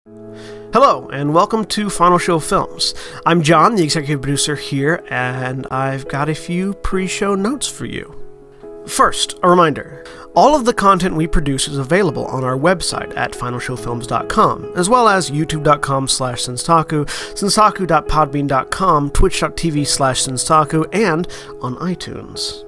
Hello, and welcome to Final Show Films. I'm John, the executive producer here, and I've got a few pre-show notes for you. First, a reminder. All of the content we produce is available on our website at finalshowfilms.com, as well as youtube.com/Senstaku, senstaku.podbean.com, twitch.tv/Senstaku, and on iTunes.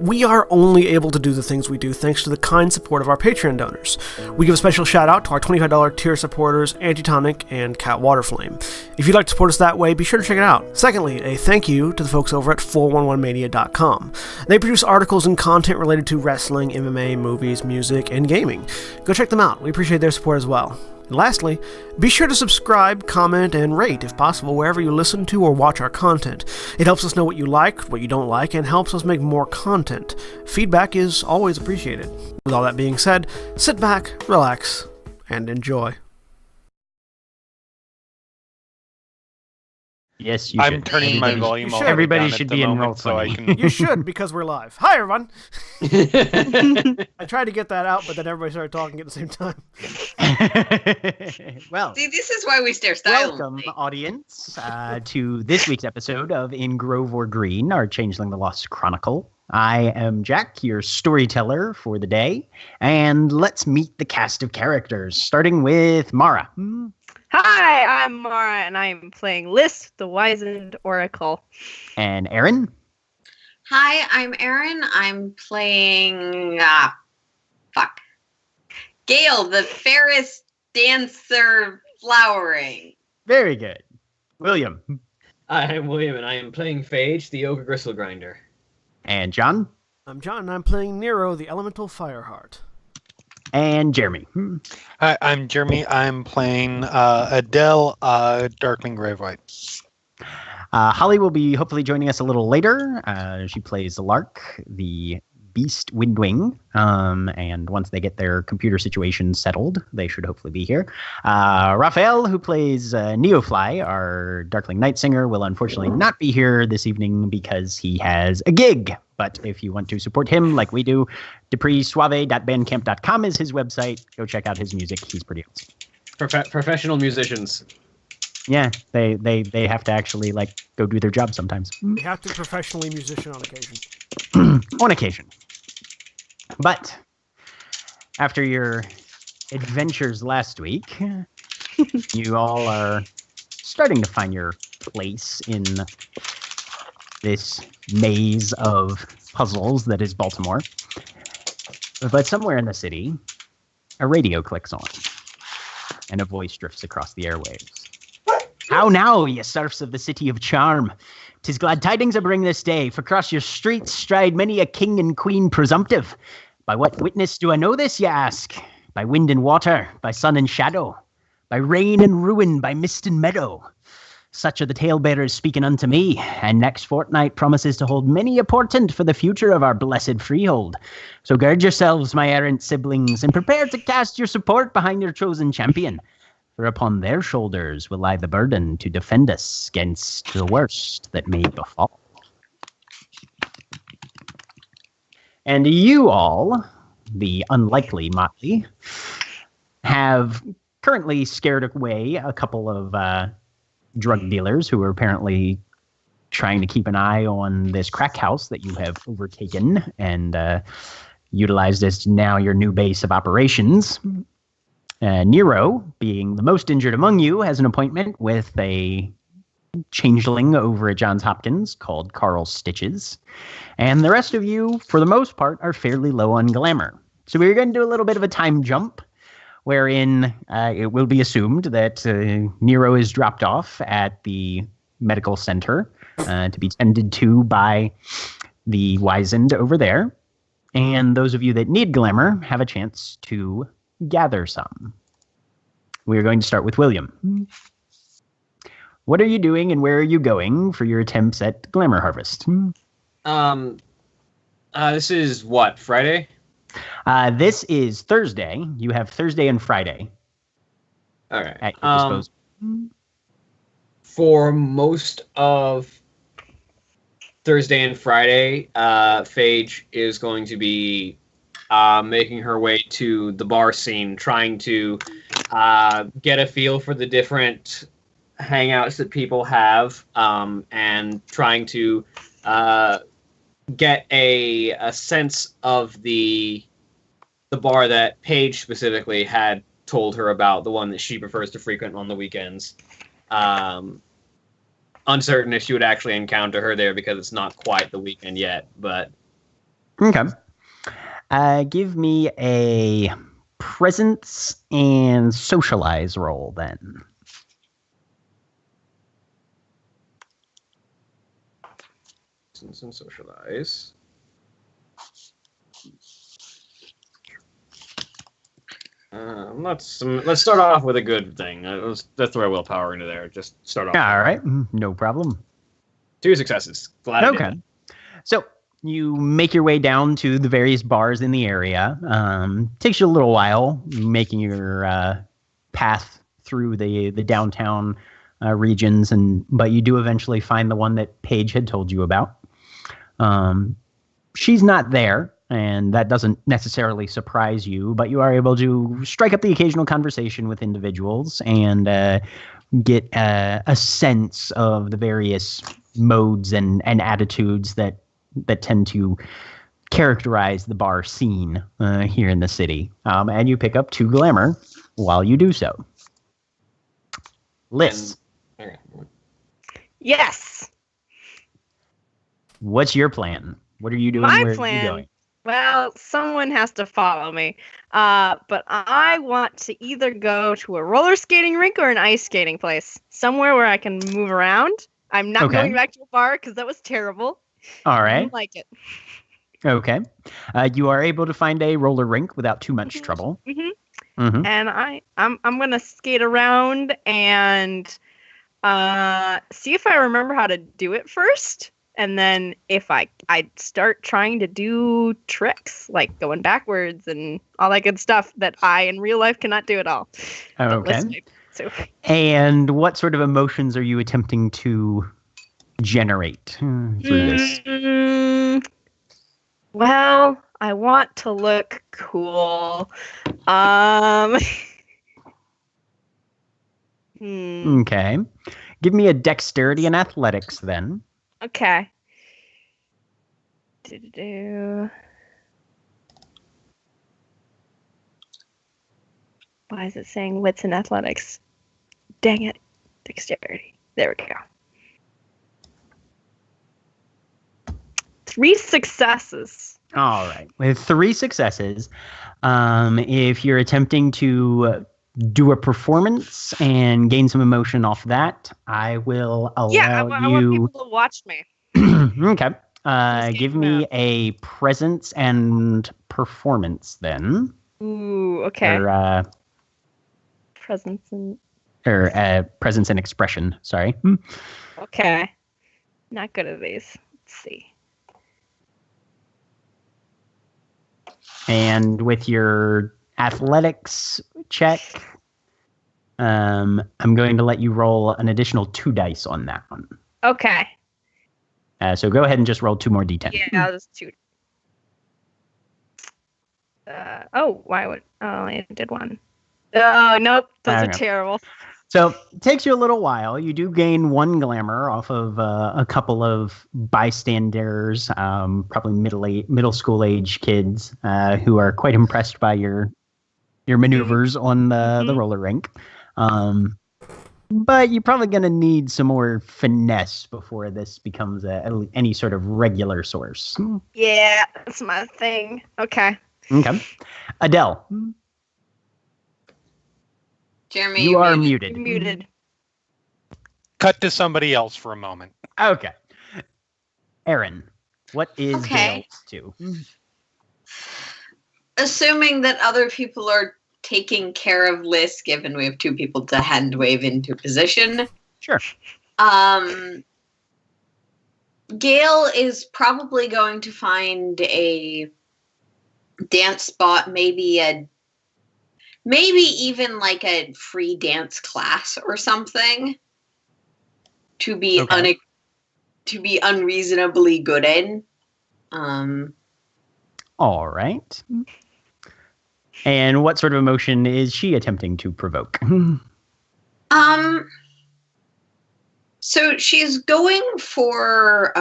We are only able to do the things we do thanks to the kind support of our Patreon donors. We give a special shout out to our $25 tier supporters, Antitonic and Cat Waterflame. If you'd like to support us that way, be sure to check it out. Secondly, a thank you to the folks over at 411mania.com. They produce articles and content related to wrestling, MMA, movies, music, and gaming. Go check them out. We appreciate their support as well. And lastly, be sure to subscribe, comment, and rate, if possible, wherever you listen to or watch our content. It helps us know what you like, what you don't like, and helps us make more content. Feedback is always appreciated. With all that being said, sit back, relax, and enjoy. Yes, you should. I'm turning my volume all the way Everybody down should at the be in moment, roll so I 20. can. You should, because we're live. Hi, everyone! I tried to get that out, but then everybody started talking at the same time. Well, See, this is why we stare silently. welcome, audience, to this week's episode of In Grove or Green, our Changeling the Lost Chronicle. I am Jack, your storyteller for the day, and let's meet the cast of characters, starting with Mara. Hi, I'm Mara, and I'm playing Liz, the Wizened Oracle. And Aaron. Hi, I'm Erin. I'm playing Gale, the fairest dancer flowering. Very good. William. I'm William, and I am playing Phage, the Ogre Gristle Grinder. And John. I'm John, and I'm playing Nero, the Elemental Fireheart. And Jeremy. Hi, I'm Jeremy. I'm playing Adele, Darkling Gravewhite. Holly will be hopefully joining us a little later. She plays Lark, the Beast Windwing. And once they get their computer situation settled, they should hopefully be here. Raphael, who plays Neofly, our Darkling Night Singer, will unfortunately not be here this evening because he has a gig. But if you want to support him like we do, dupreesuave.bandcamp.com is his website. Go check out his music. He's pretty awesome. Professional musicians. Yeah, they have to actually go do their job sometimes. You have to professionally musician on occasion. On occasion. But after your adventures last week, you all are starting to find your place in this maze of puzzles that is Baltimore. But somewhere in the city, a radio clicks on, and a voice drifts across the airwaves. How now, ye serfs of the city of charm? 'Tis glad tidings I bring this day, for across your streets stride many a king and queen presumptive. By what witness do I know this, ye ask? By wind and water, by sun and shadow, by rain and ruin, by mist and meadow. Such are the talebearers speaking unto me, and next fortnight promises to hold many a portent for the future of our blessed freehold. So gird yourselves, my errant siblings, and prepare to cast your support behind your chosen champion. For upon their shoulders will lie the burden to defend us against the worst that may befall. And you all, the unlikely motley, have currently scared away a couple of drug dealers who are apparently trying to keep an eye on this crack house that you have overtaken and utilized as now your new base of operations. Nero, being the most injured among you, has an appointment with a changeling over at Johns Hopkins called Carl Stitches. And the rest of you, for the most part, are fairly low on glamour. So we're going to do a little bit of a time jump, wherein it will be assumed that Nero is dropped off at the medical center to be tended to by the wizened over there. And those of you that need glamour have a chance to gather some. We're going to start with William. What are you doing and where are you going for your attempts at glamour harvest? This is what, Friday? This is Thursday. You have Thursday and Friday. All right. At your disposal. For most of Thursday and Friday, Phage is going to be making her way to the bar scene, trying to get a feel for the different hangouts that people have, and trying to get a sense of the bar that Paige specifically had told her about, the one that she prefers to frequent on the weekends. Uncertain if she would actually encounter her there because it's not quite the weekend yet, but... Okay. Give me a presence and socialize roll, then. Presence and socialize. Let's start off with a good thing. Let's throw our willpower into there. Just start off. All right, no problem. 2 successes. Glad I did Okay. it. So you make your way down to the various bars in the area. Takes you a little while making your path through the downtown regions, but you do eventually find the one that Paige had told you about. She's not there, and that doesn't necessarily surprise you, but you are able to strike up the occasional conversation with individuals and get a sense of the various modes and attitudes that tend to characterize the bar scene here in the city. And you pick up 2 glamour while you do so. Liz, Okay. Yes. what's your plan? What are you doing? My Where are plan. you going? Well, someone has to follow me. But I want to either go to a roller skating rink or an ice skating place. Somewhere where I can move around. I'm not Okay. going back to a bar because that was terrible. All I right. don't like it. Okay. You are able to find a roller rink without too much trouble. hmm Mm-hmm. And I'm gonna skate around and see if I remember how to do it first, and then if I start trying to do tricks like going backwards and all that good stuff that I in real life cannot do at all. But Okay. let's wait. So And what sort of emotions are you attempting to generate through this? Well, I want to look cool. Okay. Give me a dexterity and athletics then. Okay. Do-do-do. Why is it saying wits and athletics? Dang it. Dexterity. There we go. 3 successes. All right. With 3 successes, if you're attempting to do a performance and gain some emotion off that, I will allow Yeah, I want you. people to watch me. Okay. Just Give game me out. a presence and performance then. Ooh, okay. Or, Presence and presence and expression. Sorry. okay. Not good at these. Let's see. And with your athletics check, I'm going to let you roll an additional 2 dice on that one. Okay. So go ahead and just roll 2 more d10. Yeah, I'll just two. Why would? Oh, I did one. Oh, nope. Those are Okay. terrible. So it takes you a little while. You do gain 1 glamour off of a couple of bystanders, probably middle school age kids who are quite impressed by your maneuvers on the roller rink. But you're probably going to need some more finesse before this becomes any sort of regular source. Yeah, that's my thing. Okay. Okay. Adele, Jeremy, you are muted. muted. Muted. Cut to somebody else for a moment. Okay. Aaron, what is Okay. Dale to? Assuming that other people are taking care of Liz, given we have 2 people to hand wave into position. Sure. Gail is probably going to find a dance spot, maybe even like a free dance class or something to be Okay. to be unreasonably good in. All right. And what sort of emotion is she attempting to provoke? So she's going for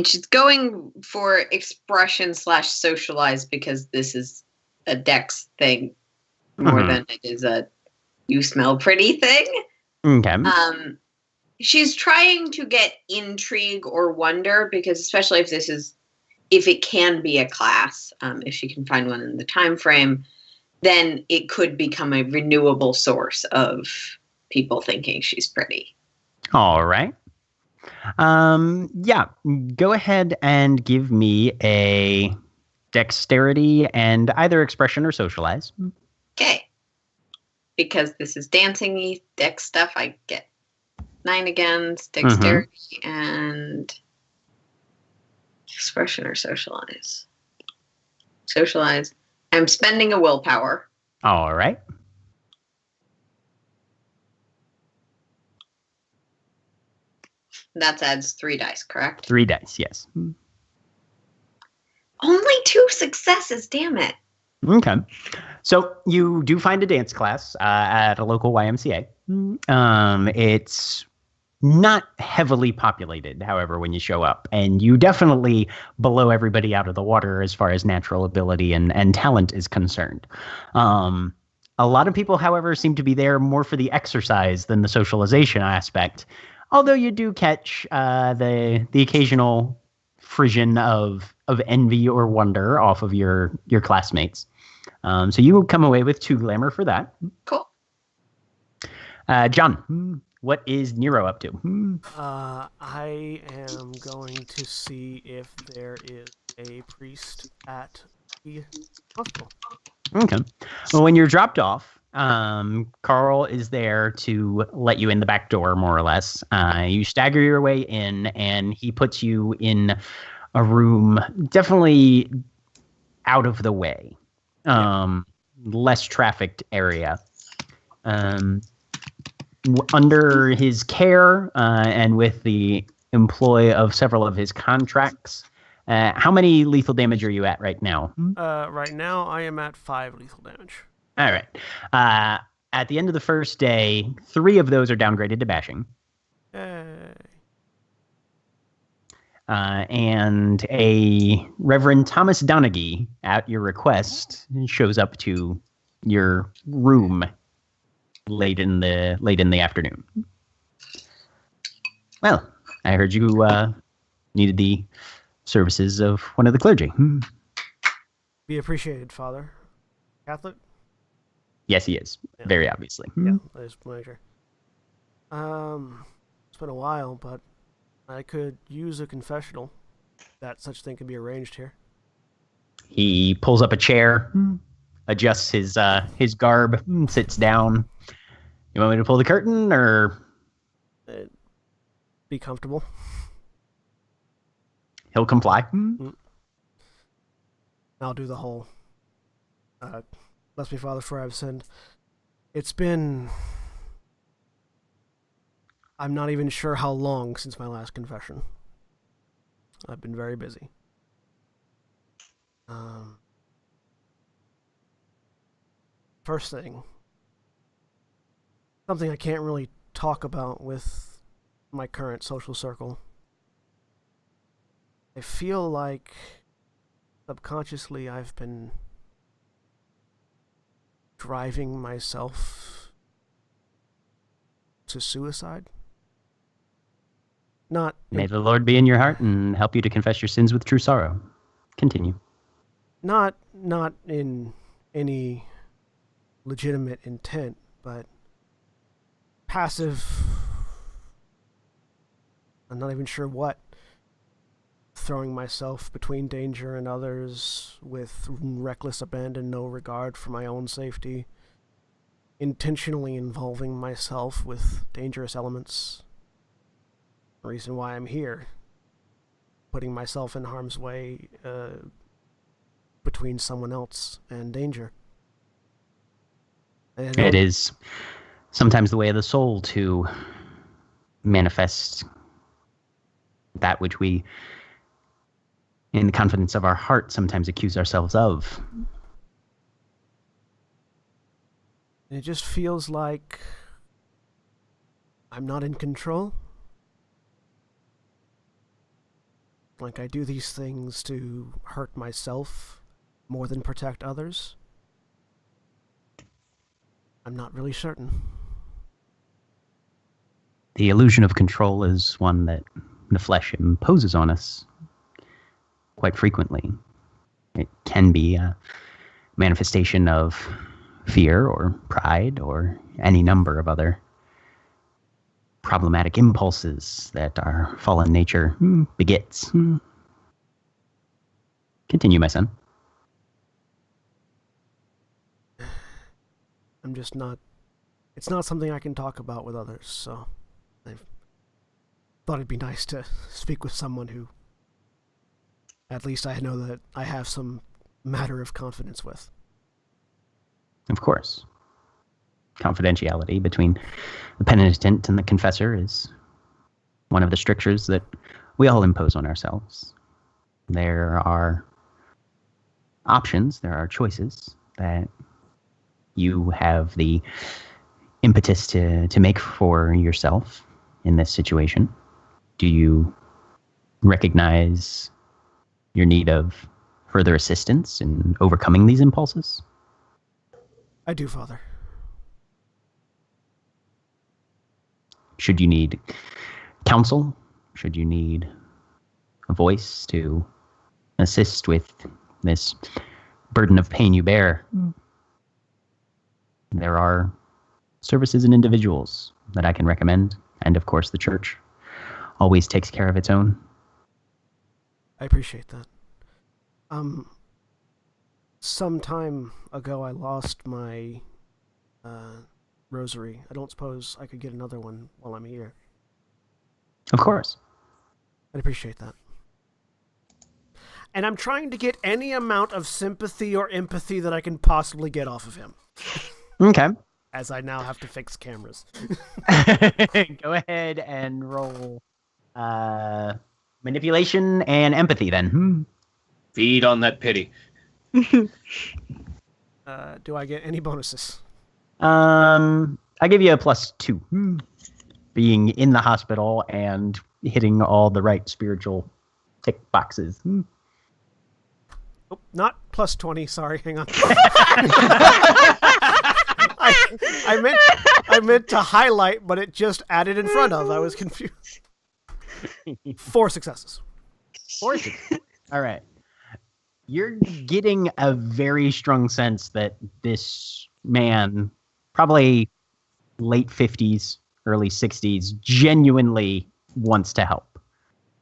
she's going for expression / socialize because this is a dex thing more than it is a you smell pretty thing. Okay. She's trying to get intrigue or wonder because especially if it can be a class, if she can find one in the time frame, then it could become a renewable source of people thinking she's pretty. All right. Yeah, go ahead and give me a dexterity and either expression or socialize. Okay. Because this is dancing dex stuff, I get 9 against dexterity and expression or socialize. Socialize. I'm spending a willpower. All right. That adds 3 dice, correct? 3 dice, yes. Only 2 successes, damn it. Okay. So you do find a dance class at a local YMCA. It's not heavily populated, however, when you show up. And you definitely blow everybody out of the water as far as natural ability and talent is concerned. A lot of people, however, seem to be there more for the exercise than the socialization aspect. Although you do catch the occasional frisson of envy or wonder off of your classmates. So you will come away with 2 glamour for that. Cool. John, what is Nero up to? I am going to see if there is a priest at the hospital. Okay. Well, when you're dropped off, Carl is there to let you in the back door, more or less. You stagger your way in, and he puts you in a room definitely out of the way, less trafficked area. Under his care and with the employ of several of his contracts, how many lethal damage are you at right now? Right now, I am at 5 lethal damage. All right. At the end of the first day, 3 of those are downgraded to bashing. Hey. And a Reverend Thomas Donaghy, at your request, shows up to your room late in the afternoon. Well, I heard you needed the services of one of the clergy. Be appreciated, Father. Catholic? Yes, he is. Yeah. Very obviously. Yeah, that is pleasure. It's been a while, but I could use a confessional. That such thing can be arranged here. He pulls up a chair, adjusts his garb, sits down. You want me to pull the curtain, or Be comfortable. he'll comply? I'll do the whole. Bless me, Father, for I've sinned. It's been. I'm not even sure how long since my last confession. I've been very busy. First thing. Something I can't really talk about with my current social circle. I feel like subconsciously I've been driving myself to suicide. Not May the Lord be in your heart and help you to confess your sins with true sorrow. Continue. not in any legitimate intent, but passive. I'm not even sure what. Throwing myself between danger and others with reckless abandon, no regard for my own safety. Intentionally involving myself with dangerous elements. The reason why I'm here. Putting myself in harm's way between someone else and danger. And It is sometimes the way of the soul to manifest that which we in the confidence of our heart, sometimes accuse ourselves of. It just feels like I'm not in control. Like I do these things to hurt myself more than protect others. I'm not really certain. The illusion of control is one that the flesh imposes on us quite frequently. It can be a manifestation of fear or pride or any number of other problematic impulses that our fallen nature begets. Continue, my son. I'm just not... It's not something I can talk about with others, so I thought it'd be nice to speak with someone who at least I know that I have some matter of confidence with. Of course. Confidentiality between the penitent and the confessor is one of the strictures that we all impose on ourselves. There are options, there are choices that you have the impetus to make for yourself in this situation. Do you recognize your need of further assistance in overcoming these impulses? I do, Father. Should you need counsel? Should you need a voice to assist with this burden of pain you bear? There are services and individuals that I can recommend, and of course the church always takes care of its own. I appreciate that. Some time ago I lost my rosary. I don't suppose I could get another one while I'm here. Of course. I'd appreciate that. And I'm trying to get any amount of sympathy or empathy that I can possibly get off of him. Okay. As I now have to fix cameras. Go ahead and roll manipulation and empathy then. Feed on that pity. Do I get any bonuses? I give you a +2. Being in the hospital and hitting all the right spiritual tick boxes. Oh, not +20. Sorry, hang on. I meant to highlight, but it just added in front of. I was confused. 4 successes. 4 successes. All right. You're getting a very strong sense that this man, probably late 50s, early 60s, genuinely wants to help.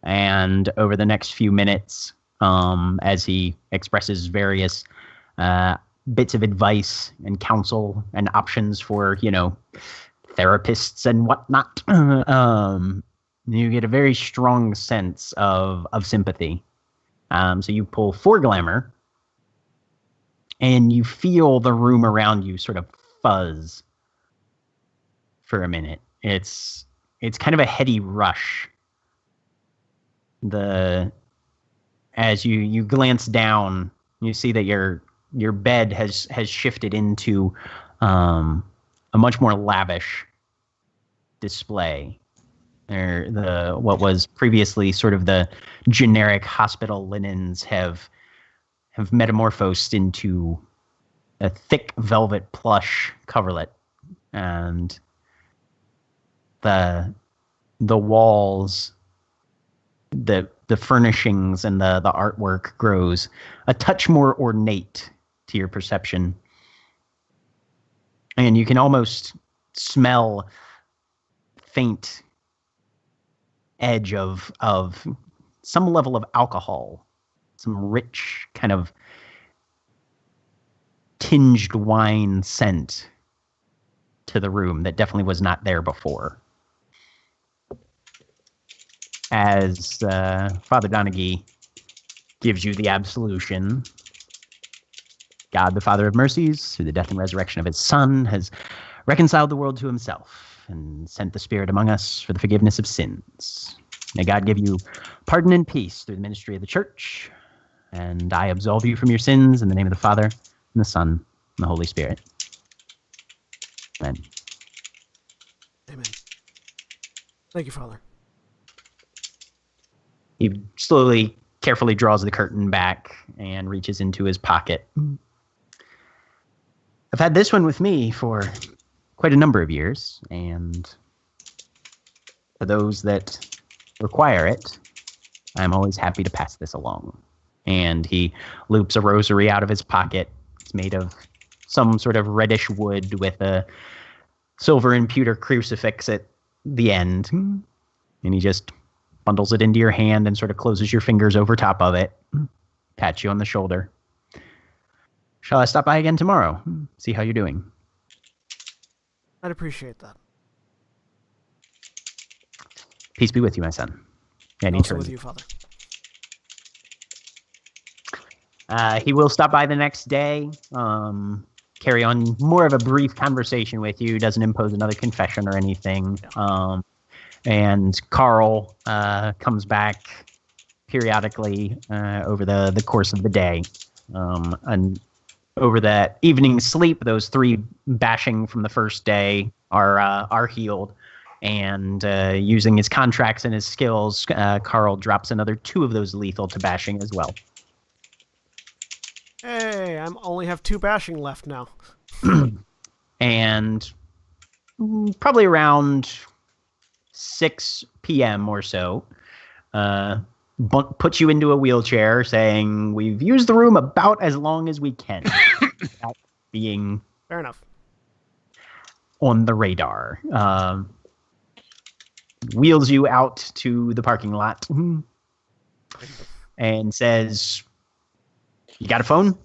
And over the next few minutes, as he expresses various bits of advice and counsel and options for, therapists and whatnot, you get a very strong sense of sympathy. So you pull 4 glamour, and you feel the room around you sort of fuzz for a minute. It's kind of a heady rush. As you glance down, you see that your bed has shifted into a much more lavish display. What was previously sort of the generic hospital linens have metamorphosed into a thick velvet plush coverlet, and the walls, the furnishings and the artwork grows a touch more ornate to your perception, and you can almost smell faint edge of some level of alcohol, some rich kind of tinged wine scent to the room that definitely was not there before. As Father Donaghy gives you the absolution, God, the Father of mercies, through the death and resurrection of his Son, has reconciled the world to himself and sent the Spirit among us for the forgiveness of sins. May God give you pardon and peace through the ministry of the church, And I absolve you from your sins in the name of the Father, and the Son, and the Holy Spirit. Amen. Amen. Thank you, Father. He slowly, carefully draws the curtain back and reaches into his pocket. I've had this one with me for quite a number of years, and for those that require it, I'm always happy to pass this along. And he loops a rosary out of his pocket. It's made of some sort of reddish wood with a silver and pewter crucifix at the end. And he just bundles it into your hand and sort of closes your fingers over top of it. Pats you on the shoulder. Shall I stop by again tomorrow? See how you're doing. I'd appreciate that. Peace be with you, my son. And Also eternity. with you, Father. He will stop by the next day, carry on more of a brief conversation with you, doesn't impose another confession or anything. And Carl comes back periodically over the course of the day. And over that evening sleep, those 3 bashing from the first day are healed. And using his contracts and his skills, Carl drops another 2 of those lethal to bashing as well. Hey, I only have 2 bashing left now. And probably around 6 p.m. or so, puts you into a wheelchair saying, we've used the room about as long as we can without being Fair enough. on the radar. Wheels you out to the parking lot and says, you got a phone?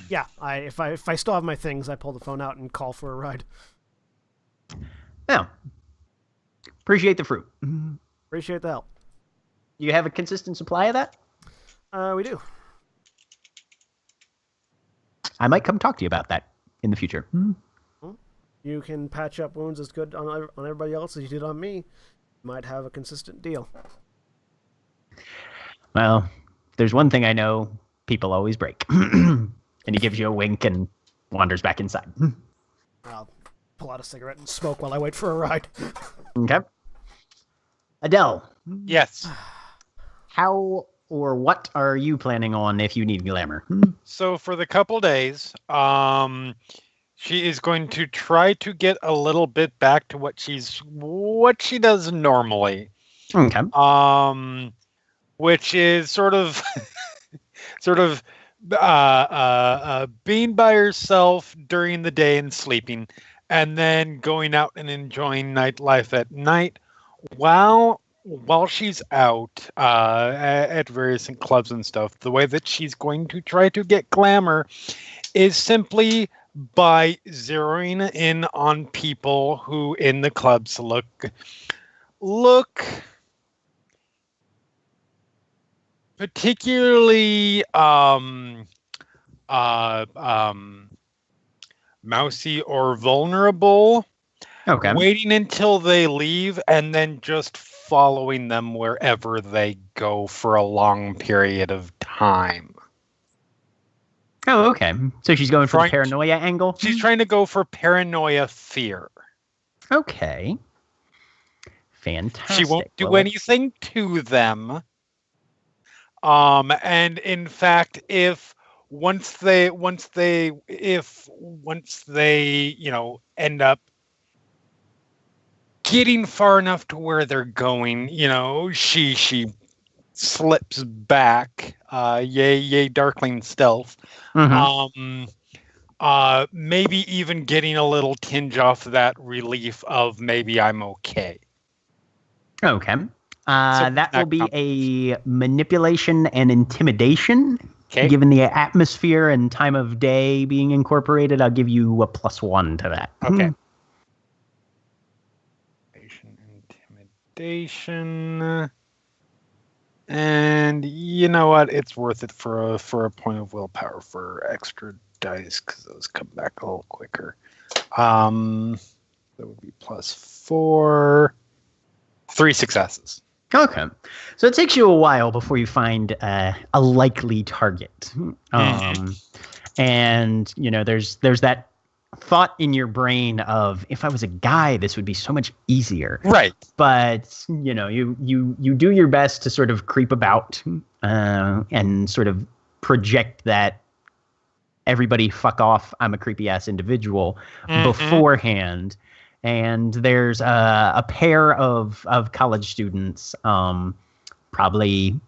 Yeah, if I still have my things, I pull the phone out and call for a ride. Yeah. Appreciate the fruit. Appreciate the help. You have a consistent supply of that? We do. I might come talk to you about that in the future. You can patch up wounds as good on everybody else as you did on me. You might have a consistent deal. Well, there's one thing I know, people always break. And he gives you a wink and wanders back inside. I'll pull out a cigarette and smoke while I wait for a ride. Okay. Adele, Yes. how or what are you planning on if you need glamour? So for the couple days, she is going to try to get a little bit back to what she does normally. Okay. Which is sort of being by herself during the day and sleeping, and then going out and enjoying nightlife at night while she's out at various clubs and stuff. The way that she's going to try to get glamour is simply by zeroing in on people who in the clubs look particularly mousy or vulnerable. Okay. Waiting until they leave and then just following them wherever they go for a long period of time. Oh, okay. So she's going for the Trying- paranoia angle? She's trying to go for paranoia fear. Okay. Fantastic. She won't do Well, anything to them. And in fact, if once they end up getting far enough to where they're going, she slips back. Yay, Darkling stealth. mhm. Maybe even getting a little tinge off that relief of maybe I'm okay. Okay. So That will be a manipulation and intimidation. Okay. Given the atmosphere and time of day being incorporated, I'll give you a +1 to that. Okay. Intimidation. And you know what? It's worth it for a point of willpower for extra dice because those come back a little quicker. That would be +4. 3 successes. Okay. So it takes you a while before you find a likely target. And, there's that thought in your brain of, if I was a guy, this would be so much easier. Right. But, you do your best to sort of creep about and sort of project that everybody fuck off, I'm a creepy ass individual beforehand. And there's a pair of college students, probably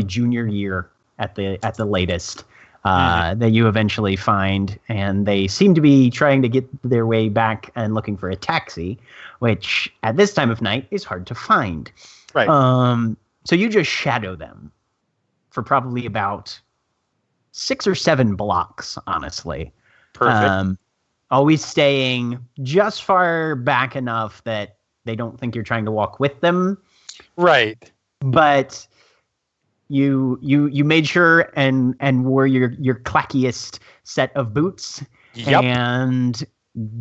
junior year at the latest, that you eventually find, and they seem to be trying to get their way back and looking for a taxi, which at this time of night is hard to find. Right. So you just shadow them for probably about 6 or 7 blocks, honestly. Perfect. Always staying just far back enough that they don't think you're trying to walk with them. Right. But you made sure and wore your clackiest set of boots. Yep. And Which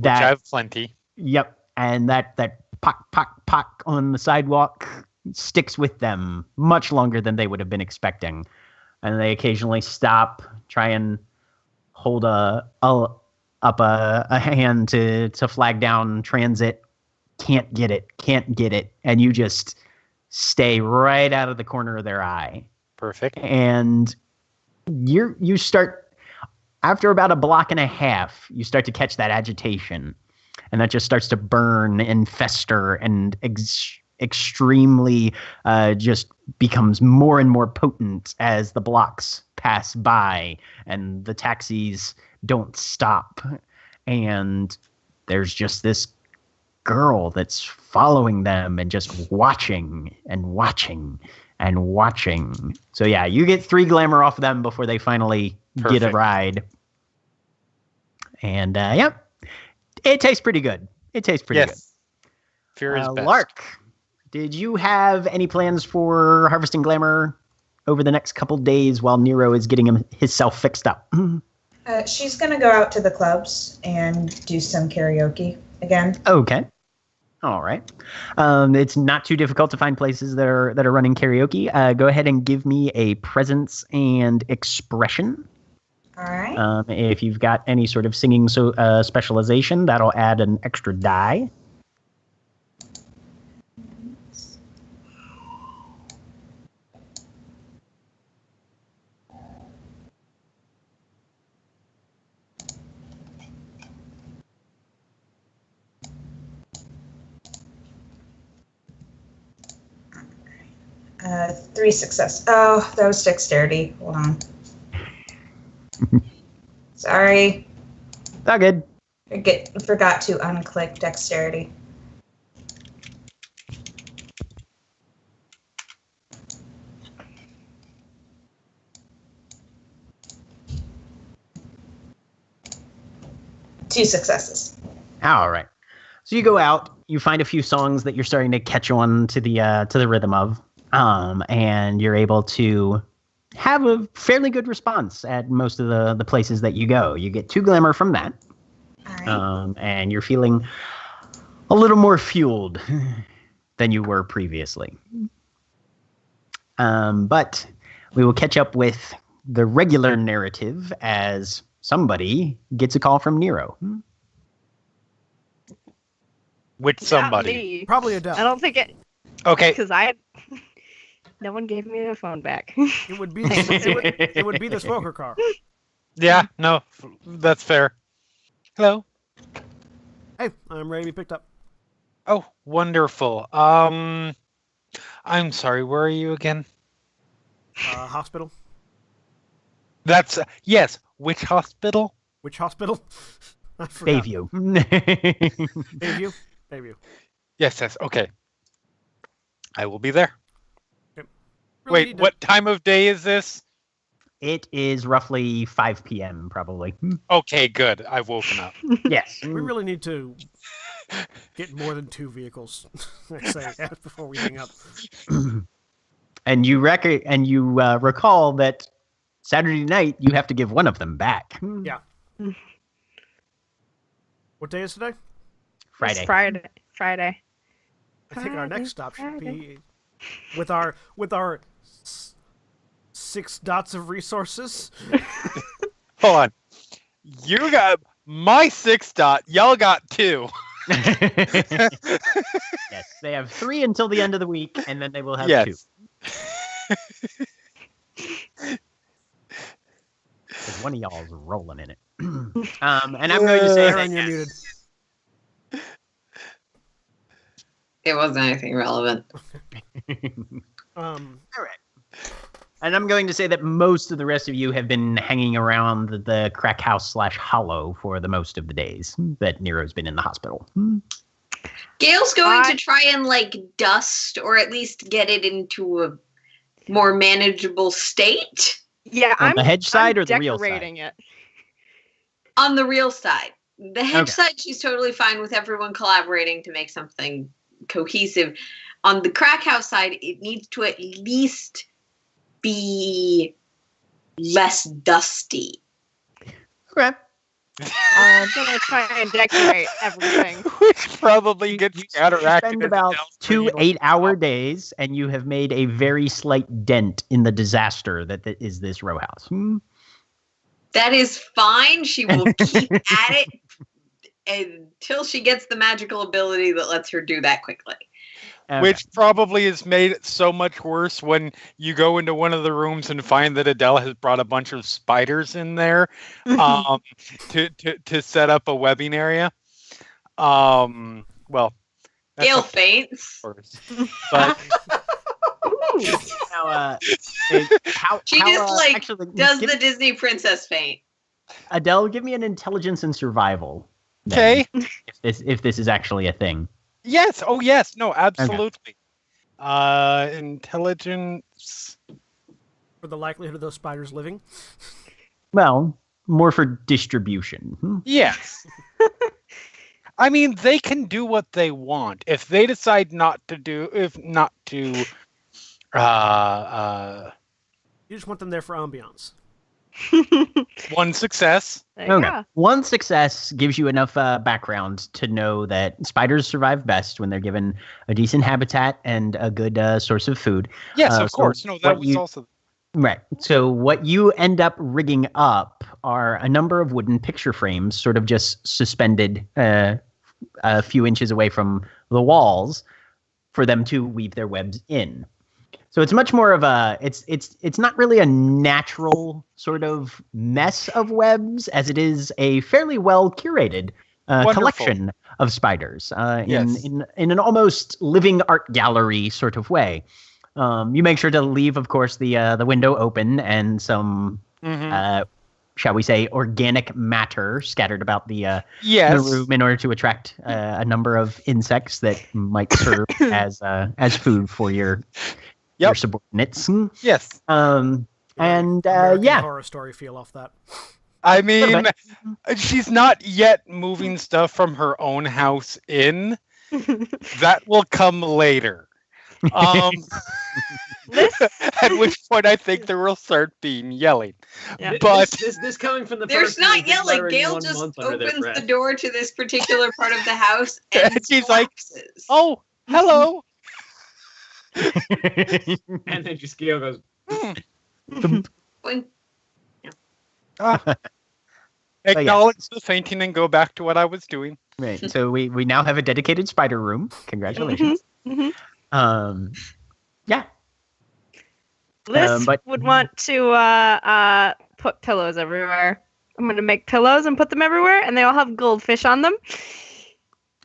that I have plenty. Yep. And that pock, pock, pock on the sidewalk sticks with them much longer than they would have been expecting. And they occasionally stop, try and hold up a hand to flag down transit. Can't get it. And you just stay right out of the corner of their eye. Perfect. And you start, after about a block and a half, you start to catch that agitation. And that just starts to burn and fester and extremely just becomes more and more potent as the blocks pass by and the taxis don't stop. And there's just this girl that's following them and just watching and watching and watching. So yeah, you get 3 glamour off of them before they finally get a ride. And yep, it tastes pretty good. Good. Fear is best. Lark, did you have any plans for harvesting glamour over the next couple days while Nero is getting himself fixed up? She's going to go out to the clubs and do some karaoke again. Okay. All right. It's not too difficult to find places that are running karaoke. Go ahead and give me a presence and expression. All right. If you've got any sort of singing specialization, that'll add an extra die. Three success. Oh, that was dexterity. Hold on. Sorry. All good. Forgot to unclick dexterity. Two successes. All right. So you go out, you find a few songs that you're starting to catch on to the rhythm of, and you're able to have a fairly good response at most of the places that you go. You get 2 glamour from that. All right. And you're feeling a little more fueled than you were previously. But we will catch up with the regular narrative as somebody gets a call from Nero. Which somebody? Not me. Probably Adele. I don't think it. Okay. Because no one gave me the phone back. It would be the smoker car. Yeah, no, that's fair. Hello. Hey, I'm ready to be picked up. Oh, wonderful. I'm sorry, where are you again? Hospital. That's, yes, which hospital? Which hospital? I forgot. Bayview. Bayview? Bayview. Yes, okay. I will be there. Really Wait, what time of day is this? It is roughly 5 p.m. probably. Okay, good. I've woken up. Yes. We really need to get more than 2 vehicles, I say, before we hang up. And you recall that Saturday night you have to give one of them back. Yeah. What day is today? Friday. It's Friday. I think our next stop should be with our 6 dots of resources. Hold on. You got my 6 dot. Y'all got 2. Yes, they have 3 until the end of the week, and then they will have 2. Yes. 'Cause one of y'all's rolling in it. And I'm going to say Aaron, that, you're yes. muted. It wasn't anything relevant. All right. And I'm going to say that most of the rest of you have been hanging around the crack house / hollow for the most of the days that Nero's been in the hospital. Gail's going to try and like dust or at least get it into a more manageable state. Yeah, On the hedge side I'm or the real side? decorating it. On the real side. The hedge Okay. side, she's totally fine with everyone collaborating to make something cohesive. On the crack house side, it needs to at least be less dusty. Okay. I'm gonna try and decorate everything. Which probably gets You counteracted. spend as about Adele's 2 bringing 8-hour up. days, and you have made a very slight dent in the disaster that is this row house. That is fine. She will keep at it until she gets the magical ability that lets her do that quickly. Okay. Which probably has made it so much worse when you go into one of the rooms and find that Adele has brought a bunch of spiders in there to set up a webbing area. Well, that's Gail not faints. worse. But Now, She just like actually, does give- the Disney princess faint. Adele, give me an intelligence and survival. then, okay. if this is actually a thing. Yes. Oh, yes. No, absolutely. Intelligence. For the likelihood of those spiders living. Well, more for distribution. Yes. I mean, they can do what they want. If they decide not to, You just want them there for ambiance. one success. There you Okay. go. One success gives you enough background to know that spiders survive best when they're given a decent habitat and a good source of food. Yes, So of course. No, that what was you- also. Right. So what you end up rigging up are a number of wooden picture frames, sort of just suspended a few inches away from the walls, for them to weave their webs in. So it's much more of a it's not really a natural sort of mess of webs as it is a fairly well curated Wonderful. collection of spiders Yes. in an almost living art gallery sort of way. You make sure to leave, of course, the window open and some shall we say organic matter scattered about the Yes. room in order to attract a number of insects that might serve as food for your subordinates. Yes. And American yeah, Horror Story feel off that. I Little mean, she's not yet moving stuff from her own house in. That will come later. At which point I think there will start being yelling. Yeah. But this coming from the There's person not who's been yelling. lettering Gail 1 just month under their opens breath. the door to this particular part of the house and She's like, collapses. oh, hello. And then just Gail goes, Boing. Acknowledge the fainting and go back to what I was doing. right. So we now have a dedicated spider room. Congratulations. Yeah. Liz but- would want to put pillows everywhere. I'm going to make pillows and put them everywhere, and they all have goldfish on them.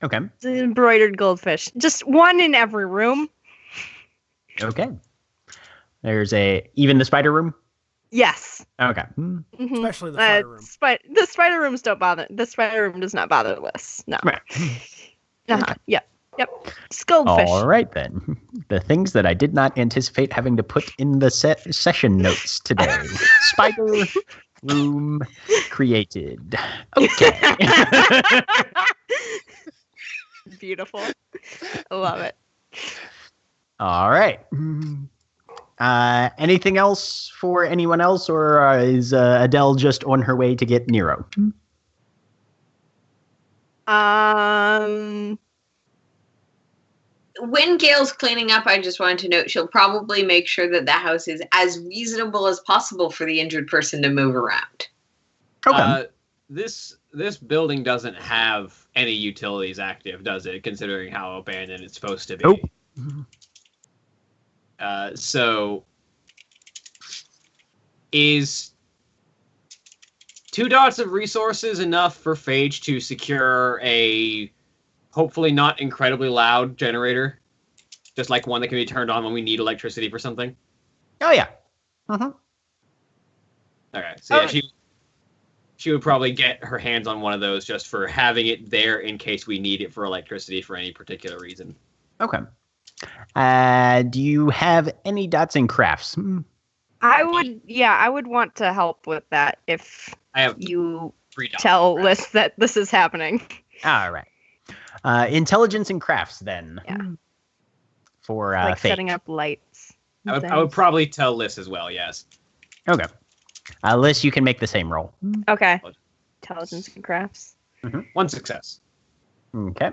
Okay. Embroidered goldfish. Just one in every room. Okay. There's even the spider room. Yes. Okay. Mhm. Especially the fire room. The spider rooms don't bother. The spider room does not bother Liz. No. Right. Yep. It's goldfish. All right then. The things that I did not anticipate having to put in the session notes today. Spider room created. Okay. Beautiful. I love it. All right. Anything else for anyone else, or is Adele just on her way to get Nero? when Gail's cleaning up, I just wanted to note she'll probably make sure that the house is as reasonable as possible for the injured person to move around. Okay. This building doesn't have any utilities active, does it? Considering how abandoned it's supposed to be. Nope. So is 2 dots of resources enough for Phage to secure a hopefully not incredibly loud generator? Just like one that can be turned on when we need electricity for something? Oh, yeah. Uh-huh. Okay, so yeah, she would probably get her hands on one of those just for having it there in case we need it for electricity for any particular reason. Okay. Do you have any dots in crafts? I would want to help with that if I have you 3 dots. tell Liz that this is happening. All right. Intelligence and crafts, then. Yeah. For Like Phage. setting up lights. and I would things. probably tell Liz as well, yes. Okay. Liz, you can make the same roll. Okay. Intelligence and crafts. 1 success. Okay.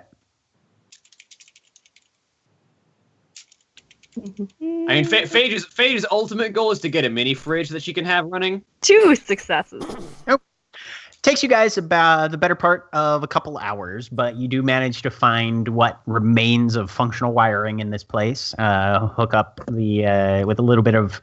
I mean, Phage's ultimate goal is to get a mini fridge that she can have running. 2 successes. Takes you guys about the better part of a couple hours, but you do manage to find what remains of functional wiring in this place. Hook up the with a little bit of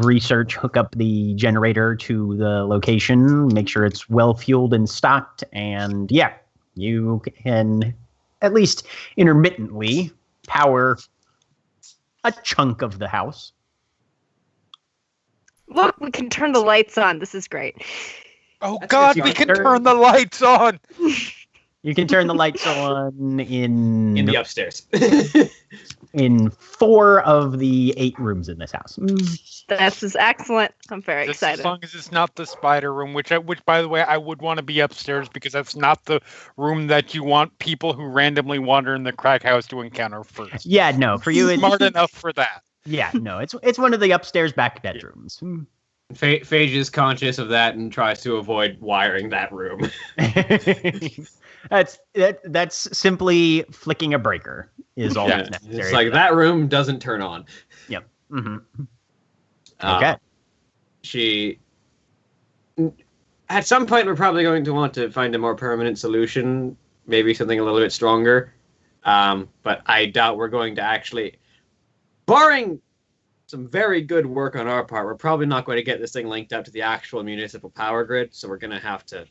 research. Hook up the generator to the location. Make sure it's well fueled and stocked. And yeah, you can at least intermittently power a chunk of the house. Look, we can turn the lights on. This is great. Oh That's God, good. we can turn the lights on. You can turn the lights on in In the upstairs. in 4 of the 8 rooms in this house. This is excellent. I'm very Just excited. as long as it's not the spider room, which by the way, I would want to be upstairs because that's not the room that you want people who randomly wander in the crack house to encounter first. Yeah, no, for you, Smart enough for that. yeah, no, it's one of the upstairs back bedrooms. Phage is conscious of that and tries to avoid wiring that room. That's simply flicking a breaker is all that's necessary. It's like that room doesn't turn on. Yep. Okay. At some point, we're probably going to want to find a more permanent solution, maybe something a little bit stronger. But I doubt we're going to actually, barring some very good work on our part, we're probably not going to get this thing linked up to the actual municipal power grid, so we're going to have to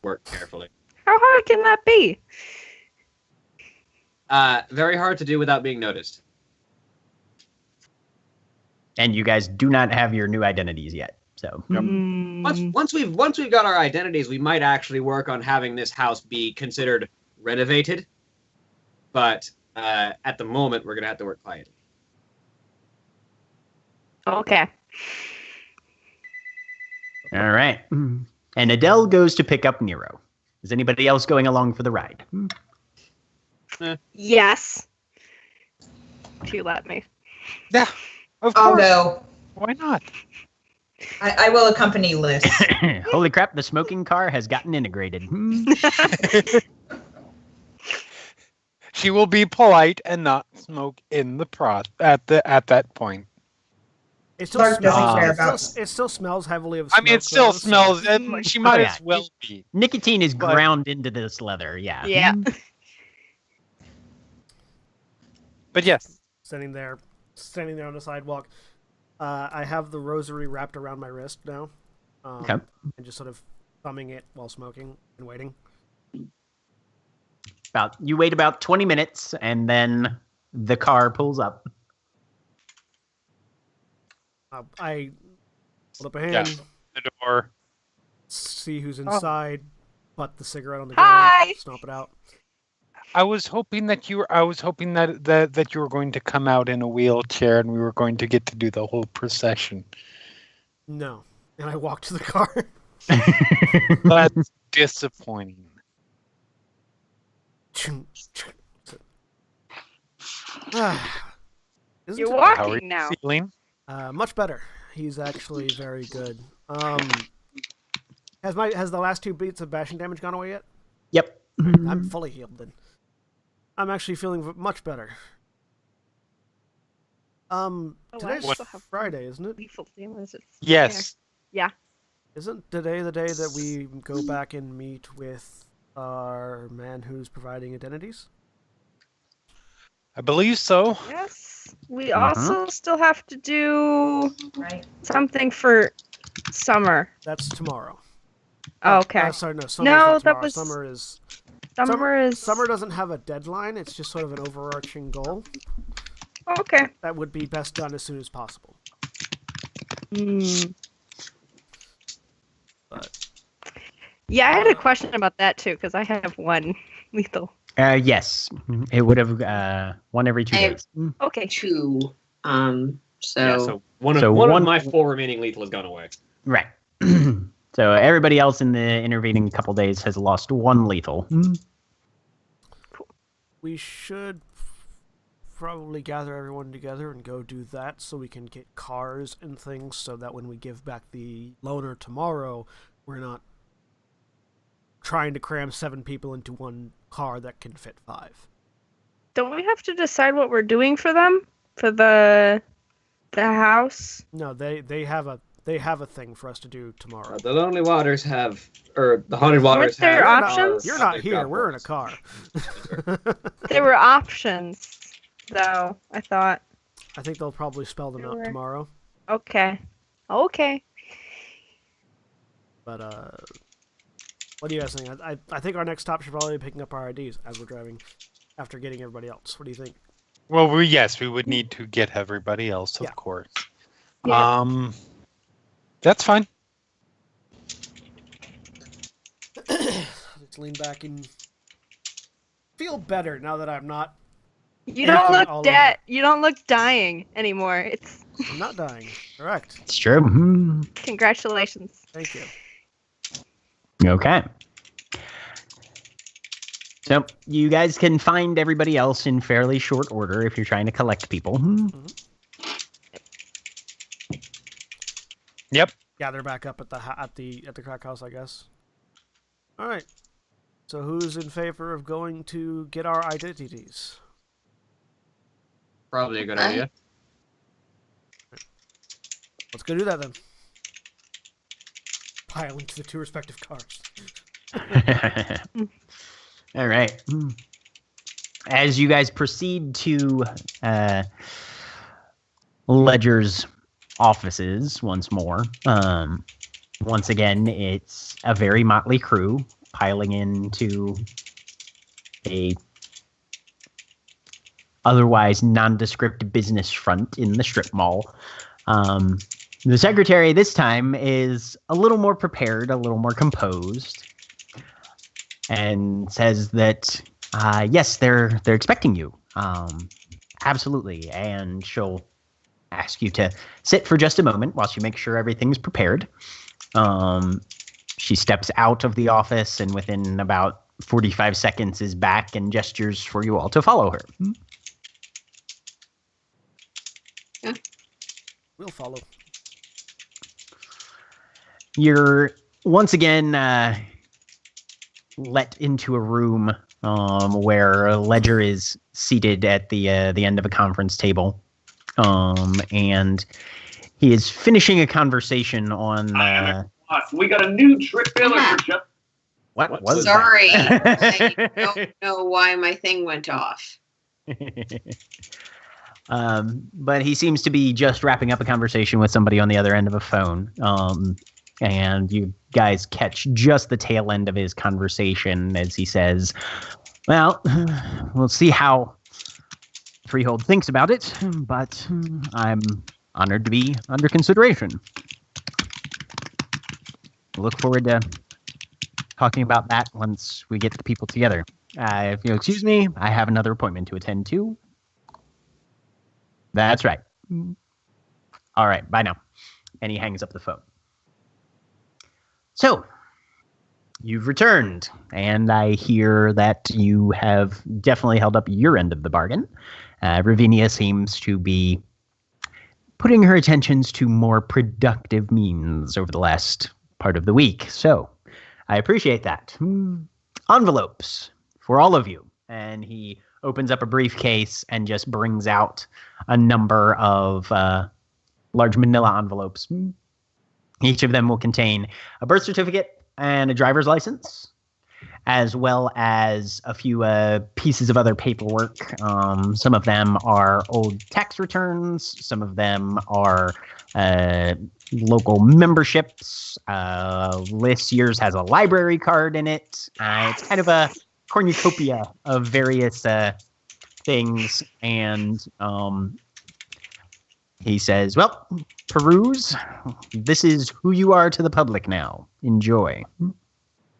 work carefully. How hard can that be? Very hard to do without being noticed. And you guys do not have your new identities yet. So Once we've got our identities, we might actually work on having this house be considered renovated. But at the moment, we're going to have to work quietly. Okay. all right. And Adele goes to pick up Nero. Is anybody else going along for the ride? Yes. She let me. Yeah, of I'll course. go. Why not? I will accompany Liz. Holy crap! The smoking car has gotten integrated. She will be polite and not smoke in the at that point. It still Clark doesn't smells. care about- It still smells heavily of. I mean, it smoke, still though, so- smells, and she might yeah. as well be. Nicotine is But- ground into this leather. Yeah. Yeah. But yes, standing there on the sidewalk. I have the rosary wrapped around my wrist now. Okay. And just sort of thumbing it while smoking and waiting. You wait about 20 minutes, and then the car pulls up. I hold up a hand, Yeah. The door. see who's Oh. inside, butt the cigarette on the Hi. ground, stomp it out. I was hoping that you were going to come out in a wheelchair and we were going to get to do the whole procession. No. And I walk to the car. That's disappointing. Isn't You're it- How are walking you now. feeling? Much better. He's actually very good. Has the last 2 beats of bashing damage gone away yet? Yep. I'm fully healed then. I'm actually feeling much better. Oh, I Today's also have Friday, isn't it? lethal damages. Yes. Yeah. Isn't today the day that we go back and meet with our man who's providing identities? I believe so. Yes. We also still have to do Right. something for Summer. That's tomorrow. Oh, okay. Sorry, no, summer's No, not that tomorrow. was- Summer is. Summer Summer doesn't have a deadline. It's just sort of an overarching goal Okay. that would be best done as soon as possible. Hmm. But Yeah, I had a question about that too, because I have one lethal. Yes, it would have one every 2 I have- days. Okay. 2. Yeah, So so one one- of my 4 remaining lethal has gone away. Right. So everybody else in the intervening couple days has lost 1 lethal. we should probably gather everyone together and go do that so we can get cars and things so that when we give back the loaner tomorrow, we're not trying to cram 7 people into one car that can fit 5. Don't we have to decide what we're doing for them? For the house? No, they have a thing for us to do tomorrow. The Lonely Waters have, or the Haunted Waters there have. options? You're not they've here. got We're in a boards. car. There were options, though, I thought. I think they'll probably spell them out Sure. tomorrow. Okay. Okay. But what do you guys think? I think our next stop should probably be picking up our IDs as we're driving after getting everybody else. What do you think? Well, we would need to get everybody else, of Yeah. course. Yeah. That's fine. Let's lean back and feel better now that I'm not. You don't Anything look all dead. You don't look dying anymore. I'm not dying. Correct. It's true. Congratulations. Thank you. Okay. So you guys can find everybody else in fairly short order if you're trying to collect people. Yep. Gather back up at the crack house, I guess. All right. So who's in favor of going to get our identities? Probably a good I- idea. Let's go do that then. Pile into the 2 respective cars. All right. As you guys proceed to Ledger's offices once more, once again, it's a very motley crew piling into a otherwise nondescript business front in the strip mall. The secretary this time is a little more prepared, a little more composed, and says that yes, they're expecting you. Absolutely, and she'll ask you to sit for just a moment while she makes sure everything's prepared. She steps out of the office and within about 45 seconds is back and gestures for you all to follow her. We'll follow. You're once again let into a room where Ledger is seated at the end of a conference table, and he is finishing a conversation on. We got a new trick filler Yeah. for you. What was sorry. that? I don't know why my thing went off. But he seems to be just wrapping up a conversation with somebody on the other end of a phone. And you guys catch just the tail end of his conversation as he says, well, we'll see how Freehold thinks about it, but I'm honored to be under consideration. Look forward to talking about that once we get the people together. If you'll excuse me, I have another appointment to attend to. That's right. All right, bye now. And he hangs up the phone. So, you've returned, and I hear that you have definitely held up your end of the bargain. Ravinia seems to be putting her attentions to more productive means over the last part of the week. So, I appreciate that. Envelopes for all of you. And he opens up a briefcase and just brings out a number of large manila envelopes. Each of them will contain a birth certificate and a driver's license, as well as a few pieces of other paperwork. Some of them are old tax returns. Some of them are local memberships. This year's has a library card in it. It's kind of a cornucopia of various things. And he says, well, peruse. This is who you are to the public now. Enjoy.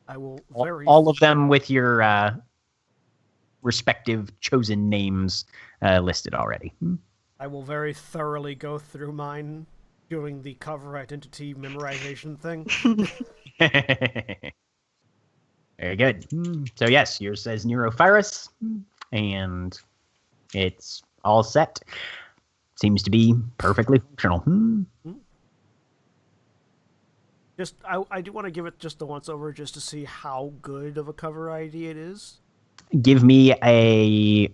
I will all of them with your respective chosen names listed already. I will very thoroughly go through mine, doing the cover identity memorization thing. Very good. So yes, yours says Nero, and it's all set. Seems to be perfectly functional. Just, I do want to give it just the once over just to see how good of a cover ID it is. Give me a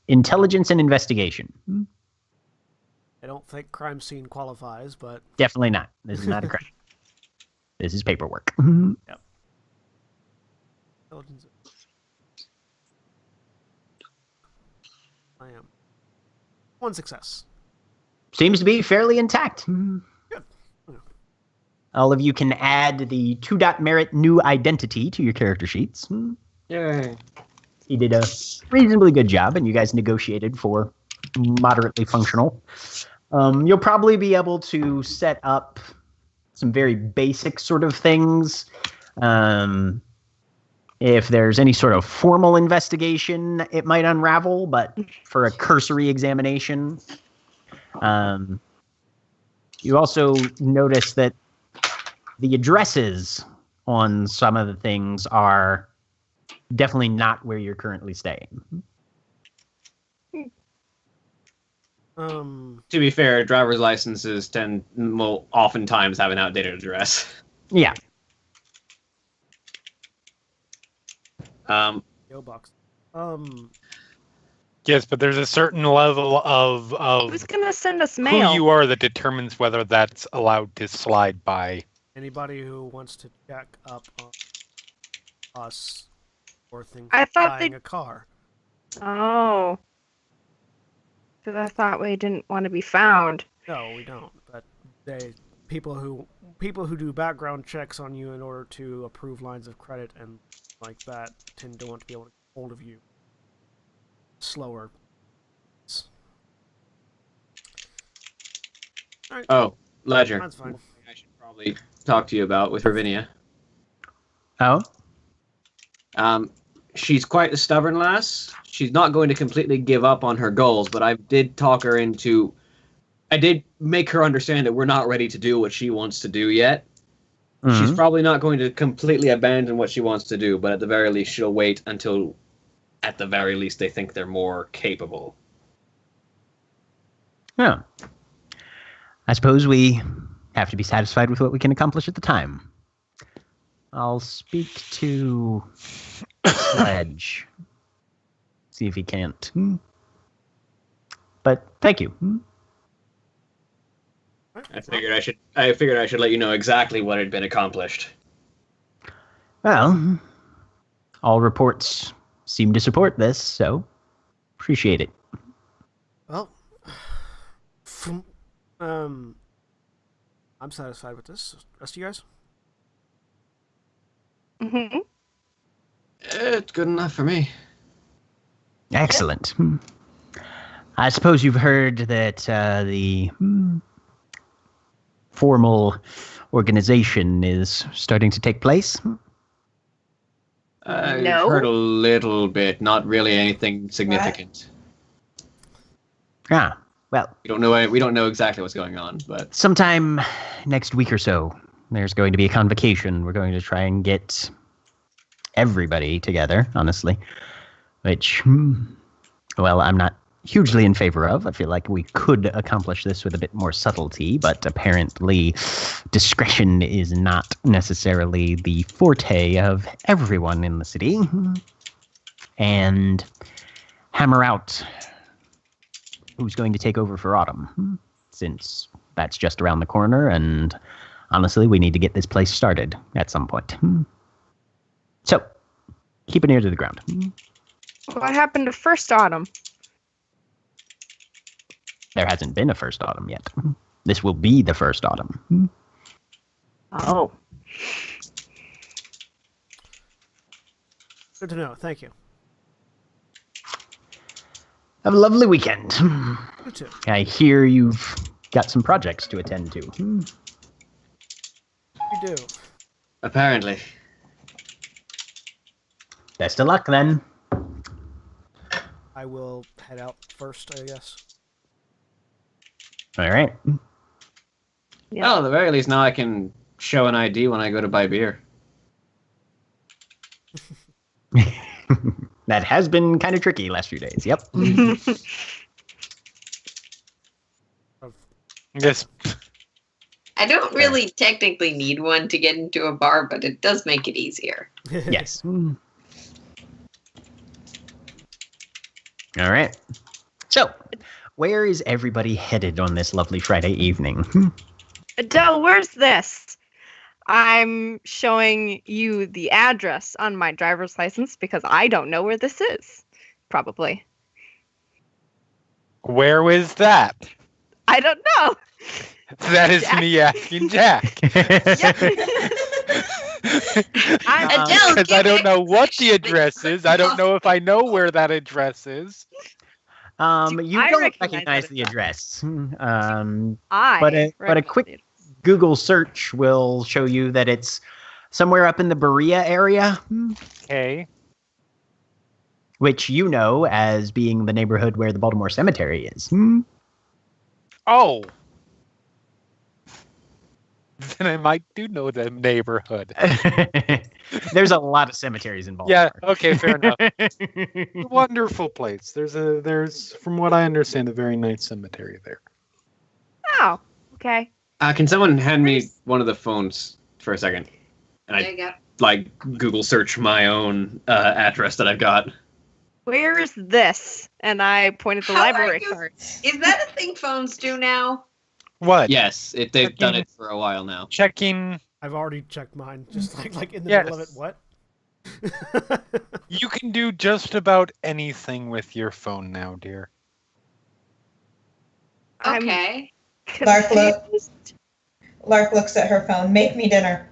intelligence and investigation. I don't think crime scene qualifies, but Definitely not. This is not a crime. This is paperwork. Yep. Intelligence. I am. One success. Seems to be fairly intact. Good. All of you can add the 2-merit new identity to your character sheets. Yay. He did a reasonably good job, and you guys negotiated for moderately functional. You'll probably be able to set up some very basic sort of things. If there's any sort of formal investigation, it might unravel, but for a cursory examination, you also notice that the addresses on some of the things are definitely not where you're currently staying. To be fair, driver's licenses will oftentimes have an outdated address. Yeah. PO box. Yes, but there's a certain level of Who's gonna send us who mail? you are that determines whether that's allowed to slide by. Anybody who wants to check up on us or things I like thought buying they- a car. Oh. Because I thought we didn't want to be found. No, we don't. But people who do background checks on you in order to approve lines of credit and like that tend to want to be able to get hold of you slower. All right, Oh, Ledger. that's fine. I should probably talk to you about with Ravinia. Oh? She's quite a stubborn lass. She's not going to completely give up on her goals, but I did make her understand that we're not ready to do what she wants to do yet. She's probably not going to completely abandon what she wants to do, but at the very least, she'll wait until, at the very least, they think they're more capable. Yeah. I suppose we have to be satisfied with what we can accomplish at the time. I'll speak to Sledge. See if he can't. But thank you. I figured I should let you know exactly what had been accomplished. Well, all reports seem to support this, so appreciate it. Well, I'm satisfied with this. Rest of you guys? Mm-hmm. It's good enough for me. Excellent. I suppose you've heard that the formal organization is starting to take place? I've No. heard a little bit, not really anything significant. Ah, well, We don't know exactly what's going on, but sometime next week or so, there's going to be a convocation. We're going to try and get everybody together, honestly, which, well, I'm not hugely in favor of. I feel like we could accomplish this with a bit more subtlety, but apparently discretion is not necessarily the forte of everyone in the city. And hammer out who's going to take over for Autumn, since that's just around the corner, and honestly, we need to get this place started at some point. So, keep an ear to the ground. What happened to first autumn? There hasn't been a first autumn yet. This will be the first autumn. Oh. Good to know. Thank you. Have a lovely weekend. You too. I hear you've got some projects to attend to. You do. Apparently. Best of luck, then. I will head out first, I guess. All right. Yeah. Well, at the very least, now I can show an ID when I go to buy beer. That has been kind of tricky last few days. Yep. Yes. I don't really technically need one to get into a bar, but it does make it easier. Yes. All right. So, where is everybody headed on this lovely Friday evening? Adele, where's this? I'm showing you the address on my driver's license because I don't know where this is. Probably. Where was that? I don't know. That is me asking Jack. Adele, Because I don't know what the address is. I don't know if I know where that address is. You I don't recognize recognize that the address. I But a recognize quick it. Google search will show you that it's somewhere up in the Berea area, Okay. which you know as being the neighborhood where the Baltimore Cemetery is. Oh. Then I might do know the neighborhood. There's a lot of cemeteries in Yeah, Baltimore. okay, fair enough. Wonderful place. There's from what I understand, a very nice cemetery there. Oh, okay. Can someone hand me one of the phones for a second? And There I you go. like Google search my own address that I've got. Where is this? And I point at the How are library you- card. Is that a thing phones do now? What? Yes, they've done it for a while now. Checking. I've already checked mine, just like in the Yes. middle of it. What? You can do just about anything with your phone now, dear. I'm Okay. Lark look. confused. Lark looks at her phone. Make me dinner.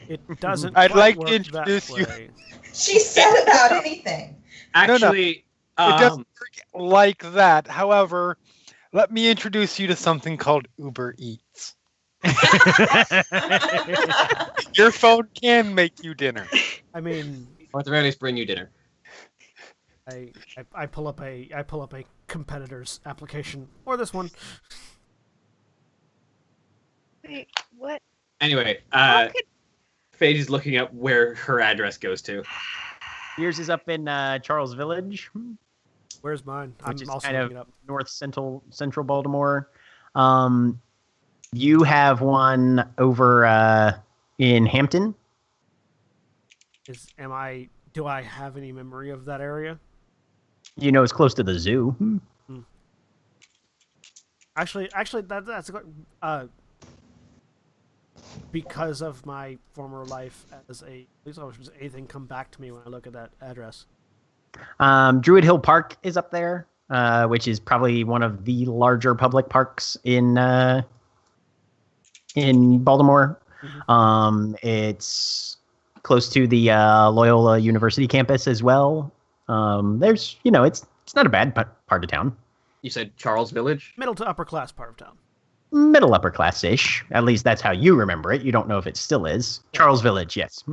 It doesn't. I'd quite like to work that introduce you- way. She said about anything. Actually, It doesn't work like that. However, let me introduce you to something called Uber Eats. Your phone can make you dinner. I mean, or at the very least, bring you dinner. I pull up a competitor's application or this one. Wait, what? Anyway, How could- Phage is looking up where her address goes to. Yours is up in Charles Village, Where's mine? which I'm is also kind of looking it up. north central Baltimore. You have one over in Hampton. Do I have any memory of that area? You know, it's close to the zoo. Actually, that's a good. Because of my former life as a police officer, does anything come back to me when I look at that address? Druid Hill Park is up there, which is probably one of the larger public parks in Baltimore. Mhm. It's close to the Loyola University campus as well. There's, it's not a bad part of town. You said Charles Village? Middle to upper class part of town. Middle upper class-ish. At least that's how you remember it. You don't know if it still is. Charles Village, yes.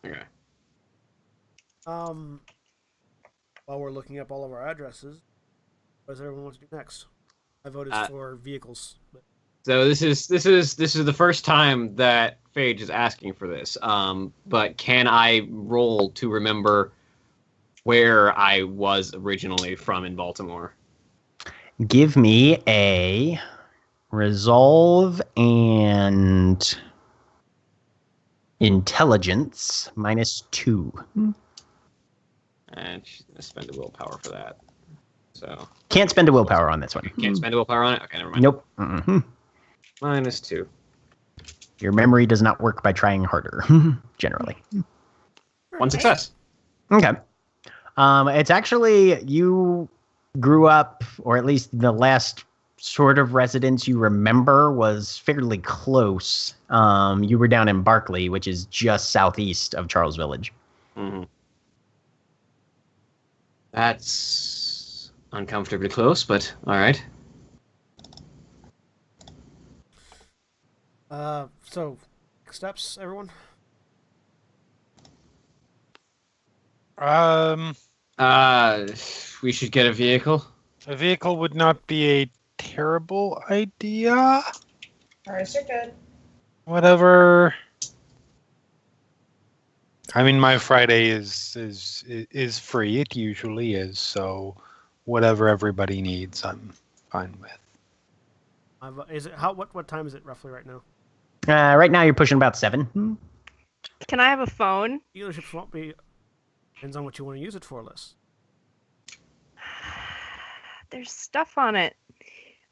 Okay. While we're looking up all of our addresses, what does everyone want to do next? I voted for vehicles. But So this is the first time that Phage is asking for this. But can I roll to remember where I was originally from in Baltimore? Give me a resolve and intelligence -2. And And she's going to spend a willpower for that. So Can't spend a willpower on this one. can't spend a willpower on it? Okay, never mind. Nope. Mm-mm. -2. Your memory does not work by trying harder, generally. One success. Okay. It's actually, you grew up, or at least the last sort of residence you remember was fairly close. You were down in Barclay, which is just southeast of Charles Village. Mm-hmm. That's uncomfortably close, but all right. So, steps, everyone? We should get a vehicle. A vehicle would not be a terrible idea. Ours are good. Whatever. I mean, my Friday is free. It usually is. So, whatever everybody needs, I'm fine with. Is it what time is it roughly right now? Right now you're pushing about 7. Can I have a phone? Dealerships won't be. Depends on what you want to use it for, Liz. There's stuff on it.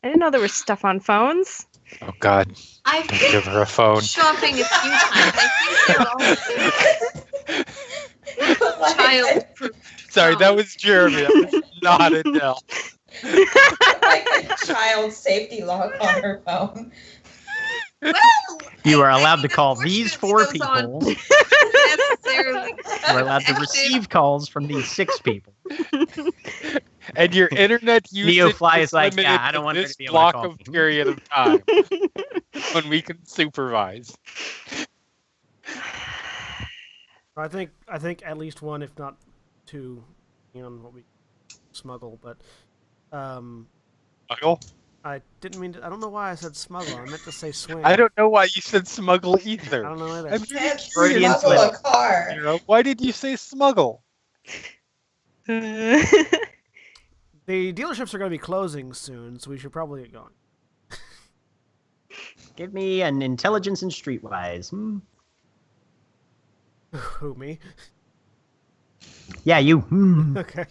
I didn't know there was stuff on phones. Oh God! I've Don't been give her a phone. shopping a few times. I think they're all child-proof. Sorry, that was Jeremy. That was not Adele. Like a child safety lock on her phone. Well, You are allowed to I call think these 4 unfortunately people. those necessarily. You are allowed to receive calls from these 6 people. And your internet usage Neofly is is like, limited yeah, I don't to want her this to be able to block call of me. period of time when we can supervise. I think at least one, if not 2, depending on what we smuggle. But Smuggle? I didn't mean to. I don't know why I said smuggle. I meant to say swing. I don't know why you said smuggle I either. don't know either. I'm Can't Freudian smuggle slip. a car. Nero, why did you say smuggle? The dealerships are going to be closing soon, so we should probably get going. Give me an intelligence and streetwise. Who, me? Yeah, you. Okay.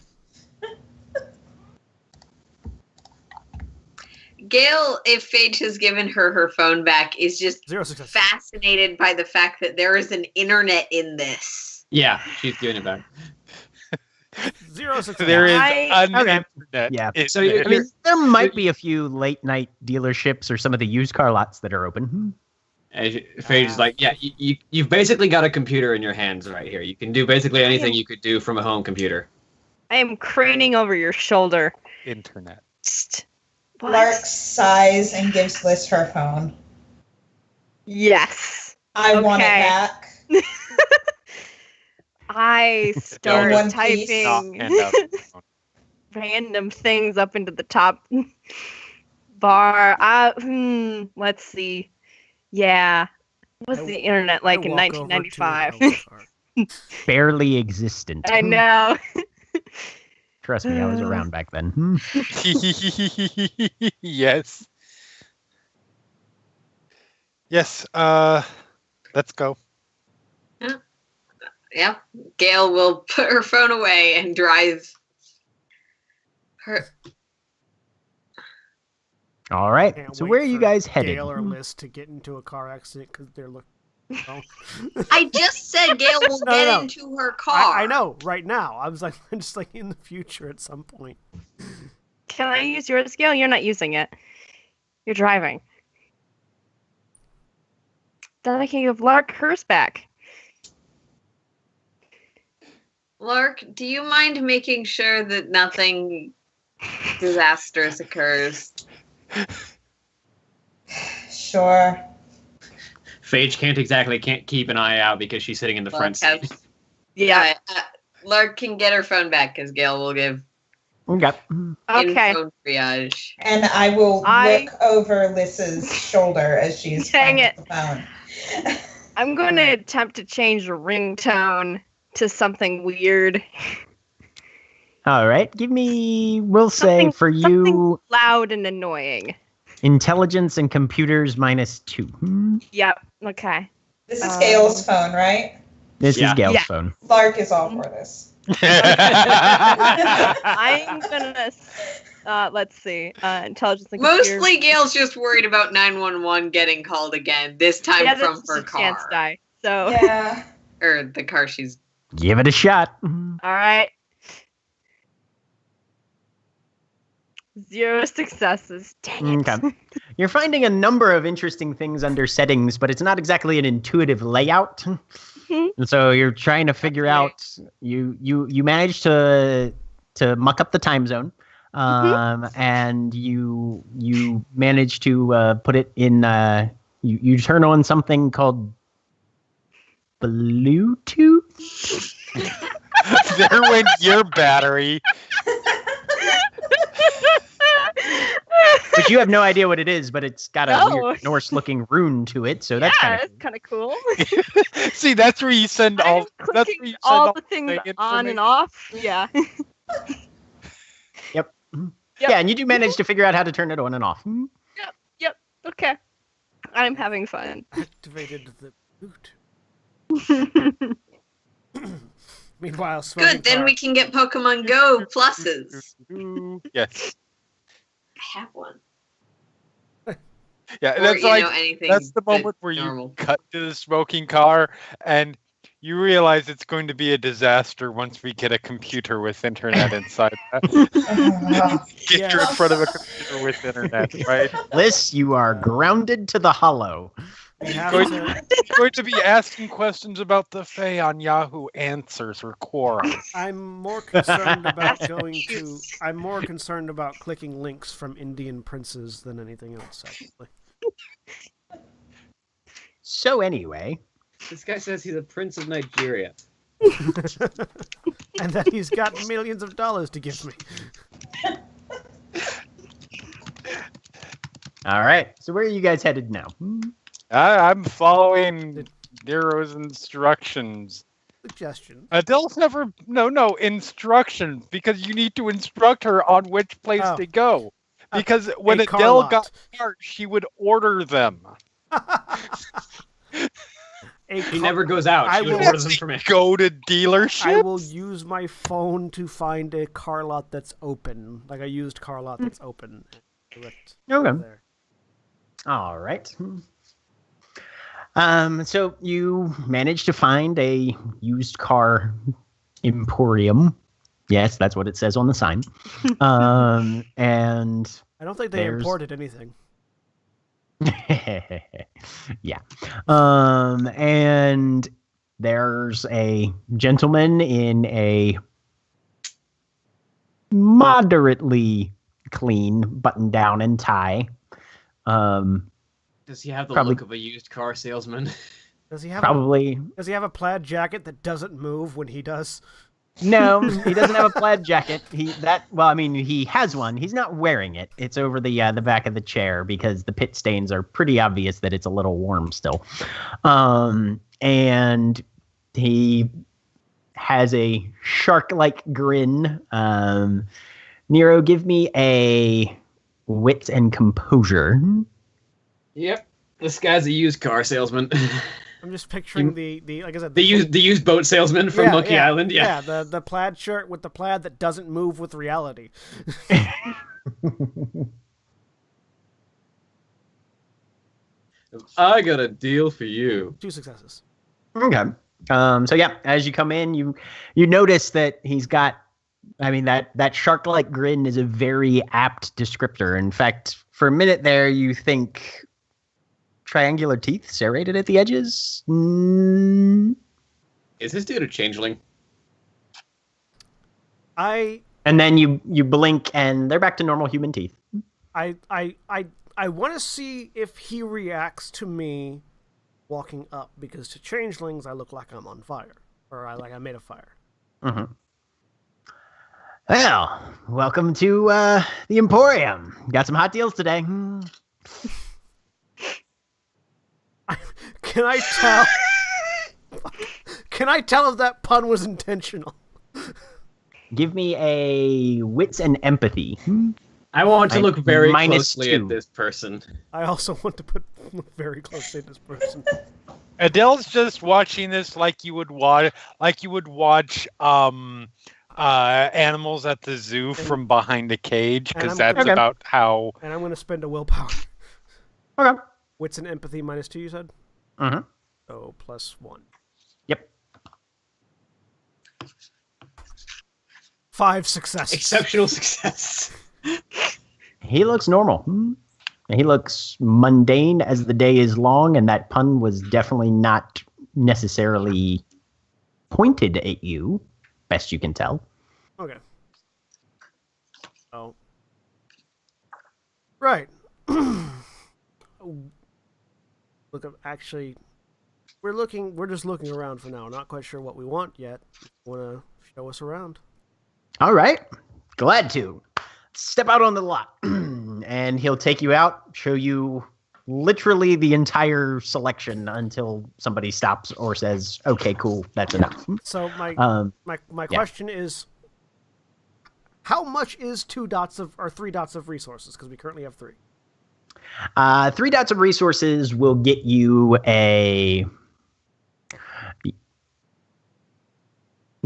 Gail, if Fate has given her phone back, is just 0 success. fascinated by the fact that there is an internet in this. Yeah, she's giving it back. 0 success. There is I- an Okay. internet. Yeah. in So there. I mean, there might be a few late night dealerships or some of the used car lots that are open. Phage is like, yeah, you've basically got a computer in your hands right here. You can do basically anything you could do from a home computer. I am craning over your shoulder. Internet. Psst. What? Lark sighs and gives Liz her phone. Yes. I want it Okay. back. I start one piece. Not typing hand out the phone. random things up into the top bar. Let's see. Yeah. What's I- the internet like I in walk over to the 1995? Elwood Barely existent. I know. Trust me, I was around back then. Yes. Yes, let's go. Yeah. Gail will put her phone away and drive her. All right. Can't So wait where are you for guys headed? Gail or Liz to get into a car accident because they're looking. Oh. I just said Gail will No, get no. into her car. I know, right now. I was like, I'm just like in the future at some point. Can I use your scale? You're not using it. You're driving. Then I can give Lark hers back. Lark, do you mind making sure that nothing disastrous occurs? Sure. Phage can't keep an eye out because she's sitting in the front Lark seat. has- Yeah. Lark can get her phone back because Gail will give Okay. Okay. in-phone triage. And I will I- look over Liz's shoulder as she's Dang playing it. with the phone. I'm going to attempt to change the ringtone to something weird. All right. Give me, we'll say Something- for you, Loud and annoying. intelligence and computers -2. Yep. Okay. This is Gail's phone, right? This is Yeah. Gail's Yeah. phone. Lark is all for this. I'm gonna. Let's see. Intelligence and computer. Mostly Gail's just worried about 911 getting called again, this time Yeah, from that's her just a chance car. die. So. Yeah. Or the car she's... Give it a shot. All right. 0 successes. Dang it. Okay. You're finding a number of interesting things under settings, but it's not exactly an intuitive layout. And so you're trying to figure out. You managed to muck up the time zone, and you managed to put it in. You turn on something called Bluetooth. There went your battery. But you have no idea what it is, but it's got a No. weird Norse-looking rune to it, so that's Yeah, kind it's kind of cool. See, that's where you send all. I'm That's where clicking you send all the things the on and information. off. Yeah. Yep. Yep. Yeah, and you do manage to figure out how to turn it on and off. Yep. Okay. I'm having fun. Activated the boot. Meanwhile, smoking Good, then car. we can get Pokemon Go pluses. Yes. I have one. Yeah, Or, that's like anything that's the moment that's where you normal. cut to the smoking car and you realize it's going to be a disaster once we get a computer with internet inside that. Get you in front of a computer with internet, right? Liz, you are grounded to the hollow. We have Going to, going to be asking questions about the Fae on Yahoo Answers or Quora. I'm more concerned about going to. I'm more concerned about clicking links from Indian princes than anything else, actually. So anyway, This guy says he's a prince of Nigeria. And that he's got millions of dollars to give me. all right. So where are you guys headed now? I'm following Nero's instructions. Suggestion. Adele's never instructions because you need to instruct her on which place Oh. to go. Because when a car Adele lot. got cars, she would order them. He never goes out. I She will- orders them from me. Go to dealerships. I will use my phone to find a car lot that's open, like a used car lot that's open. Direct Okay. there. All right. So you managed to find a used car emporium. Yes, that's what it says on the sign. And I don't think they There's- imported anything. yeah. And there's a gentleman in a moderately clean button down and tie. Does he have the Probably- look of a used car salesman? Does he have Probably does he have a plaid jacket that doesn't move when he does? no. He doesn't have a plaid jacket. He has one. He's not wearing it. It's over the back of the chair because the pit stains are pretty obvious that it's a little warm still. And he has a shark-like grin. Nero, give me a wit and composure. Yep. This guy's a used car salesman. I'm just picturing the like I said, the used boat salesman from Monkey Island. Yeah. the plaid shirt with the plaid that doesn't move with reality. I got a deal for you. 2 successes. Okay. So yeah, as you come in, you notice that he's got. I mean that shark-like grin is a very apt descriptor. In fact, for a minute there, you think triangular teeth serrated at the edges. Is this dude a changeling? I And then you blink, and they're back to normal human teeth. want to see if he reacts to me walking up, because to changelings I look like I'm on fire, or I made a fire. Mm-hmm. Well, welcome to the Emporium. Got some hot deals today. Can I tell? Can I tell if that pun was intentional? Give me a wits and empathy. I want to look very minus closely 2. at this person. I also want to look very closely at this person. Adele's just watching this like you would watch animals at the zoo from behind a cage, because that's Okay. about how. And I'm going to spend a willpower. Okay. Wits and empathy -2, you said? Mm-hmm. So +1. Yep. 5 successes. Exceptional success. He looks normal. He looks mundane as the day is long, and that pun was definitely not necessarily pointed at you, best you can tell. Okay. Oh. Right. Look, actually, we're just looking around for now. Not quite sure what we want yet. Want to show us around? All right. Glad to. Step out on the lot. And he'll take you out, show you literally the entire selection until somebody stops or says, okay, cool, that's enough. So my yeah. question is, how much is 3 dots of resources? Because we currently have 3. 3 dots of resources will get you a...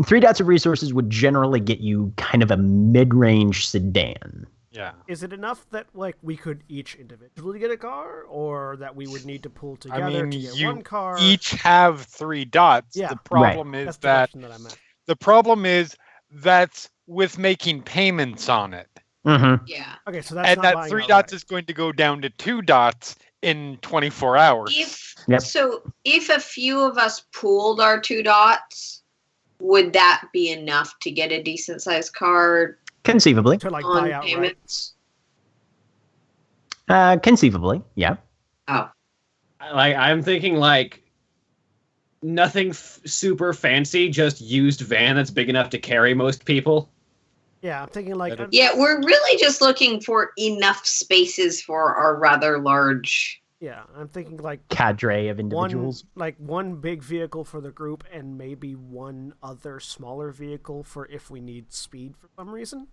3 dots of resources would generally get you kind of a mid-range sedan. Yeah. Is it enough that we could each individually get a car, or that we would need to pull together to get you one car? each have 3 dots. Yeah. The problem That's is the that question that I'm at. the problem is that's with making payments on it. Mm-hmm. Yeah. Okay, so that's And not that buying 3 outright. dots is going to go down to 2 dots in 24 hours. If a few of us pooled our 2 dots, would that be enough to get a decent sized car Conceivably. to buy on outright. payments? Conceivably, yeah. Oh. I'm thinking nothing super fancy, just used van that's big enough to carry most people. Yeah, I'm thinking Yeah, we're really just looking for enough spaces for our rather large. yeah, I'm thinking Cadre of individuals. one big vehicle for the group and maybe one other smaller vehicle for if we need speed for some reason.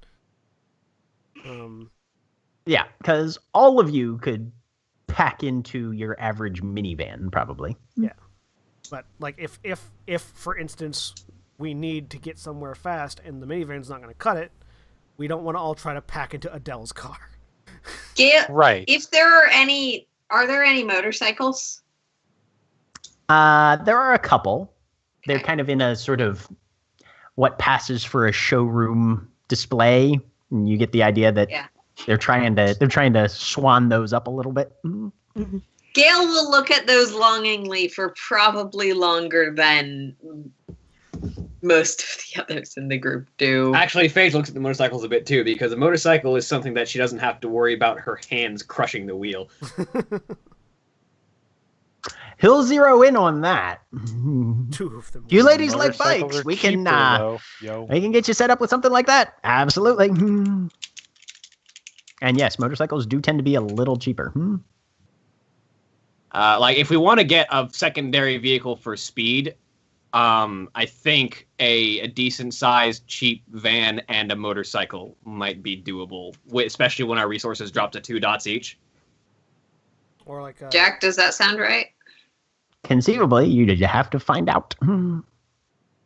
Yeah, because all of you could pack into your average minivan, probably. Yeah, but if for instance we need to get somewhere fast and the minivan's not going to cut it, we don't want to all try to pack into Adele's car. Right. If there are any motorcycles? There are a couple. They're kind of in a sort of what passes for a showroom display, and you get the idea that they're trying to swan those up a little bit. Mm-hmm. Gail will look at those longingly for probably longer than most of the others in the group do. Actually, Phage looks at the motorcycles a bit too, because a motorcycle is something that she doesn't have to worry about her hands crushing the wheel. He'll zero in on that. 2 of them. You ladies like Motorcycles bikes. are We can cheaper, though. Yo. we can get you set up with something like that. Absolutely. And yes, motorcycles do tend to be a little cheaper. If we want to get a secondary vehicle for speed, I think a decent sized cheap van and a motorcycle might be doable, especially when our resources drop to 2 dots each. Or Jack, does that sound right? Conceivably, you have to find out.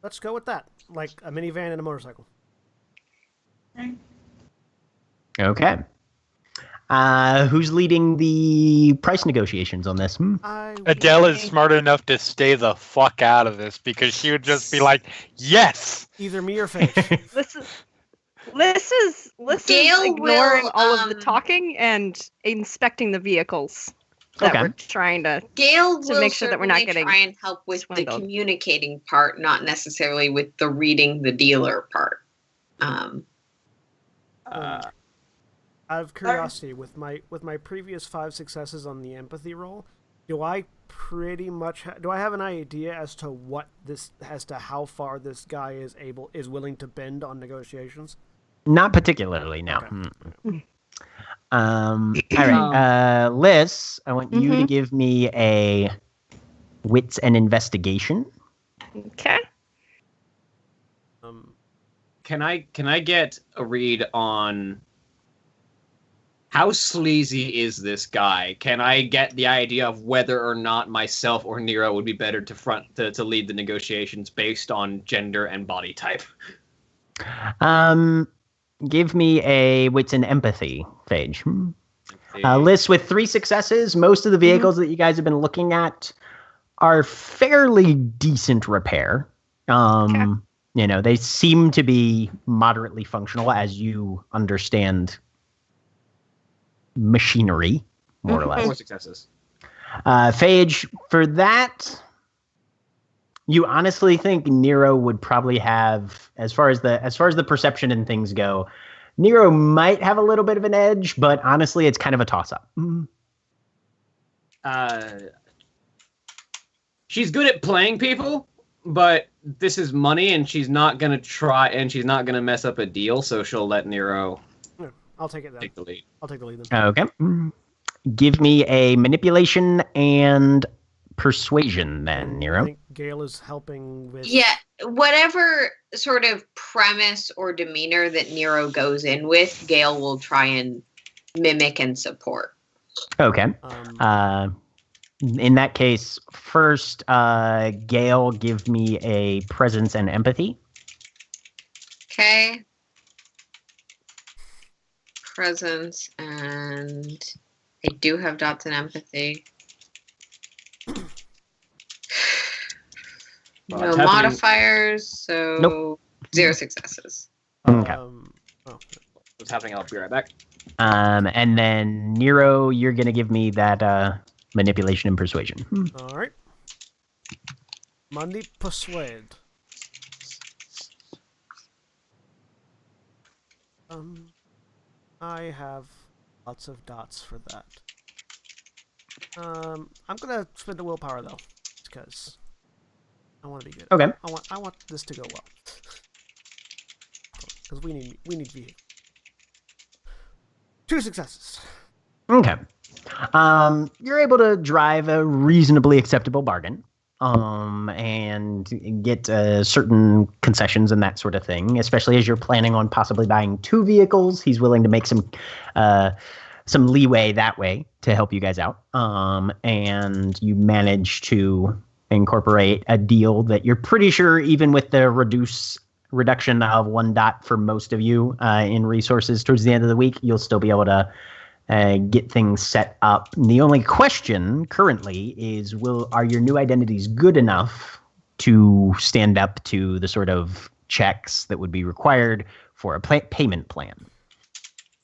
let's go with that. Like a minivan and a motorcycle. Okay. Who's leading the price negotiations on this? Adele is smart enough to stay the fuck out of this, because she would just be like, yes! Either me or Fish. This is Gail ignoring will, all of the talking and inspecting the vehicles that Okay. we're trying to. Gail To will make sure that we're not certainly getting try and help with swindled. the communicating part, not necessarily with the reading the dealer part. Out of curiosity, with my previous 5 successes on the empathy roll, do I pretty much do I have an idea as to how far this guy is willing to bend on negotiations? Not particularly, no. Okay. All right, Liz, I want you to give me a wits and investigation. Okay. Can I get a read on How sleazy is this guy? Can I get the idea of whether or not myself or Nero would be better to lead the negotiations based on gender and body type? Give me a wits and empathy, Phage. List with 3 successes. Most of the vehicles that you guys have been looking at are fairly decent repair. They seem to be moderately functional as you understand machinery, more or less. 4 successes. Phage, for that, you honestly think Nero would probably have, as far as the perception and things go, Nero might have a little bit of an edge, but honestly, it's kind of a toss-up. She's good at playing people, but this is money, and she's not gonna mess up a deal, so she'll let Nero. I'll take it then. Take the lead. I'll take the lead then. Okay. Give me a manipulation and persuasion then, I Nero. think Gale is helping with... Yeah, whatever sort of premise or demeanor that Nero goes in with, Gale will try and mimic and support. Okay. In that case, first, Gale, give me a presence and empathy. Okay. Presence, and I do have dots and empathy. No modifiers, so Nope. 0 successes. Okay. What's happening? I'll be right back. And then Nero, you're gonna give me that manipulation and persuasion. All right. Monday persuade. I have lots of dots for that. I'm gonna spend the willpower though, because I want to be good. Okay. I want this to go well, because we need vehicle. 2 successes. Okay. You're able to drive a reasonably acceptable bargain, and get certain concessions and that sort of thing, especially as you're planning on possibly buying 2 vehicles. He's willing to make some leeway that way to help you guys out. And you manage to incorporate a deal that you're pretty sure, even with the reduction of 1 dot for most of you in resources towards the end of the week, you'll still be able to get things set up. And the only question currently is, are your new identities good enough to stand up to the sort of checks that would be required for a payment plan?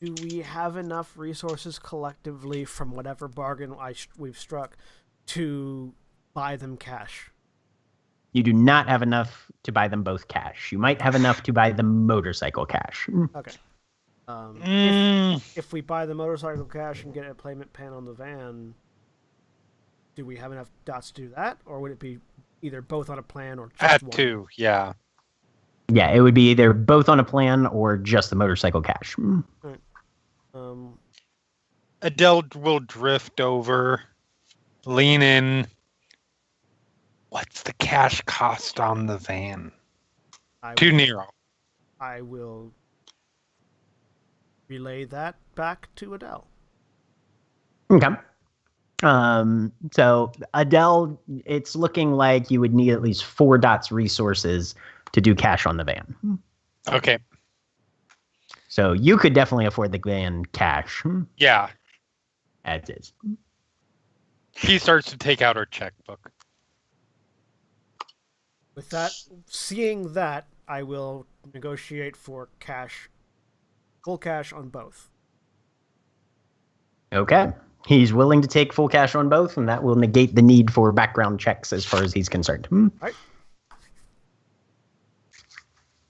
Do we have enough resources collectively from whatever bargain we've struck to buy them cash? You do not have enough to buy them both cash. You might have enough to buy the motorcycle cash. Okay. If we buy the motorcycle cash and get a payment plan on the van, do we have enough dots to do that? Or would it be either both on a plan or just At one? 2, yeah. Yeah, it would be either both on a plan or just the motorcycle cash. Right. Adele will drift over, lean in. What's the cash cost on the van? To Nero. I will relay that back to Adele. Okay. So Adele, it's looking like you would need at least 4 dots resources to do cash on the van. Okay. So you could definitely afford the van cash. Yeah. As is. He starts to take out her checkbook. With that, seeing that, I will negotiate for cash, full cash on both. Okay. He's willing to take full cash on both, and that will negate the need for background checks as far as he's concerned. Right.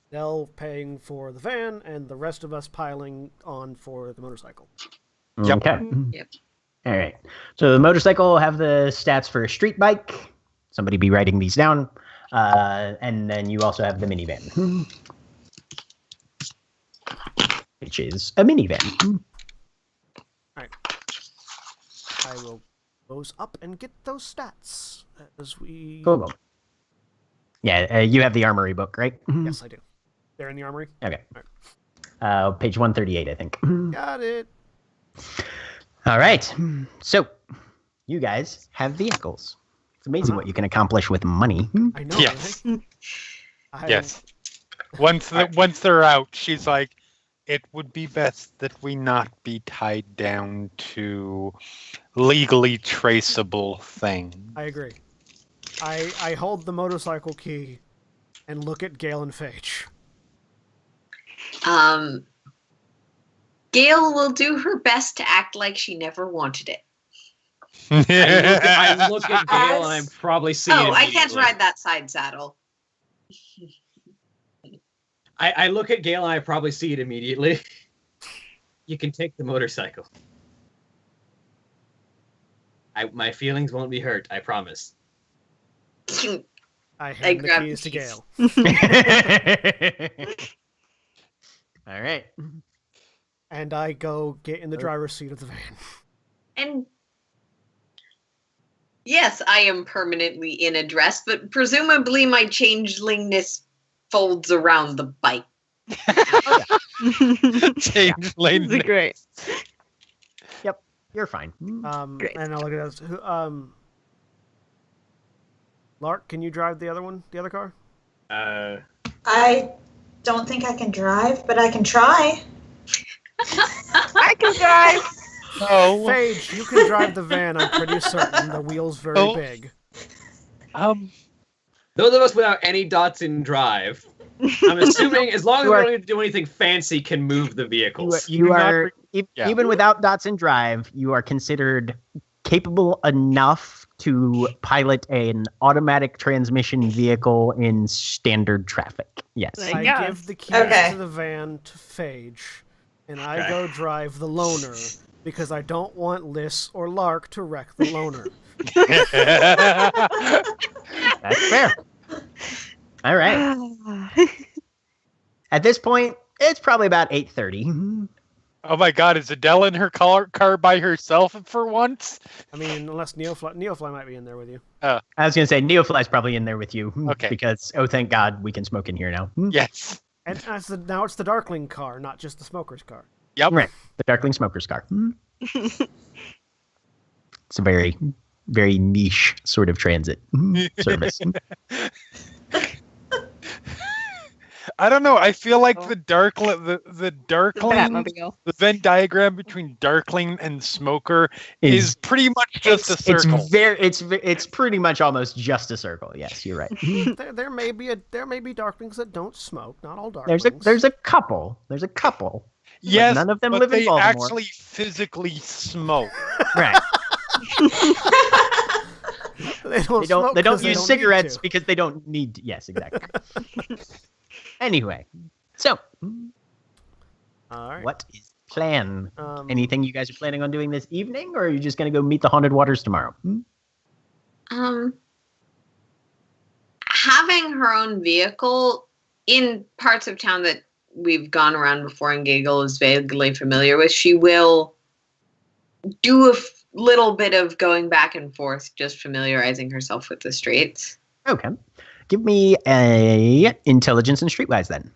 Adele paying for the van, and the rest of us piling on for the motorcycle. Yep. Okay. Yep. All right. So the motorcycle will have the stats for a street bike. Somebody be writing these down. And then you also have the minivan, which is a minivan. All right. I will close up and get those stats as we... Cool. Yeah, you have the armory book, right? Yes, I do. They're in the armory? Okay. All Page 138, I think. Got it. All right. So, you guys have vehicles. It's amazing what you can accomplish with money. I know. Yes. Right? Yes. Once they're out, she's like, it would be best that we not be tied down to legally traceable things. I agree. I hold the motorcycle key and look at Gale and Phage. Gail will do her best to act like she never wanted it. I look at Gale and I probably see it Oh, I can't immediately. ride that side saddle. I look at Gale and I probably see it immediately. You can take the motorcycle. My feelings won't be hurt, I promise. I hand the grab keys the to keys. Gale. All right. And I go get in the driver's seat of the van. And yes, I am permanently in a dress, but presumably my changelingness folds around the bike. Change lane. This is great. You're fine. Great. And I'll look at this. Lark, can you drive the other car? I don't think I can drive, but I can try. I can drive. No. Phage, you can drive the van. I'm pretty certain the wheel's very Oh. big. Those of us without any dots in drive, I'm assuming as long as we don't need to do anything fancy, can move the vehicles. You You're not are, yeah. even without dots in drive, you are considered capable enough to pilot an automatic transmission vehicle in standard traffic. Yes. Like- I Yeah. give the keys Okay. to the van to Phage, and I go drive the loner because I don't want Liz or Lark to wreck the loner. That's fair. All right. At this point, it's probably about 8:30. Oh my God, is Adele in her car by herself for once? I mean, unless Neofly might be in there with you. I was going to say, Neofly's probably in there with you. Okay. Because, oh, thank God, we can smoke in here now. Yes. And now it's the Darkling car, not just the Smoker's car. Yep. Right. The Darkling Smoker's car. It's a very, very niche sort of transit service. I don't know. I feel like the Darkling, Batmobile. the Venn diagram between Darkling and Smoker is pretty much just a circle. It's pretty much almost just a circle. Yes, you're right. There may be Darklings that don't smoke. Not all Darklings. There's a couple. There's a couple. Yes, none of them but live in they Baltimore. actually physically smoke. Right. They don't They smoke don't 'cause use need cigarettes to. because they don't need to. Yes, exactly. Anyway, so All right. what is the plan? Anything? Anything you guys are planning on doing this evening, or are you just going to go meet the Haunted Waters tomorrow? Having her own vehicle in parts of town that we've gone around before and Giggle is vaguely familiar with, she will do a little bit of going back and forth, just familiarizing herself with the streets. Okay. Give me a intelligence and streetwise then.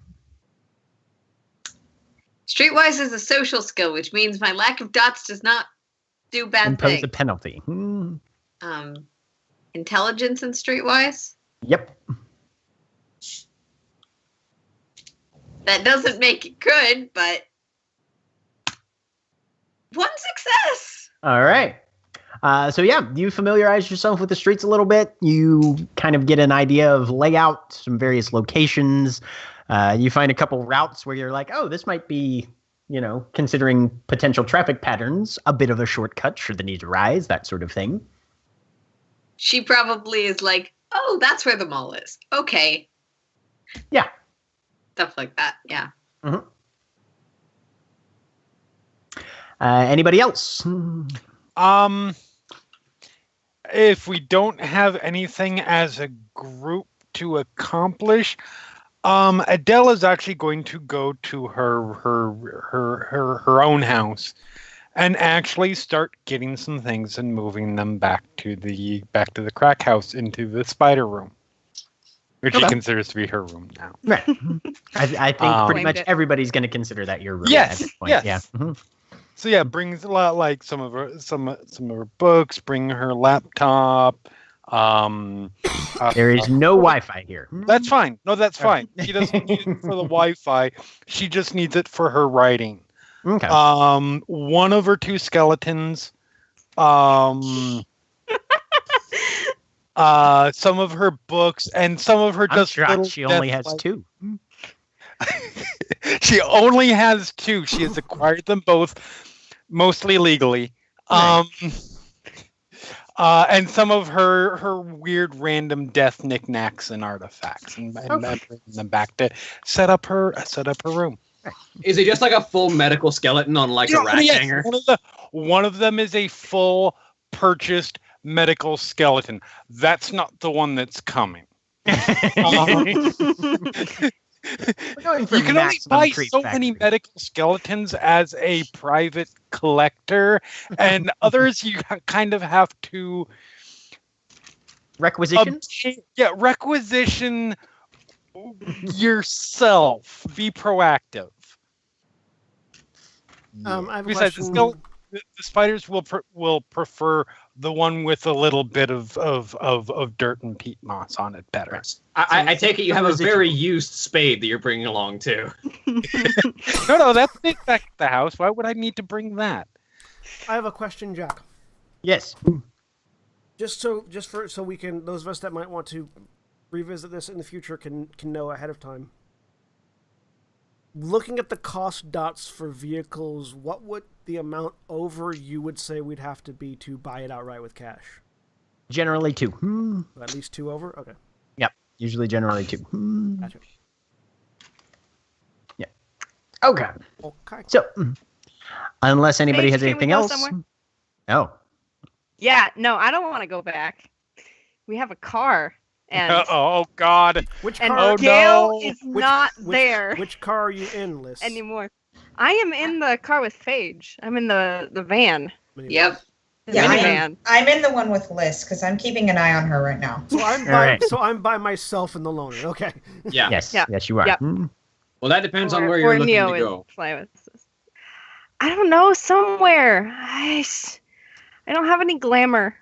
Streetwise is a social skill, which means my lack of dots does not do bad Impose things. a penalty. Intelligence and streetwise? Yep. That doesn't make it good, but one success. All right. So yeah, you familiarize yourself with the streets a little bit. You kind of get an idea of layout, some various locations. You find a couple routes where you're like, oh, this might be, considering potential traffic patterns, a bit of a shortcut should the need arise, that sort of thing. She probably is like, oh, that's where the mall is. Okay. Yeah. Stuff like that, yeah. Anybody else? If we don't have anything as a group to accomplish, Adele is actually going to go to her own house and actually start getting some things and moving them back to the crack house into the spider room, which she considers to be her room now. Right. I think pretty Claimed much it. everybody's going to consider that your room Yes, at this point. yes. Yeah. So yeah, brings a lot like some of her books, bring her laptop. There is no Wi-Fi here. That's fine. No, that's fine. She doesn't need it for the Wi-Fi. She just needs it for her writing. Okay. One of her 2 skeletons. Some of her books and some of her I'm just shocked little she only has death 2. She only has 2. She has acquired them both, mostly legally. And some of her weird random death knickknacks and artifacts, and bring them back to set up her room. Is it just like a full medical skeleton on like a rack hanger? One of them is a full purchased medical skeleton. That's not the one that's coming. You can only buy so many medical skeletons as a private collector, and others you kind of have to requisition. Requisition yourself. Be proactive. I have a Besides, question. the spiders will prefer the one with a little bit of dirt and peat moss on it better. I take it you have a very used spade that you're bringing along too. No, that's it back at the house. Why would I need to bring that? I have a question, Jack. Yes. So we can, those of us that might want to revisit this in the future can know ahead of time. Looking at the cost dots for vehicles, what would the amount over you would say we'd have to be to buy it outright with cash? Generally 2. At least 2 over? Okay. Yep. Usually generally 2. Gotcha. Yeah. Okay. So, unless anybody has anything else. Somewhere? Oh. Yeah, no, I don't want to go back. We have a car. And oh God! Which and car? Gail is not there. Which car are you in, Liz? Anymore. I am in the car with Phage. I'm in the van. Yep. Yeah, I'm in the one with Liz because I'm keeping an eye on her right now. So I'm by myself in the loner. Okay. Yeah. Yes. Yes, you are. Yep. Well, that depends on where you're looking Neo to go. I don't know. Somewhere. I don't have any glamour.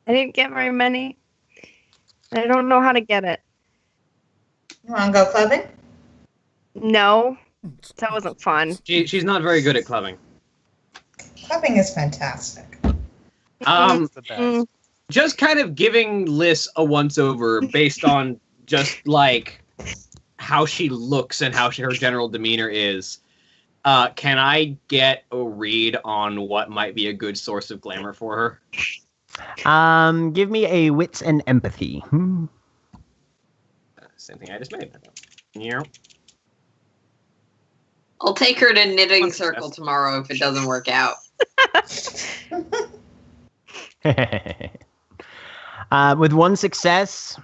I didn't get very many. I don't know how to get it. You want to go clubbing? No, that wasn't fun. She's not very good at clubbing. Clubbing is fantastic. Just kind of giving Liz a once-over based on just like how she looks and how her general demeanor is. Can I get a read on what might be a good source of glamour for her? Give me a wits and empathy. Same thing I just made. Yeah. I'll take her to knitting circle tomorrow if it doesn't work out. With 1 success,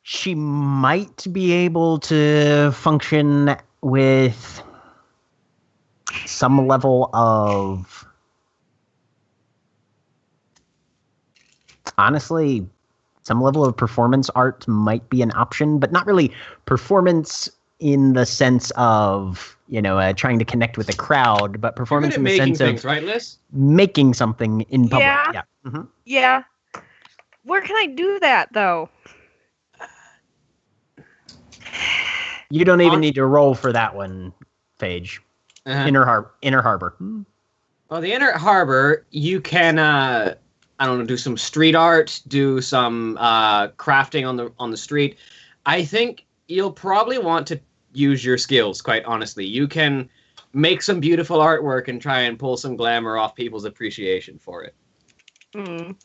she might be able to function with some level of, honestly, some level of performance art might be an option, but not really performance in the sense of, trying to connect with a crowd, but performance in the sense things, of right, Liz? making something in public. Yeah. Mm-hmm. Yeah. Where can I do that, though? You don't even need to roll for that one, Phage. Uh-huh. Inner Harbor. Well, the Inner Harbor, you can, do some street art, do some crafting on the street. I think you'll probably want to use your skills, quite honestly. You can make some beautiful artwork and try and pull some glamour off people's appreciation for it. Can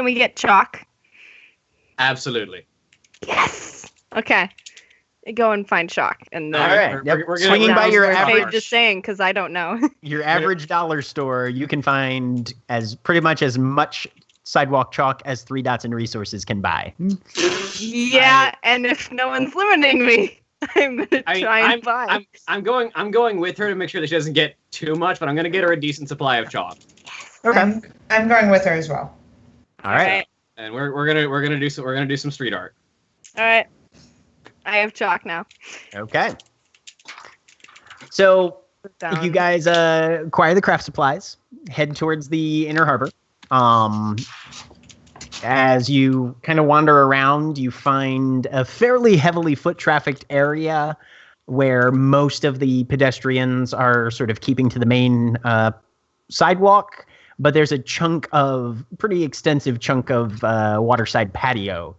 we get chalk? Absolutely. Yes. Okay. Go and find chalk. And all right. We're swinging by your average. Just saying, because I don't know. Your average dollar store, you can find pretty much as much sidewalk chalk as 3 dots and resources can buy. Yeah, and if no one's limiting me, I'm gonna try and buy. I'm going with her to make sure that she doesn't get too much, but I'm gonna get her a decent supply of chalk. Okay. I'm going with her as well. All right. And we're gonna do some street art. All right. I have chalk now. Okay. So Down. you guys acquire the craft supplies, head towards the inner harbor. As you kind of wander around, you find a fairly heavily foot-trafficked area where most of the pedestrians are sort of keeping to the main sidewalk, but there's a pretty extensive chunk of waterside patio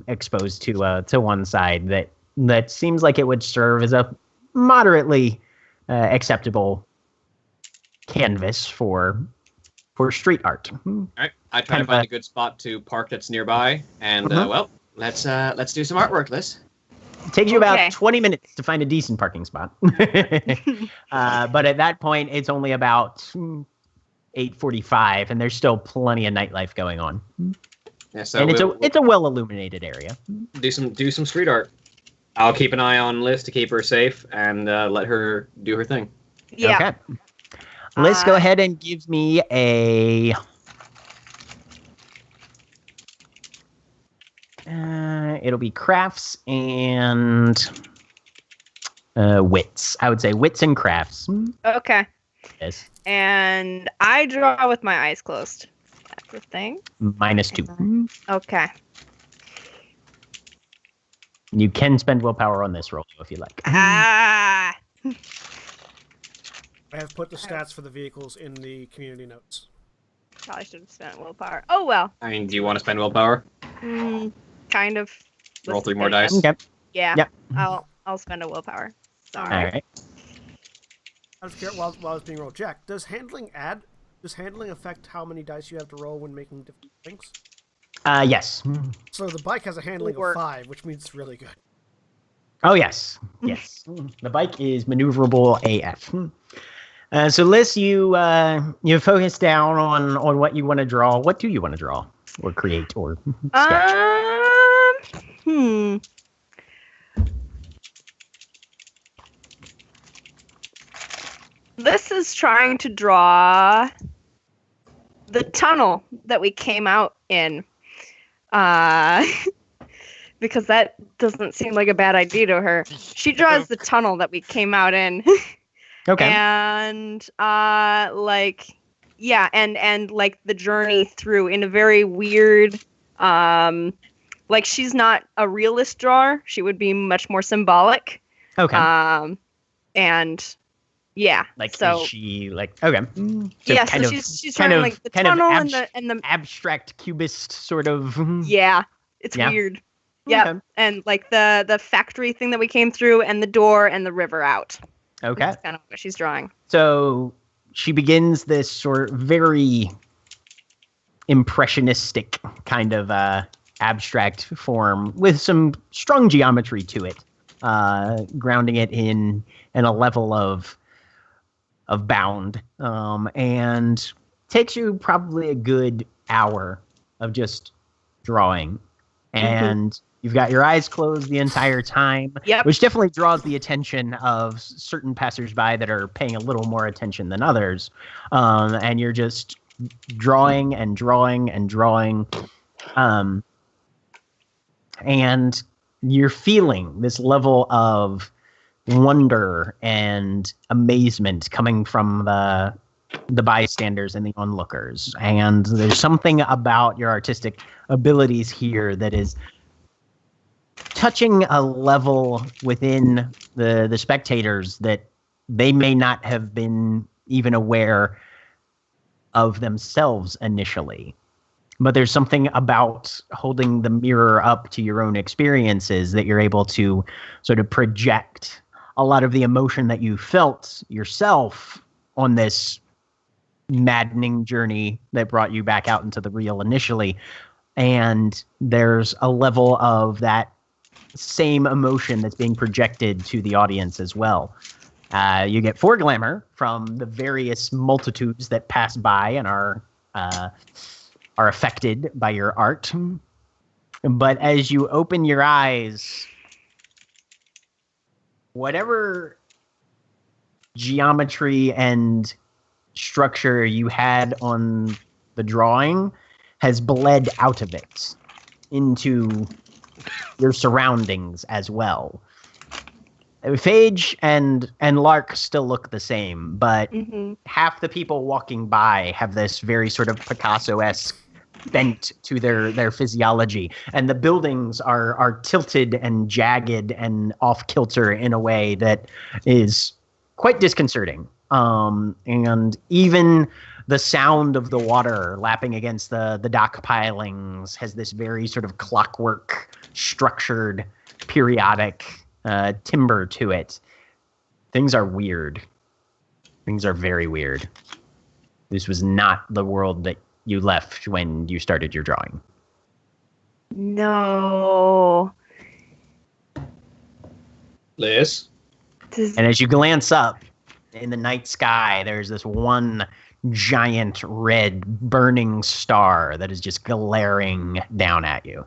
exposed to one side that seems like it would serve as a moderately acceptable canvas for street art. All right, I try to find a good spot to park that's nearby, and well, let's do some artwork, Liz. It takes you about 20 minutes to find a decent parking spot, but at that point, it's only about 8:45, and there's still plenty of nightlife going on. Yeah, so and it's a well illuminated area. Do some street art. I'll keep an eye on Liz to keep her safe and let her do her thing. Yeah. Okay. Liz, go ahead and give me a. It'll be crafts and wits. I would say wits and crafts. Okay. Yes. And I draw with my eyes closed. That's the thing. -2. Okay. You can spend willpower on this roll if you like. Ah. I have put the stats for the vehicles in the community notes. Probably should have spent willpower. Oh well. I mean, do you want to spend willpower? Kind of. Roll 3 more dice. Okay. Yeah. Yep. I'll spend a willpower. Sorry. All right. I was curious, while it's being rolled, Jack, does handling affect how many dice you have to roll when making different things? Yes. So the bike has a handling of 5, which means it's really good. Oh yes, yes. The bike is maneuverable AF. So Liz, you focus down on what you want to draw. What do you want to draw or create or sketch? This is trying to draw the tunnel that we came out in. Because that doesn't seem like a bad idea to her. She draws the tunnel that we came out in. Okay. And and like the journey through in a very weird like she's not a realist drawer. She would be much more symbolic. Okay. And yeah. Like so is she like okay. So yeah, kind so of, she's trying like the tunnel and the abstract cubist sort of. Yeah. It's weird. Yeah. Okay. And like the factory thing that we came through and the door and the river out. Okay. That's kind of what she's drawing. So she begins this sort of very impressionistic kind of abstract form with some strong geometry to it, grounding it in a level of bound, and takes you probably a good hour of just drawing, and you've got your eyes closed the entire time, which definitely draws the attention of certain passersby that are paying a little more attention than others, and you're just drawing and drawing and drawing, and you're feeling this level of wonder and amazement coming from the bystanders and the onlookers. And there's something about your artistic abilities here that is touching a level within the spectators that they may not have been even aware of themselves initially. But there's something about holding the mirror up to your own experiences that you're able to sort of project a lot of the emotion that you felt yourself on this maddening journey that brought you back out into the real initially. And there's a level of that same emotion that's being projected to the audience as well. You get 4 glamour from the various multitudes that pass by and are affected by your art. But as you open your eyes, whatever geometry and structure you had on the drawing has bled out of it into your surroundings as well. Phage and Lark still look the same, but half the people walking by have this very sort of Picasso-esque bent to their physiology, and the buildings are tilted and jagged and off kilter in a way that is quite disconcerting. And even the sound of the water lapping against the dock pilings has this very sort of clockwork, structured, periodic timber to it. Things are weird. Things are very weird. This was not the world that you left when you started your drawing. No. Liz? And as you glance up in the night sky, there's this one giant red burning star that is just glaring down at you.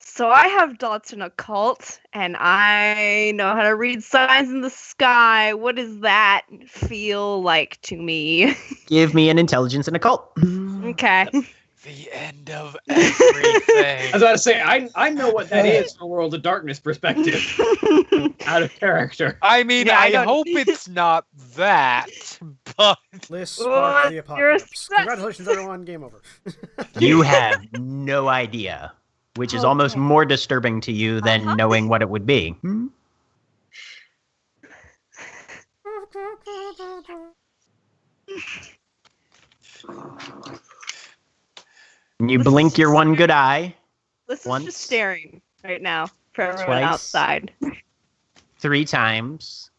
So I have dots in occult, and I know how to read signs in the sky. What does that feel like to me? Give me an intelligence and occult. Okay. The end of everything. I was about to say, I know what that is from a World of Darkness perspective. Out of character. I mean, Yeah, I don't- hope it's not that, but Liz sparked the You're a apocalypse. success. Congratulations, everyone. Game over. You have no idea, which is almost Okay. more disturbing to you than knowing what it would be. You blink your one good eye This is Once. just staring right now for everyone Twice. outside. 3 times,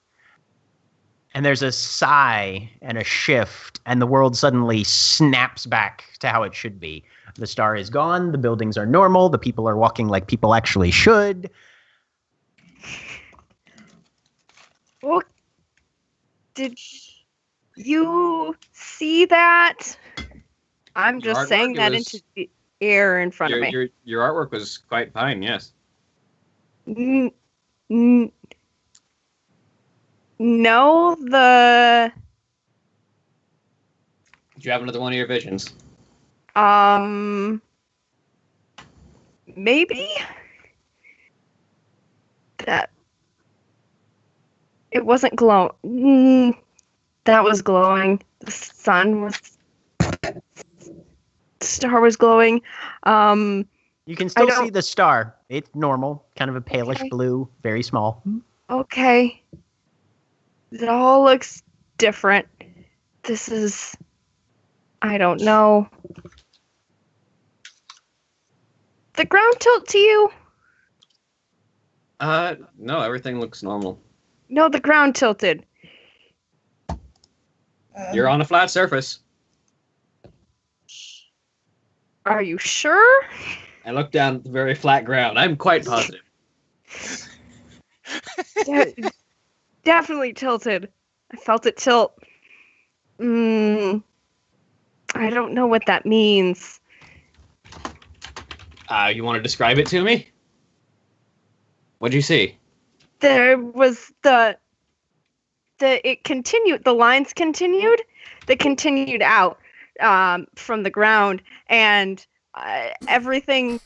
and there's a sigh and a shift, and the world suddenly snaps back to how it should be. The star is gone, the buildings are normal, the people are walking like people actually should. Well, did you see that? I'm Your just artwork, saying it that was- into the air in front of me. Your artwork was quite fine, yes. N- n- no, the Did you have another one of your visions? maybe that it wasn't glowing. That was glowing. The sun was. Star was glowing. You can still don't- see the star. It's normal, kind of a palish Okay. blue, very small. Okay. It all looks different. This is. I don't know. The ground tilt to you? No, everything looks normal. No, the ground tilted. You're on a flat surface. Are you sure? I look down at the very flat ground. I'm quite positive. Definitely tilted. I felt it tilt. I don't know what that means. You want to describe it to me? What'd you see? There was it continued. The lines continued. They continued out from the ground, and everything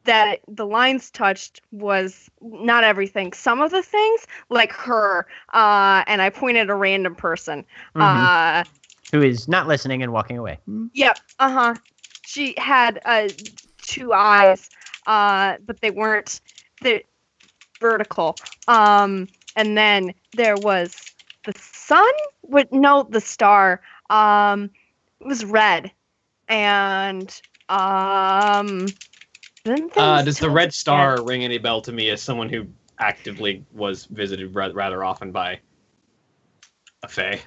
that the lines touched was not everything. Some of the things, like her, and I pointed at a random person. Who is not listening and walking away. Yep. She had 2 eyes, but they weren't vertical. And then there was the sun. The star. It was red, and then Does the red star ring any bell to me as someone who actively was visited rather often by a fae?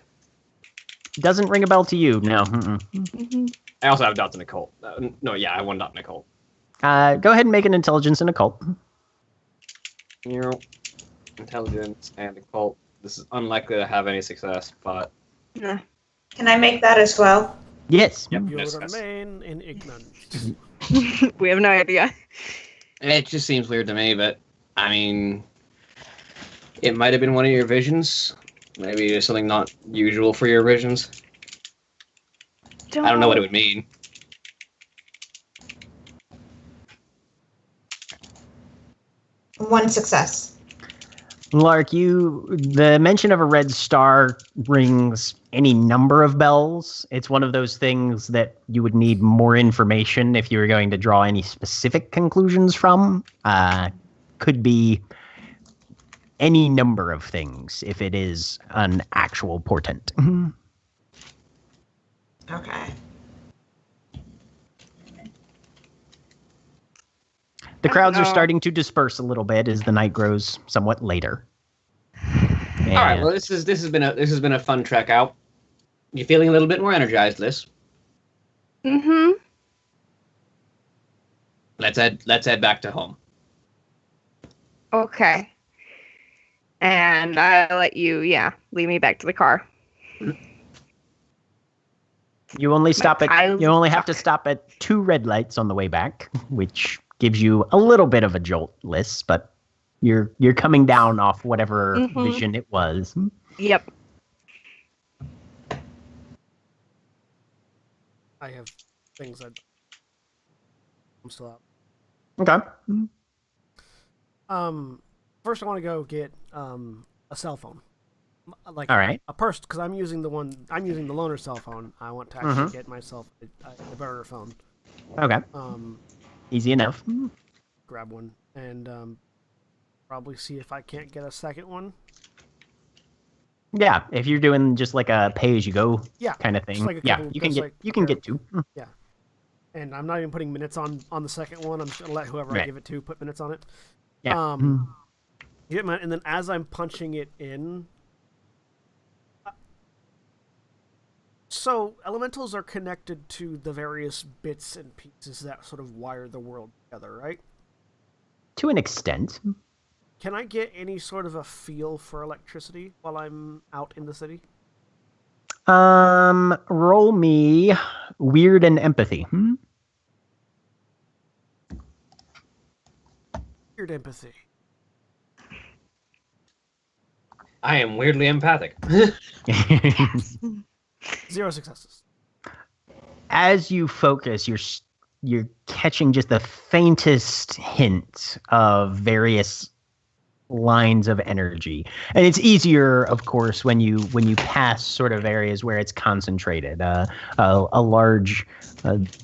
Doesn't ring a bell to you, no. I also have dots in occult. I have one dot in occult. Go ahead and make an intelligence and occult. Nero, intelligence, and occult. This is unlikely to have any success, but Nah. Can I make that as well? Yes. yep, You yes. remain in ignorance. We have no idea. It just seems weird to me, but I mean, it might have been one of your visions. Maybe there's something not usual for your visions. I don't know what it would mean. 1 success. Lark, the mention of a red star rings any number of bells. It's one of those things that you would need more information if you were going to draw any specific conclusions from. Could be any number of things if it is an actual portent. Okay. The crowds are know. starting to disperse a little bit as the night grows somewhat later. All right. Well, this has been a fun trek out. You feeling a little bit more energized, Liz? Mm-hmm. Let's head back to home. Okay. And I let you, lead me back to the car. You only tire's you only have to stop at 2 red lights on the way back, which gives you a little bit of a jolt, Liz, but you're coming down off whatever vision it was. Yep. I have things I'm still out. Okay. First I want to go get a cell phone. Like All right. a purse, because I'm using the loaner cell phone. I want to actually get myself a burner phone. Okay. Easy enough. Grab one and probably see if I can't get a second one. Yeah, if you're doing just like a pay-as-you-go kind of thing, like you can get 2. Yeah, and I'm not even putting minutes on the second one. I'm just gonna let whoever I give it to put minutes on it. Yeah. And then as I'm punching it in. So, elementals are connected to the various bits and pieces that sort of wire the world together, right? To an extent. Can I get any sort of a feel for electricity while I'm out in the city? Roll me weird and empathy. Weird empathy. I am weirdly empathic. 0 successes. As you focus, you're catching just the faintest hint of various lines of energy, and it's easier, of course, when you pass sort of areas where it's concentrated, a large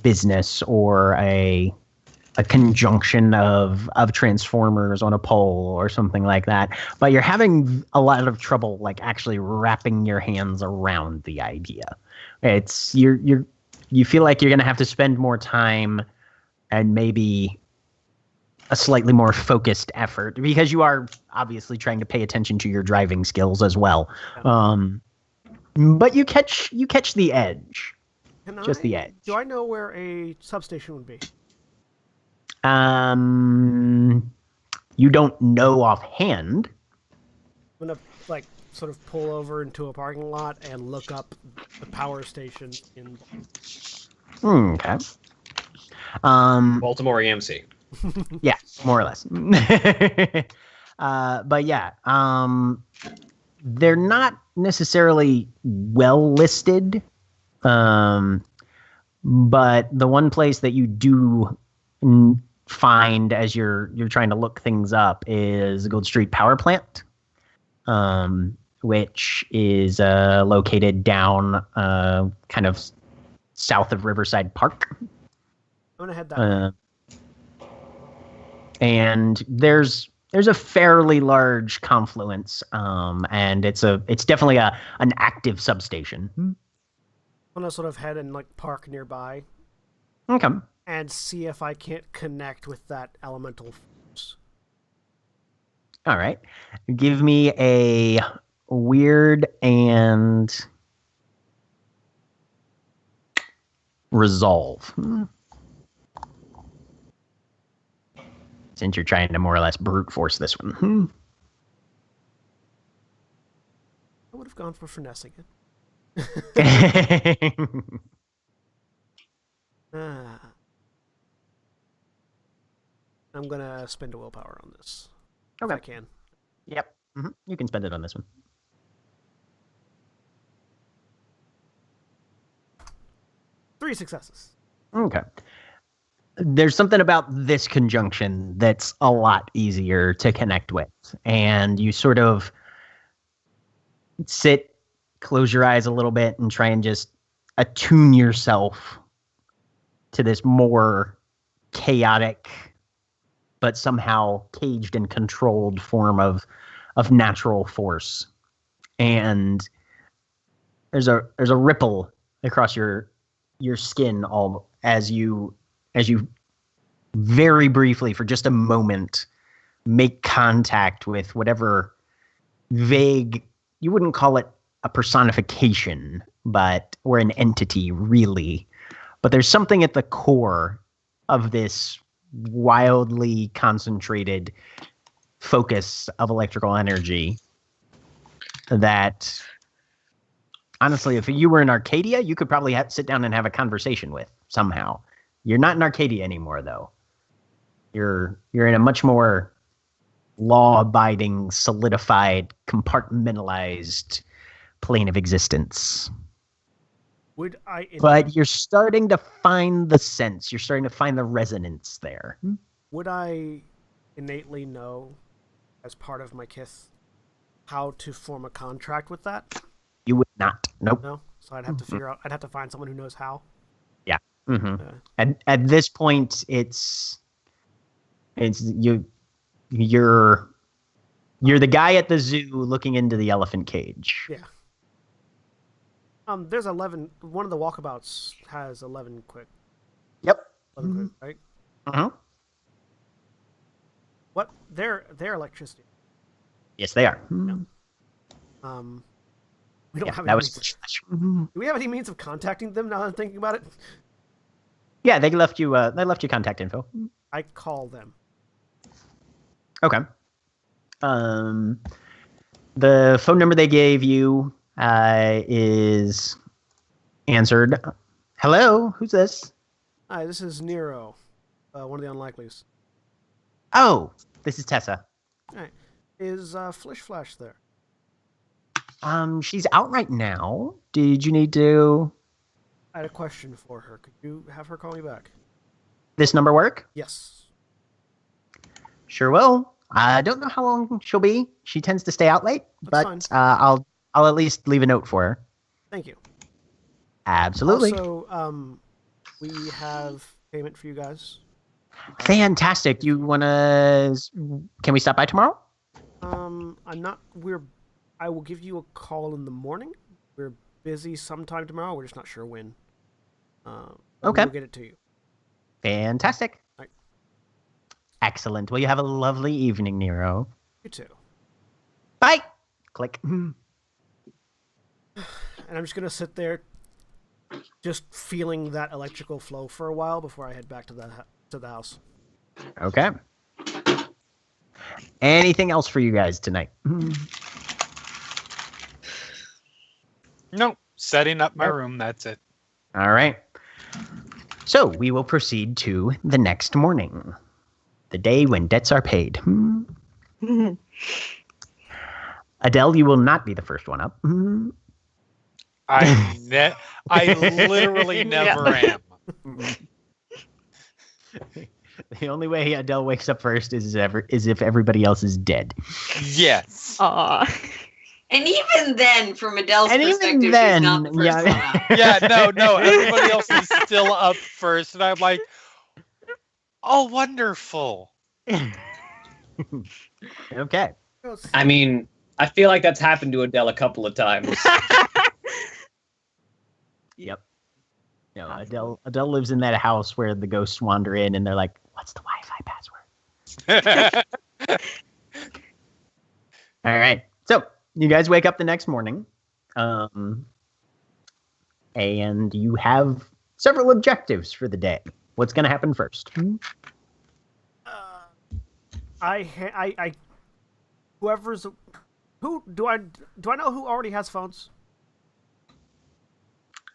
business or a conjunction of transformers on a pole or something like that. But you're having a lot of trouble like actually wrapping your hands around the idea. It's you feel like you're going to have to spend more time and maybe a slightly more focused effort, because you are obviously trying to pay attention to your driving skills as well. But you catch the edge. The edge. Do I know where a substation would be? You don't know offhand. I'm gonna sort of pull over into a parking lot and look up the power station in. Okay. Baltimore EMC. Yeah, more or less. But yeah, they're not necessarily well listed. But the one place that you do find as you're trying to look things up is Gold Street Power Plant, which is located down kind of south of Riverside Park. I'm gonna head that way. And there's a fairly large confluence, and it's definitely an active substation. I'm gonna sort of head and park nearby. Okay. And see if I can't connect with that elemental force. All right. Give me a weird and resolve. Since you're trying to more or less brute force this one. I would have gone for finessing it. I'm gonna spend a willpower on this. Okay. If I can. Yep. You can spend it on this one. 3 successes. Okay. there's something about this conjunction that's a lot easier to connect with. And you sort of sit, close your eyes a little bit, and try and just attune yourself to this more chaotic, but somehow caged and controlled form of natural force. And there's a ripple across your skin all as you very briefly, for just a moment, make contact with whatever vague, you wouldn't call it a personification, or an entity, really. But there's something at the core of this wildly concentrated focus of electrical energy that, honestly, if you were in Arcadia, you could probably sit down and have a conversation with somehow. You're not in Arcadia anymore, though. You're in a much more law-abiding, solidified, compartmentalized plane of existence. But you're starting to find the sense. You're starting to find the resonance there. Would I innately know, as part of my kith, how to form a contract with that? You would not. Nope. No? So I'd have to figure out, I'd have to find someone who knows how. Yeah. At this point, you're the guy at the zoo looking into the elephant cage. Yeah. There's 11. One of the walkabouts has 11 quick. Yep. 11 quick, right? Uh-huh. What? They're electricity. Yes, they are. Yeah. We don't have any means. Do we have any means of contacting them now that I'm thinking about it? Yeah, they left you contact info. I call them. Okay. The phone number they gave you is answered. Hello, who's this? Hi, this is Nero, one of the unlikelies. Oh, this is Tessa. All right. Is Flish Flash there? She's out right now. Did you need to... I had a question for her. Could you have her call me back? This number work? Yes. Sure will. I don't know how long she'll be. She tends to stay out late, That's but I'll at least leave a note for her. Thank you. Absolutely. Also, we have payment for you guys. Fantastic. You wanna? Can we stop by tomorrow? I will give you a call in the morning. We're busy sometime tomorrow. We're just not sure when. Okay. We'll get it to you. Fantastic. Right. Excellent. Well, you have a lovely evening, Nero. You too. Bye. Click. And I'm just gonna sit there, just feeling that electrical flow for a while before I head back to the house. Okay. Anything else for you guys tonight? No, setting up my room. That's it. All right. So we will proceed to the next morning, the day when debts are paid. Adele, you will not be the first one up. I literally never am. The only way Adele wakes up first is if everybody else is dead. Yes. Aw. And even then, from Adele's perspective, she's then, not the first one out. Yeah, no, everybody else is still up first, and I'm like, oh, wonderful. Okay. I mean, I feel like that's happened to Adele a couple of times. Yep. No, Adele lives in that house where the ghosts wander in, and they're like, "What's the Wi-Fi password?" All right. So you guys wake up the next morning, and you have several objectives for the day. What's going to happen first? Who do I know who already has phones?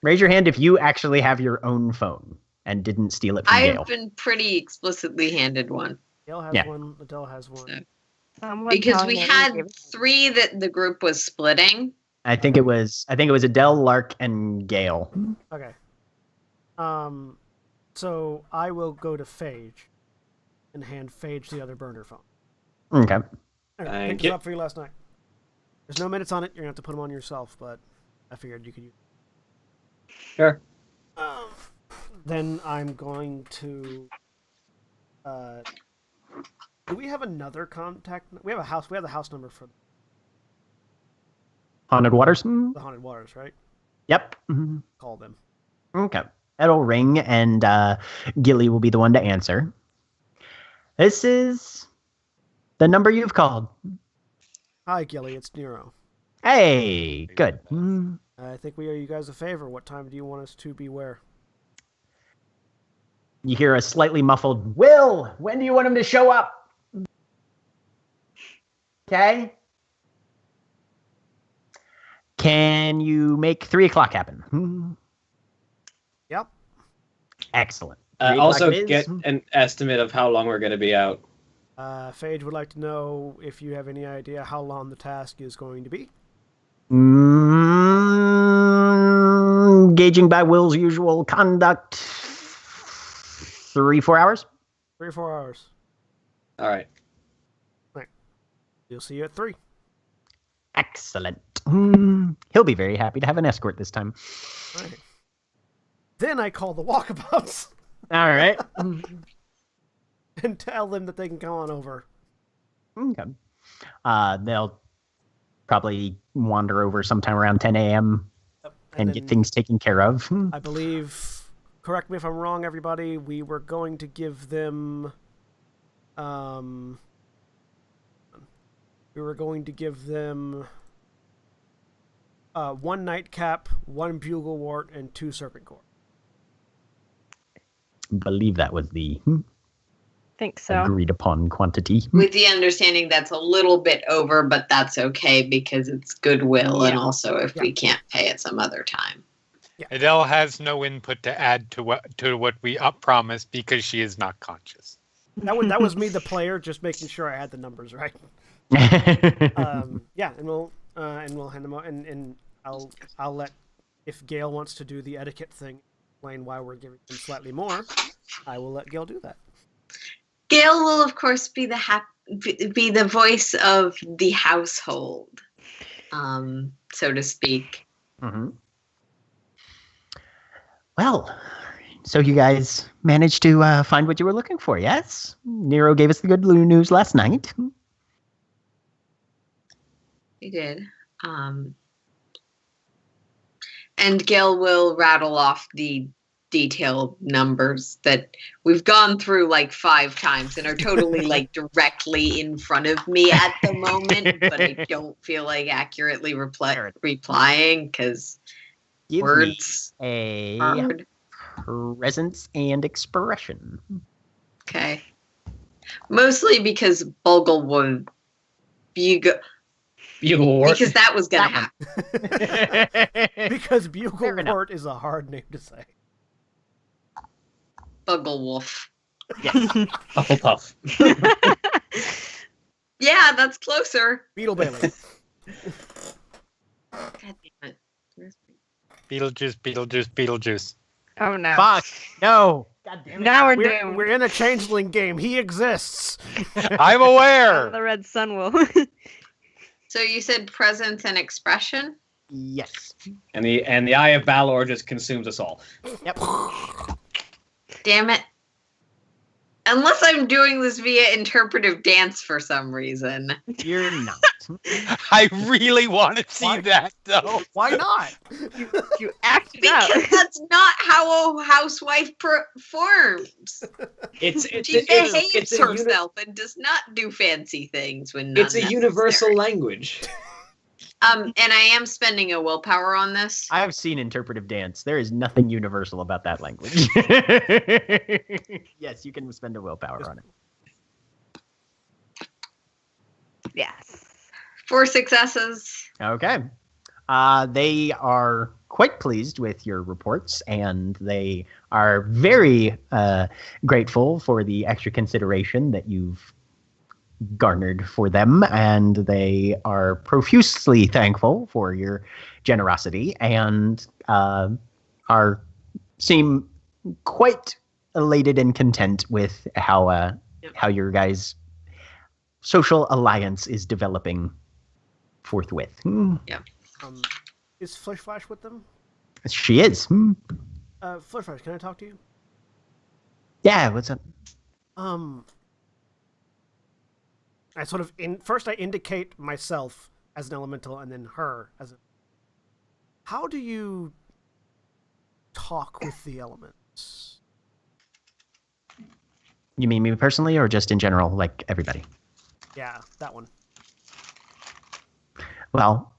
Raise your hand if you actually have your own phone and didn't steal it from Gail. I've been pretty explicitly handed one. Gail has one. Adele has one. Because we had 3 that the group was splitting. I think it was Adele, Lark, and Gail. Okay. So I will go to Phage and hand Phage the other burner phone. Okay. Thank Picked you. this up for you last night. There's no minutes on it. You're going to have to put them on yourself, but I figured you could use Sure. Then I'm going to... do we have another contact? We have a house. We have the house number for Haunted Waters? the Haunted Waters, right? Yep. Mhm. Call them. Okay. It'll ring, and Gilly will be the one to answer. This is the number you've called. Hi, Gilly. It's Nero. Hey, good. I think we owe you guys a favor. What time do you want us to be where? You hear a slightly muffled, Will, when do you want him to show up? Okay. Can you make 3 o'clock happen? Yep. Excellent. 3 Also, o'clock it is. get an estimate of how long we're going to be out. Phage would like to know if you have any idea how long the task is going to be. Gauging by Will's usual conduct, 3-4 hours. 3 or 4 hours. All right. You'll see you at 3. Excellent. He'll be very happy to have an escort this time. All right. Then I call the walkabouts All right. and tell them that they can come on over. Okay. They'll probably wander over sometime around 10 a.m. and get then things taken care of. I believe, correct me if I'm wrong, everybody, we were going to give them, one nightcap, 1 bugle wart, and 2 serpent core. Believe that was the Think so. agreed upon quantity. With the understanding that's a little bit over, but that's okay because it's goodwill, and Yeah. also if Yeah. we can't pay it some other time. Adele has no input to add to what we promised because she is not conscious. That was me, the player, just making sure I had the numbers right. Yeah, and we'll hand them out, and I'll let, if Gail wants to do the etiquette thing, explain why we're giving them slightly more, I will let Gail do that. Gail will, of course, be the voice of the household, so to speak. Mm-hmm. Well, so you guys managed to find what you were looking for, yes? Nero gave us the good news last night. We did. And Gail will rattle off the detailed numbers that we've gone through like 5 times and are totally like directly in front of me at the moment, but I don't feel like accurately replying because Give words me are a hard. presence and expression. Okay. Mostly because Bugle would Bugle wart. because that was gonna happen. Because Fair bugle enough. wart is a hard name to say. Bugle Wolf. Hufflepuff. Yeah, that's closer. Beetle Bailey. God damn it. Beetlejuice. Oh no. Fuck, no. God damn it. Now we're We're, doomed. we're in a changeling game. He exists. I'm aware. The red sun will. So you said presence and expression? Yes. And the Eye of Balor just consumes us all. Yep. Damn it. Unless I'm doing this via interpretive dance for some reason. You're not. I really want to see that though. Why not? You acted out. Because that's not how a housewife performs. It's She behaves herself and does not do fancy things when It's a unnecessary. universal language. And I am spending a willpower on this. I have seen interpretive dance. There is nothing universal about that language. Yes, you can spend a willpower on it. Yes. 4 successes. Okay. They are quite pleased with your reports, and they are very grateful for the extra consideration that you've garnered for them, and they are profusely thankful for your generosity and seem quite elated and content with how your guys' social alliance is developing forthwith. Is Flesh Flash with them? She is. Flesh Flash, can I talk to you? Yeah, what's up? I sort of first I indicate myself as an elemental, and then her as a. How do you talk with the elements? You mean me personally, or just in general, like everybody? Yeah, that one. Well,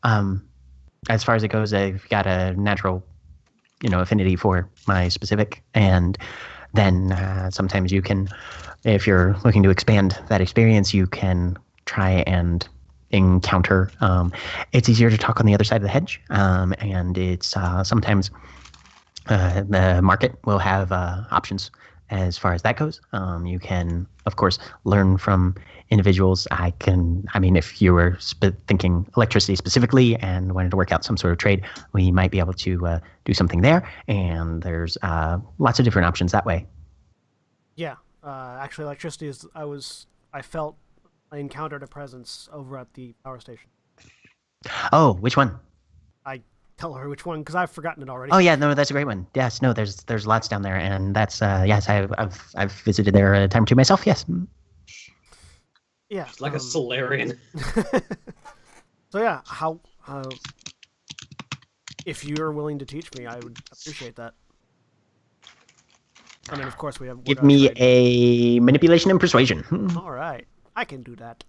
as far as it goes, I've got a natural, affinity for my specific, and then sometimes you can, if you're looking to expand that experience, you can try and encounter. It's easier to talk on the other side of the hedge, and it's sometimes the market will have options as far as that goes. You can, of course, learn from individuals. If you were thinking electricity specifically and wanted to work out some sort of trade, we might be able to do something there. And there's lots of different options that way. Yeah, actually, electricity is. I encountered a presence over at the power station. Oh, which one? I tell her which one because I've forgotten it already. Oh yeah, no, that's a great one. Yes, no, there's lots down there, and that's yes, I've visited there a time or two myself. Yes. Yeah, It's like a Solarian. So yeah, how if you're willing to teach me, I would appreciate that. I mean, of course, we have. Give me a manipulation and persuasion. All right, I can do that.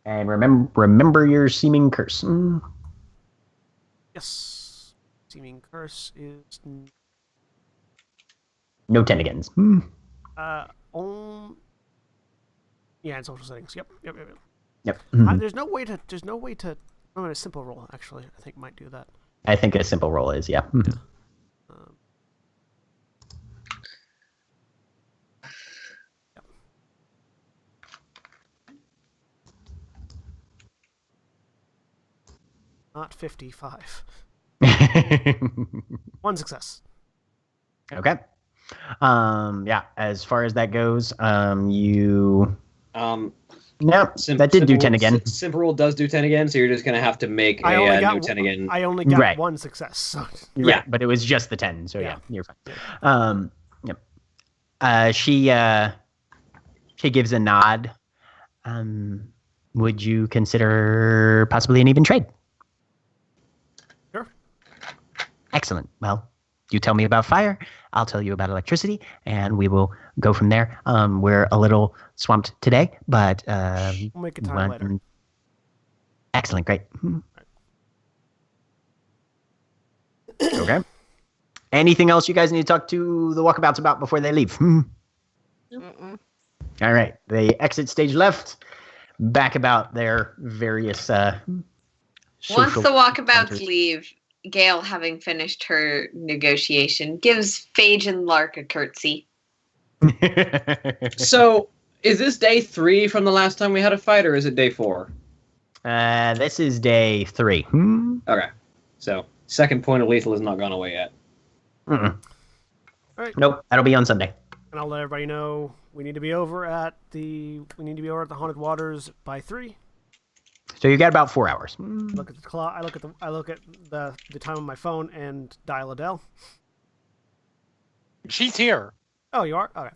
And remember your seeming curse. Yes, seeming curse is no 10 agains. Yeah, in social settings. Yep. Yep. There's no way to. I'm in a simple roll. Actually, I think might do that. I think a simple roll is yeah. Yep. Not 55. One success. Okay. Yeah. As far as that goes, you. No, that did do 10 again. Simple rule does do 10 again, so you're just gonna have to make a new 10 again. I only got Right. one success. So. Yeah, but it was just the 10, so yeah you're fine. Yep. She gives a nod. Would you consider possibly an even trade? Sure. Excellent. Well, you tell me about fire, I'll tell you about electricity, and we will go from there. We're a little swamped today, but We'll make it time later. Excellent, great. Okay. Anything else you guys need to talk to the walkabouts about before they leave? Mm-mm. All right. They exit stage left, back about their various Once social the walkabouts encounters. leave, Gail, having finished her negotiation, gives Phage and Lark a curtsy. So, is this day 3 from the last time we had a fight, or is it day 4? This is day 3. Okay. So, second point of lethal has not gone away yet. Mm-mm. All right. Nope, that'll be on Sunday. And I'll let everybody know we need to be over at the Haunted Waters by 3. So you got about 4 hours. Look at the clock. I look at the time on my phone and dial Adele. She's here. Oh, you are? Okay.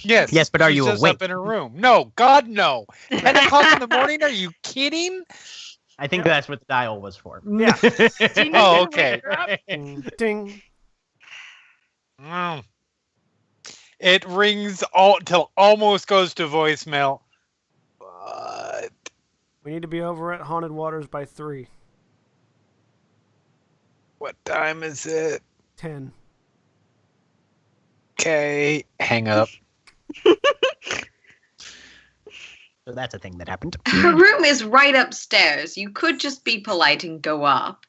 Yes. Yes, but are she's you just awake? up in her room? No, God, no. 10 o'clock in the morning? Are you kidding? I think that's what the dial was for. Yeah. Oh, okay. Ding. Mm. It rings till almost goes to voicemail. But We need to be over at Haunted Waters by 3. what time is it? 10. Okay, hang up. So that's a thing that happened. Her room is right upstairs. You could just be polite and go up.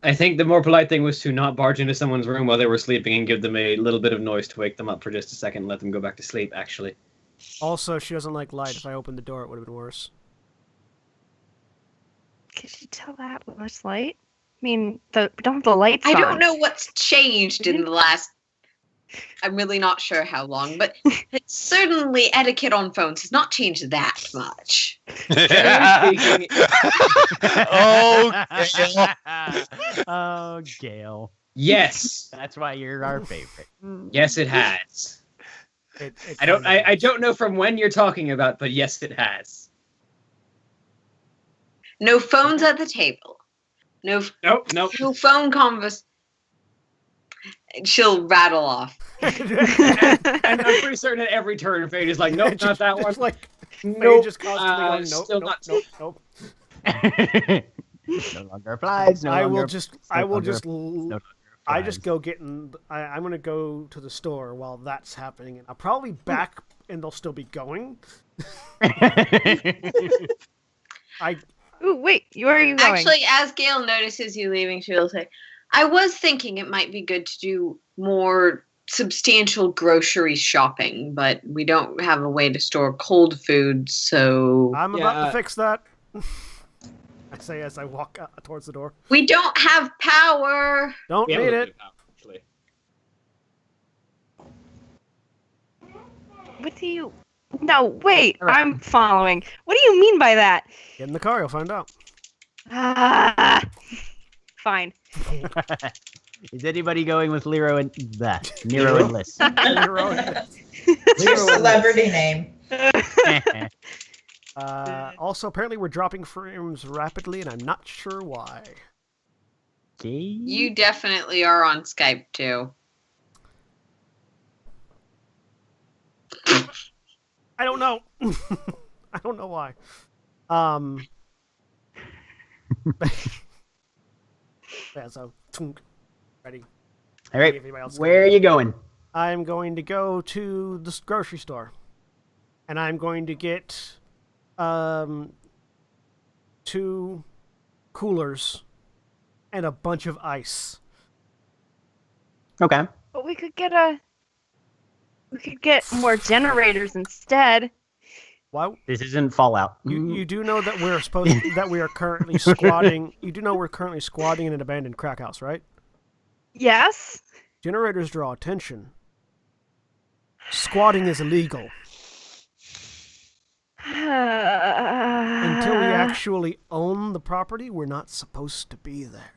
I think the more polite thing was to not barge into someone's room while they were sleeping and give them a little bit of noise to wake them up for just a second and let them go back to sleep, actually. Also, she doesn't like light. If I opened the door, it would have been worse. Could you tell that with this light? I mean, we don't have the lights I on. don't know what's changed in the last. I'm really not sure how long, but it's certainly etiquette on phones has not changed that much. Generally speaking, Oh, Gail. Oh, Gail. yes. That's why you're our favorite. Yes, it has. It I don't kinda- I don't know from when you're talking about, but yes, it has. No phones at the table. No Nope. phone convers. She'll rattle off. And I'm pretty certain at every turn, Fade is like, nope, not that one. It's like, Nope. just constantly going, nope, still nope, not. nope. No longer applies. No I longer, will just, I just go getting. I'm gonna go to the store while that's happening, and I'll probably back, and they'll still be going. Ooh, wait. Where are you going? Actually, as Gail notices you leaving, she'll say, I was thinking it might be good to do more substantial grocery shopping, but we don't have a way to store cold food, so I'm about to fix that. I say as I walk towards the door. we don't have power. Don't We have a need little it. bit of power, actually. What do you... No, wait. All right. I'm following. What do you mean by that? Get in the car, you'll find out. Ah, fine. Is anybody going with Nero and Nero and Liz? It's your celebrity name. Also, apparently we're dropping frames rapidly, and I'm not sure why. Okay. You definitely are on Skype too. I don't know. I don't know why. Yeah, so ready. All right. Everybody else Where are you going? I'm going to go to the grocery store, and I'm going to get 2 coolers and a bunch of ice. Okay. But we could get more generators instead. Why? This isn't Fallout. You do know that we are currently squatting. You do know we're currently squatting in an abandoned crack house, right? Yes. Generators draw attention. Squatting is illegal until we actually own the property. We're not supposed to be there.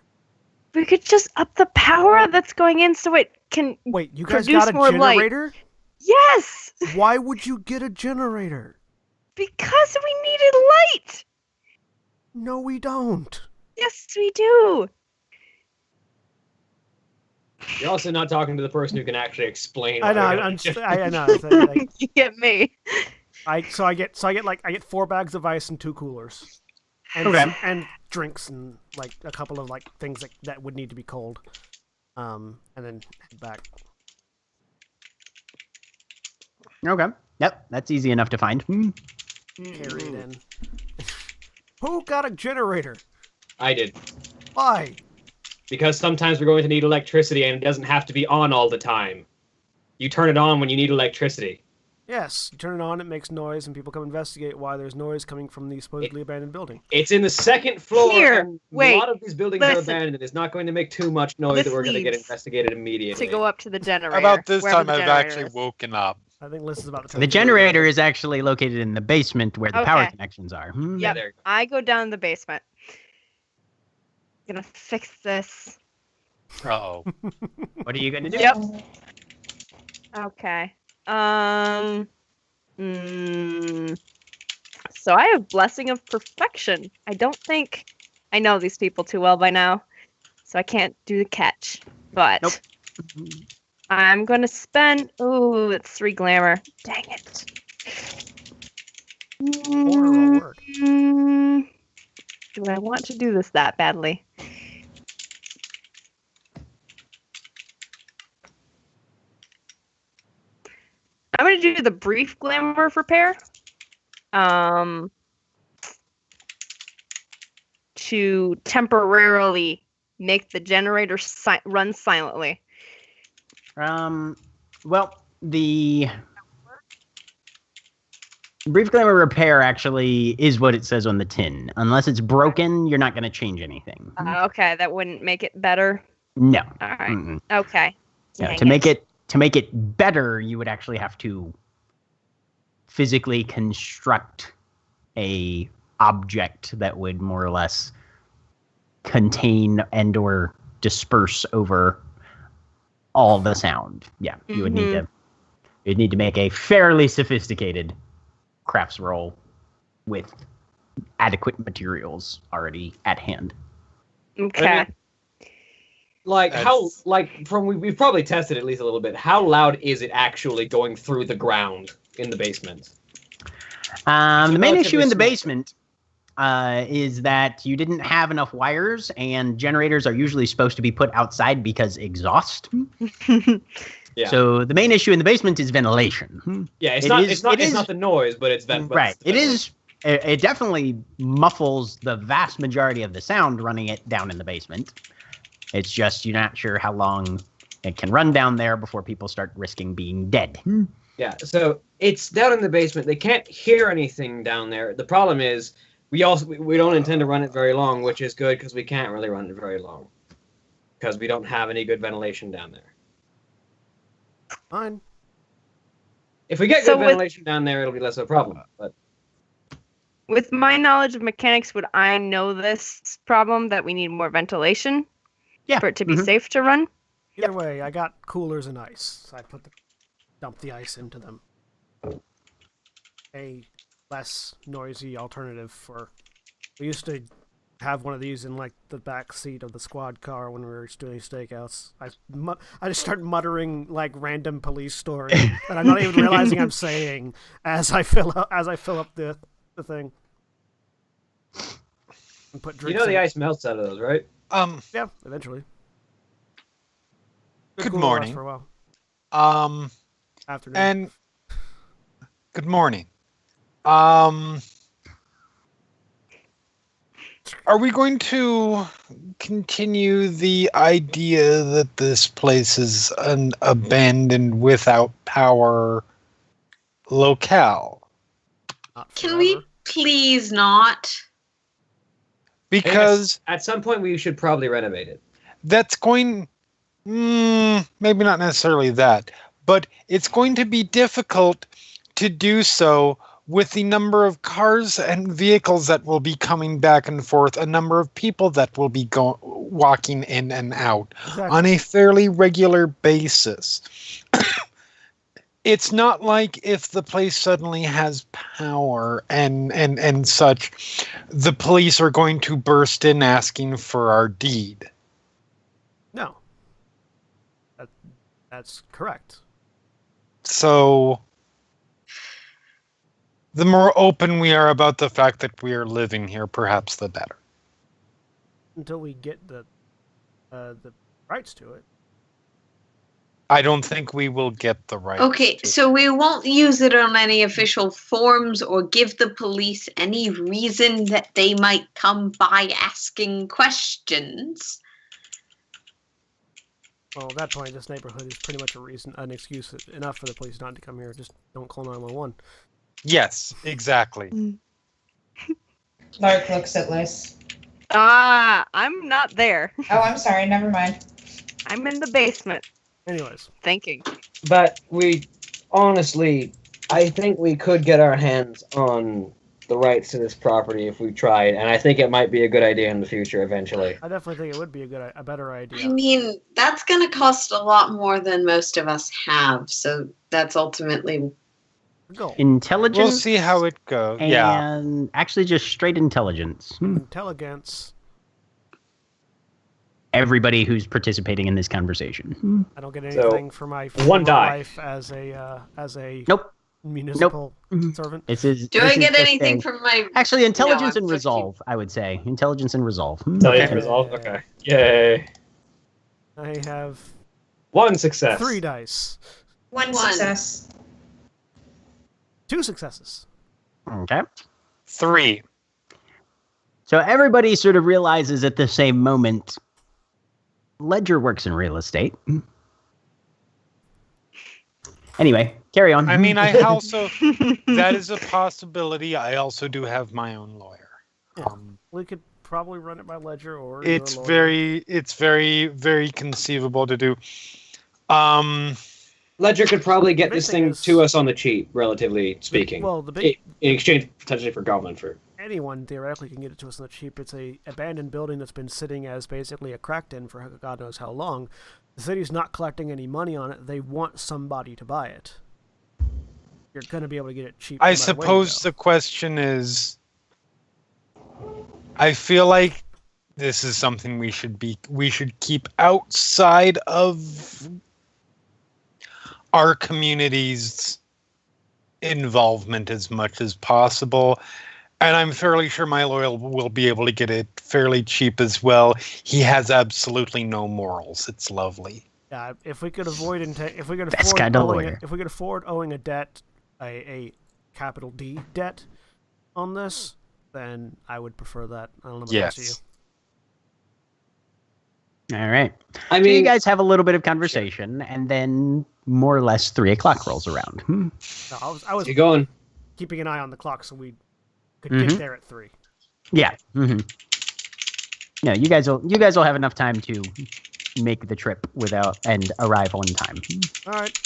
We could just up the power that's going in so it can. Wait, you guys Produce got a more light. generator? Yes, Why would you get a generator? because we needed light. No, we don't. Yes, we do. You're also not talking to the person who can actually explain. I know. why we I'm. gotta- I know. It's like, You get me. I get 4 bags of ice and 2 coolers, and Okay. and drinks and like a couple of like things that would need to be cold, and then head back. Okay. Yep. That's easy enough to find. Carry it in. Who got a generator? I did. Why? Because sometimes we're going to need electricity and it doesn't have to be on all the time. You turn it on when you need electricity. Yes, you turn it on, it makes noise, and people come investigate why there's noise coming from the supposedly abandoned building. It's in the 2nd floor. Here, and wait, a lot of these buildings are listen. abandoned. It's not going to make too much noise This that we're going to get leads investigated immediately. To go up to the generator. About this wherever time, the I've generator actually is. woken up. I think Liz is about to The generator is actually located in the basement where the power Okay. connections are. Yeah, Yep. there you go. I go down the basement. Gonna fix this. Uh-oh. What are you going to do? Yep. Okay. So I have Blessing of Perfection. I don't think I know these people too well by now, so I can't do the catch. But Nope. I'm gonna spend. Ooh, it's 3 glamour. Dang it. Or a word. Do I want to do this that badly? I'm gonna do the brief glamour repair. To temporarily make the generator run silently. Well, the Brief Glamour repair actually is what it says on the tin. Unless it's broken, you're not going to change anything. Okay, that wouldn't make it better. No. All right. Mm-mm. Okay. No, Dang to make it better, you would actually have to physically construct a object that would more or less contain and or disperse over all the sound. Yeah, you would need to make a fairly sophisticated crafts roll with adequate materials already at hand. Okay. We've probably tested at least a little bit. How loud is it actually going through the ground in the basement? The main issue in the small. basement is that you didn't have enough wires, and generators are usually supposed to be put outside because exhaust. Yeah. So the main issue in the basement is ventilation. Yeah, it's not the noise, but it's Right. It definitely muffles the vast majority of the sound running it down in the basement. It's just you're not sure how long it can run down there before people start risking being dead. Yeah, so it's down in the basement. They can't hear anything down there. The problem is we don't intend to run it very long, which is good because we can't really run it very long because we don't have any good ventilation down there. Fine. If we get good ventilation down there, it'll be less of a problem. But With my knowledge of mechanics, would I know this problem that we need more ventilation? Yeah. For it to be safe to run? Either way, I got coolers and ice. So I dump the ice into them. A less noisy alternative we used to have one of these in like the back seat of the squad car when we were doing stakeouts. I just start muttering like random police story that I'm not even realizing I'm saying as I fill up the thing. And put drinks the ice melts out of those, right? Yeah, eventually. Good Cool morning. for a while. Afternoon. And good morning. Are we going to continue the idea that this place is an abandoned without power locale? Not Can we forever. please not? Because At some point we should probably renovate it. that's going... maybe not necessarily that, but it's going to be difficult to do so with the number of cars and vehicles that will be coming back and forth, a number of people that will be walking in and out on a fairly regular basis. It's not like if the place suddenly has power and such, the police are going to burst in asking for our deed. No. That's correct. So, the more open we are about the fact that we are living here, perhaps the better. Until we get the rights to it. I don't think we will get the right. Okay, so we won't use it on any official forms or give the police any reason that they might come by asking questions. Well, at that point, this neighborhood is pretty much an excuse enough for the police not to come here. Just don't call 911. Yes, exactly. Lark looks at Liz. I'm not there. Oh, I'm sorry. Never mind. I'm in the basement Anyways, thinking. But we, honestly, I think we could get our hands on the rights to this property if we tried, and I think it might be a good idea in the future eventually. I definitely think it would be a better idea. I mean, that's going to cost a lot more than most of us have, so that's ultimately... Go. Intelligence. We'll see how it goes. Yeah. And actually just straight intelligence. Intelligence. Everybody who's participating in this conversation. I don't get anything for my one die. life as a Nope. municipal servant. This is. Do this I is get just anything a- from my... Actually, intelligence No, and I'm 15. resolve, I would say. Intelligence and resolve. Intelligence Okay. resolve? Okay. Yay. I have One success. 3 dice. One One. success. 2 successes. Okay. 3. So everybody sort of realizes at the same moment, Ledger works in real estate. Anyway, carry on. I mean, I also that is a possibility. I also do have my own lawyer. Yeah. We could probably run it by Ledger or It's your lawyer. very conceivable to do. Ledger could probably get The big this thing thing is- to us on the cheap, relatively speaking. Well, the big In exchange potentially for goblin fruit. anyone theoretically can get it to us on the cheap. It's a abandoned building that's been sitting as basically a crack den for God knows how long. The city's not collecting any money on it. They want somebody to buy it. You're going to be able to get it cheap. no I matter where you suppose go. the question is, I feel like this is something we should keep outside of our community's involvement as much as possible. And I'm fairly sure my lawyer will be able to get it fairly cheap as well. He has absolutely no morals. It's lovely. Yeah, if we could avoid if we could That's afford kinda owing lawyer. if we could afford owing a debt, a capital D debt on this, then I would prefer that. I don't know about the rest of you. Yes. All right. I So you mean, guys have a little bit of conversation, and then more or less 3 o'clock rolls around. No, I was you're going. keeping an eye on the clock so we could Mhm. get there at 3. Yeah. Mm-hmm. No, you guys will have enough time to make the trip and arrive on time. All right.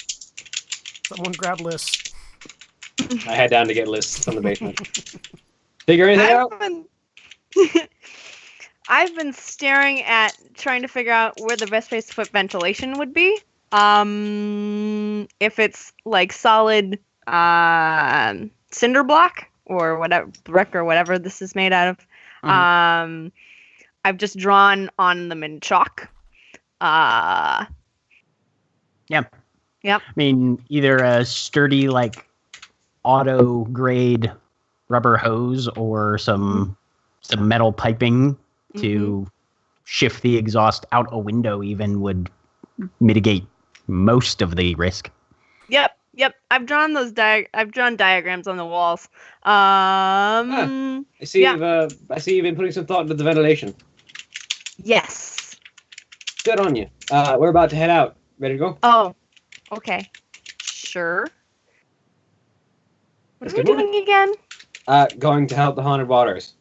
Someone grab lists. I head down to get lists from the basement. Figure anything out? I've been staring at trying to figure out where the best place to put ventilation would be. If it's like solid cinder block or whatever brick or whatever this is made out of. I've just drawn on them in chalk. Yeah. Yep. I mean, either a sturdy, like, auto-grade rubber hose or some metal piping to shift the exhaust out a window even would mitigate most of the risk. Yep. I've drawn those I've drawn diagrams on the walls. I see yeah. I see you've been putting some thought into the ventilation. Yes. Good on you. We're about to head out. Ready to go? Oh. Okay. Sure. What are we Good morning. doing again? Going to help the Haunted Waters.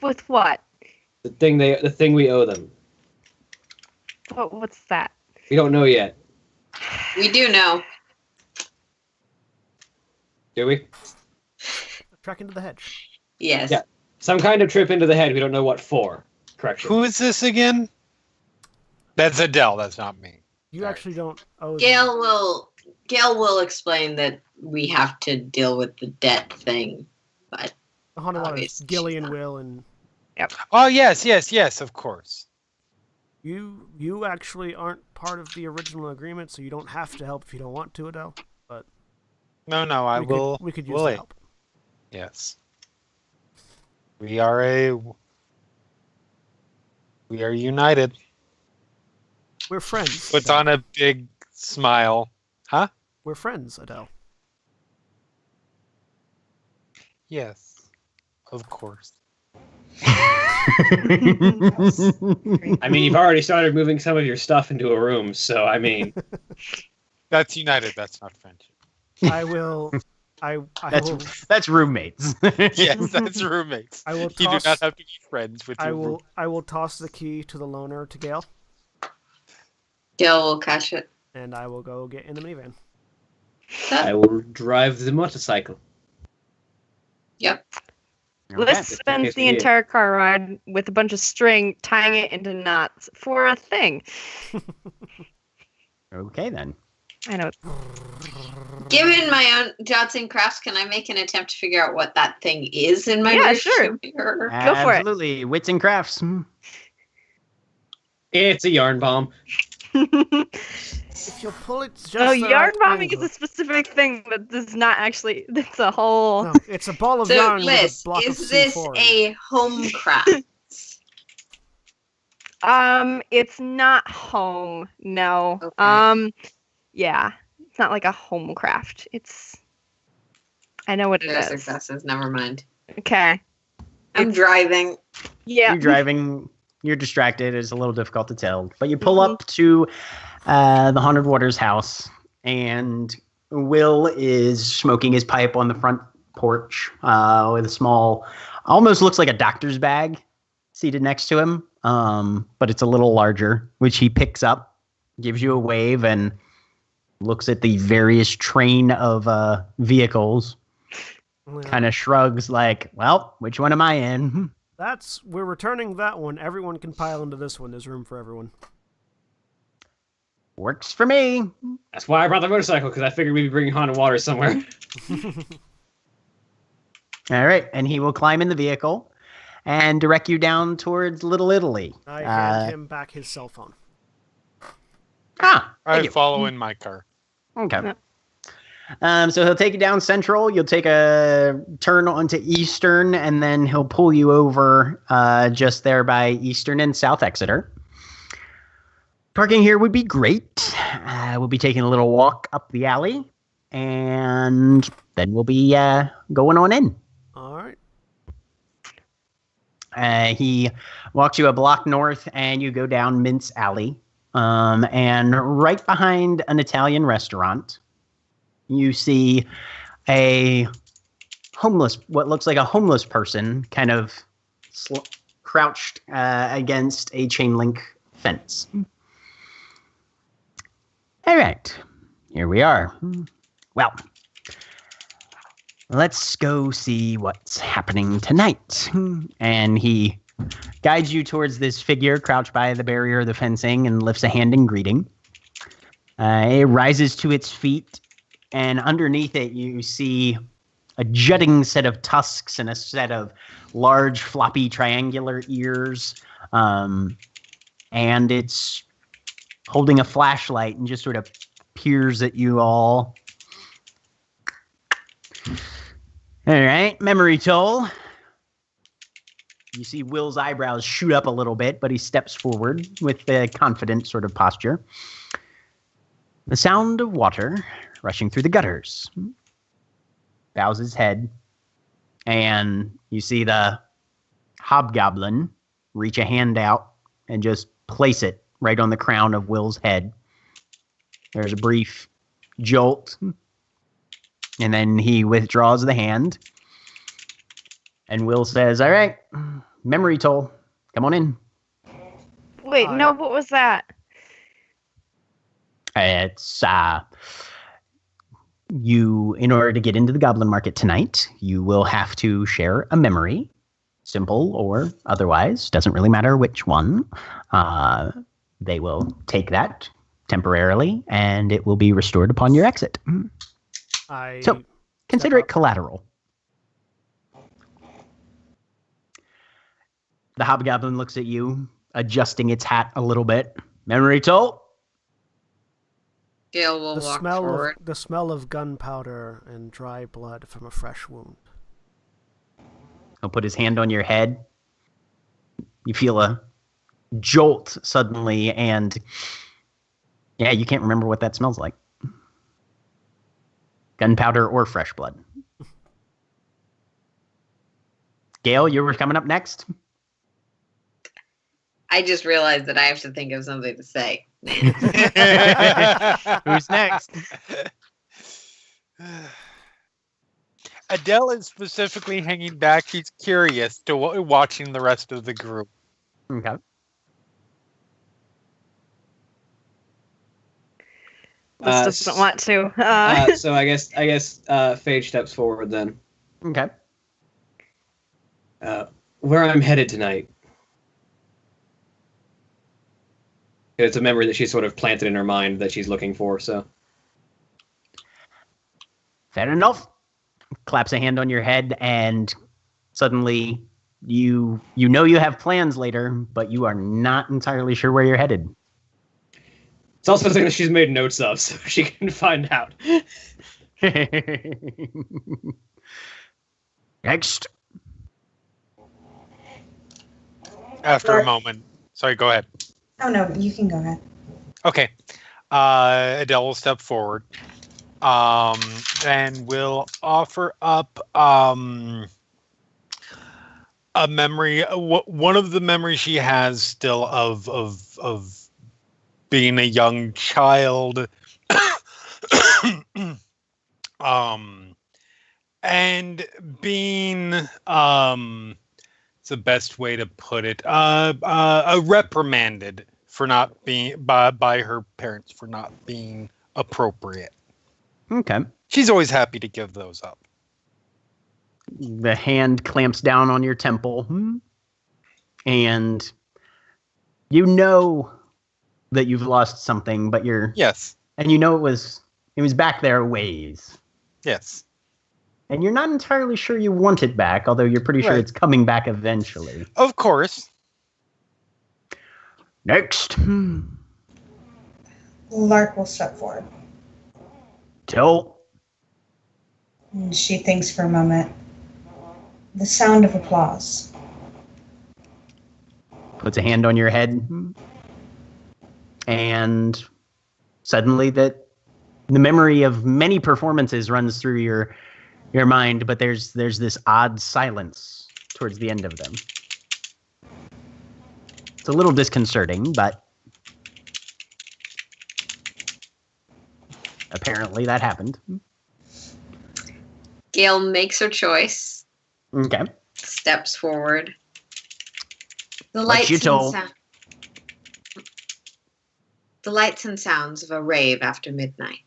With what? The thing we owe them. What's that? We don't know yet. We do know. Do we? Track into the hedge. Yes. Yeah. Some kind of trip into the head. We don't know what for. Correction. Who is this again? That's Adele. That's not me. You Sorry. actually don't owe them. Gail will explain that we have to deal with the debt thing, but The Haunted Waters, obviously Gillian she's not. will, and Oh yes, of course. you actually aren't part of the original agreement, so you don't have to help if you don't want to, Adele. But No, I will. We could use will the aid. help. Yes. We are united. We're friends. Puts Adele. on a big smile. Huh? We're friends, Adele. Yes. Of course. I mean, you've already started moving some of your stuff into a room, so I mean, That's united. That's not friendship. I will. I will. That's roommates. Yes, that's roommates. I will You do toss. not have to be friends with I your will. I will toss the key to the loner to Gail, Gail will catch it. and I will go get in the minivan. I will drive the motorcycle. Yep. Let's Just in spend case the we need it. entire car ride with a bunch of string tying it into knots for a thing. Okay, then. I know. Given my own doubts and crafts, can I make an attempt to figure out what that thing is in my Yeah, rearview sure. mirror? Go for it. Absolutely. Wits and crafts. It's a yarn bomb. If you'll pull it just Oh, the yarn right bombing is angle. a specific thing that is not actually. That's a whole. No, it's a ball of So, yarn Liz, with a block of is this C4 in it. a home craft? It's not home. No. Okay. Yeah, it's not like a home craft. It's. I know what it No is. successes. Never mind. Okay. I'm driving. Yeah. You're driving. You're distracted. It's a little difficult to tell. But you pull up to the Haunted Waters house, and Will is smoking his pipe on the front porch with a small, almost looks like a doctor's bag seated next to him, but it's a little larger, which he picks up, gives you a wave, and looks at the various train of vehicles, kind of shrugs like, well, which one am I in? We're returning that one. Everyone can pile into this one. There's room for everyone. Works for me. That's why I brought the motorcycle, because I figured we'd be bringing haunted water somewhere. All right, and he will climb in the vehicle and direct you down towards Little Italy. I hand him back his cell phone. I follow in my car. Okay. So he'll take you down Central. You'll take a turn onto Eastern, and then he'll pull you over just there by Eastern and South Exeter. Parking here would be great. We'll be taking a little walk up the alley, and then we'll be going on in. All right. He walks you a block north, and you go down Mintz Alley. And right behind an Italian restaurant, you see what looks like a homeless person kind of crouched against a chain link fence. All right, here we are. Well, let's go see what's happening tonight. And he guides you towards this figure crouched by the barrier of the fencing and lifts a hand in greeting. It rises to its feet, and underneath it you see a jutting set of tusks and a set of large, floppy, triangular ears. And it's holding a flashlight and just sort of peers at you all. All right, memory toll. You see Will's eyebrows shoot up a little bit, but he steps forward with a confident sort of posture. The sound of water rushing through the gutters. Bows his head, and you see the hobgoblin reach a hand out and just place it right on the crown of Will's head. There's a brief jolt, and then he withdraws the hand. And Will says, all right, memory toll, come on in. Wait, no, what was that? It's, in order to get into the goblin market tonight, you will have to share a memory, simple or otherwise, doesn't really matter which one. They will take that temporarily, and it will be restored upon your exit. So consider it collateral. The hobgoblin looks at you, adjusting its hat a little bit. Memory toll. Gail will walk forward. The smell of gunpowder and dry blood from a fresh wound. He'll put his hand on your head. You feel a jolt suddenly, and yeah, you can't remember what that smells like. Gunpowder or fresh blood. Gail, you were coming up next. I just realized that I have to think of something to say. Who's next? Adele is specifically hanging back. She's curious to watching the rest of the group. Okay. This doesn't want to. So I guess Phage steps forward then. Okay. Where I'm headed tonight. It's a memory that she's sort of planted in her mind that she's looking for, so. Fair enough. Claps a hand on your head, and suddenly you know you have plans later, but you are not entirely sure where you're headed. It's also something that she's made notes of, so she can find out. Next. After a moment. Sorry, go ahead. Oh, no, you can go ahead. Okay. Adele will step forward and will offer up a memory. One of the memories she has still of being a young child And being it's the best way to put it, reprimanded for not being by her parents for not being appropriate. Okay. She's always happy to give those up. The hand clamps down on your temple, and you know that you've lost something, but Yes. and you know it was back there a ways. Yes. And you're not entirely sure you want it back, although you're pretty sure Right. it's coming back eventually. Of course. Next. Lark will step forward. Till. And she thinks for a moment. The sound of applause. Puts a hand on your head. And suddenly the memory of many performances runs through your mind, but there's this odd silence towards the end of them. It's a little disconcerting, but apparently that happened. Gail makes her choice, Okay. steps forward. The What lights you and told. the lights and sounds of a rave after midnight.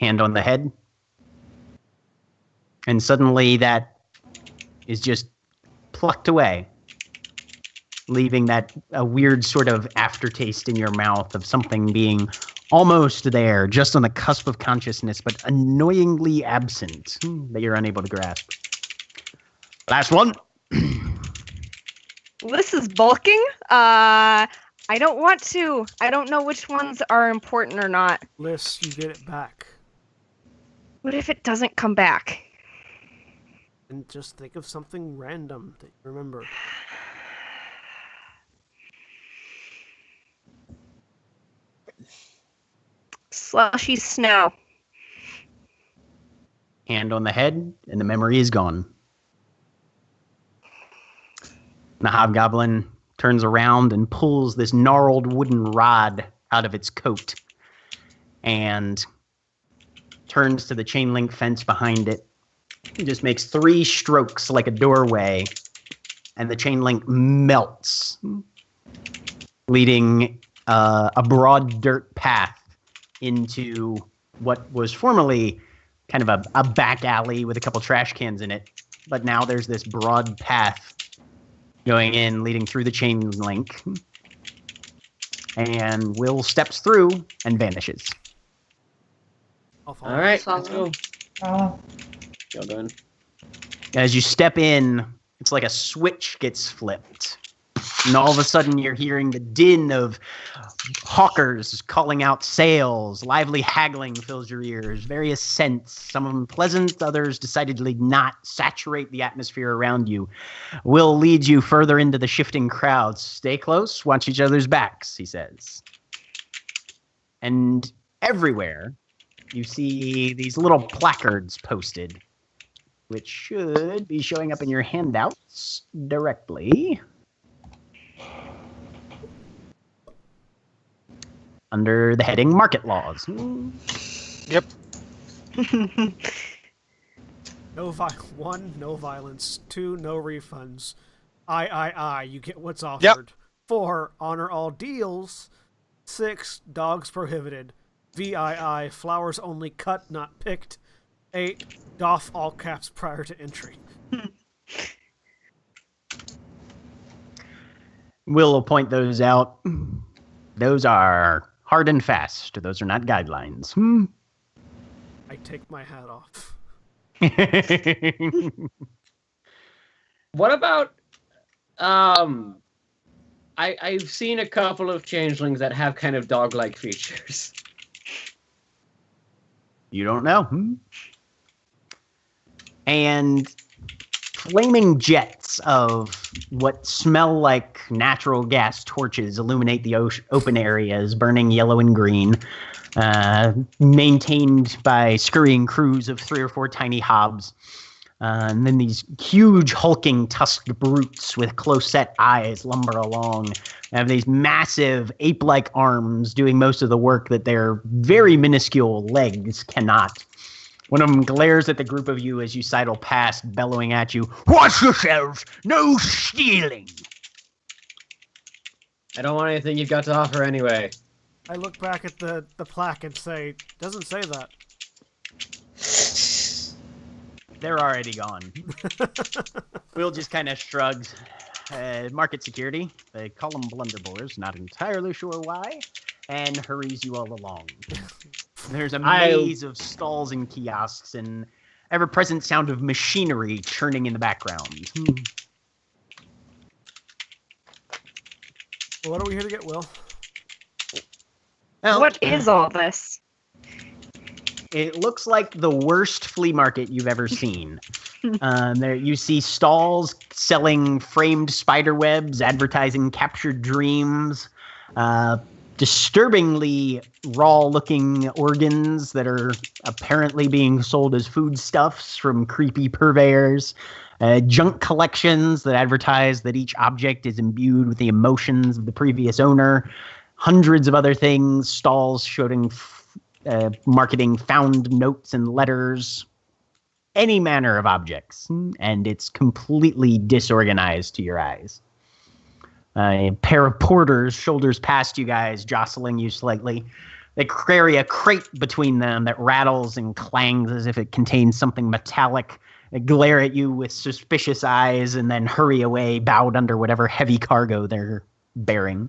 Hand on the head. And suddenly that is just plucked away, leaving a weird sort of aftertaste in your mouth of something being almost there, just on the cusp of consciousness, but annoyingly absent, that you're unable to grasp. Last one. This is bulking. I don't want to. I don't know which ones are important or not. Liz, you get it back. What if it doesn't come back? And just think of something random that you remember. Slushy snow. Hand on the head, and the memory is gone. The hobgoblin turns around and pulls this gnarled wooden rod out of its coat and turns to the chain link fence behind it. He just makes 3 strokes like a doorway, and the chain link melts, leading a broad dirt path into what was formerly kind of a back alley with a couple trash cans in it. But now there's this broad path going in, leading through the chain link. And Will steps through and vanishes. I'll follow. All right, Follow. let's go. Oh, Well done. As you step in, it's like a switch gets flipped. And all of a sudden, you're hearing the din of hawkers calling out sales. Lively haggling fills your ears. Various scents, some of them pleasant, others decidedly not, saturate the atmosphere around you. Will lead you further into the shifting crowds. Stay close, watch each other's backs, he says. And everywhere, you see these little placards posted, which should be showing up in your handouts directly. Under the heading Market Laws. Yep. No 1, no violence. 2, no refunds. I. You get what's offered. 4, honor all deals. 6, dogs prohibited. VII, flowers only cut, not picked. 8, doff all caps prior to entry. We'll point those out. Those are hard and fast. Those are not guidelines. I take my hat off. What about I've seen a couple of changelings that have kind of dog-like features. You don't know. And flaming jets of what smell like natural gas torches illuminate the open areas, burning yellow and green, maintained by scurrying crews of 3 or 4 tiny hobs. And then these huge hulking tusked brutes with close-set eyes lumber along. They have these massive ape-like arms doing most of the work that their very minuscule legs cannot. One of them glares at the group of you as you sidle past, bellowing at you, "Watch yourselves! No stealing!" I don't want anything you've got to offer anyway. I look back at the plaque and say, doesn't say that. They're already gone. Will just kind of shrugs. Market security. They call them blunderbores, not entirely sure why, and hurries you all along. There's a maze of stalls and kiosks and ever-present sound of machinery churning in the background. Well, what are we here to get, Will? Well, What is all this? it looks like the worst flea market you've ever seen. There you see stalls selling framed spider webs, advertising captured dreams, disturbingly raw-looking organs that are apparently being sold as foodstuffs from creepy purveyors, junk collections that advertise that each object is imbued with the emotions of the previous owner, hundreds of other things, stalls showing marketing found notes and letters, any manner of objects, and it's completely disorganized to your eyes. A pair of porters shoulders past you guys, jostling you slightly. They carry a crate between them that rattles and clangs as if it contains something metallic. They glare at you with suspicious eyes and then hurry away, bowed under whatever heavy cargo they're bearing.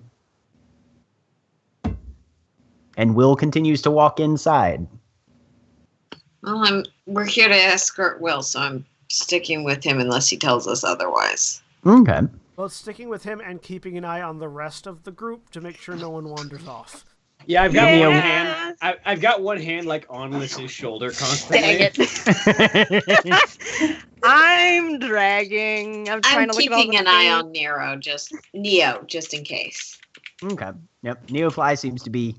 And Will continues to walk inside. Well, we're here to escort Will, so I'm sticking with him unless he tells us otherwise. Okay. Well, it's sticking with him and keeping an eye on the rest of the group to make sure no one wanders off. Yeah, I've got Yes! one hand. I've got one hand like on Liss's shoulder constantly. Dang it. I'm dragging. I'm trying I'm to look at all keeping the an eye things. on Neo, just in case. Okay. Yep. Neofly seems to be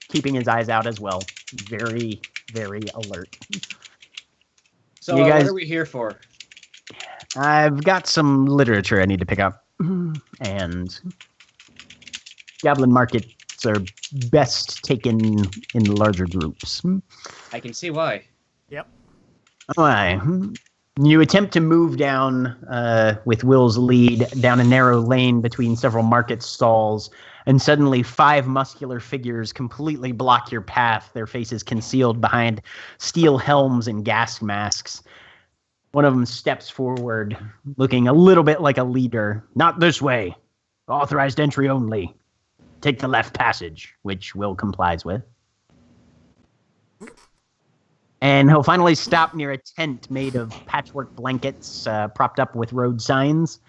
keeping his eyes out as well. Very, very alert. So You guys- what are we here for? I've got some literature I need to pick up. And goblin markets are best taken in larger groups. I can see why. Why? You attempt to move down with Will's lead down a narrow lane between several market stalls, and suddenly 5 muscular figures completely block your path, their faces concealed behind steel helms and gas masks. One of them steps forward, looking a little bit like a leader. "Not this way. Authorized entry only. Take the left passage," which Will complies with. And he'll finally stop near a tent made of patchwork blankets propped up with road signs.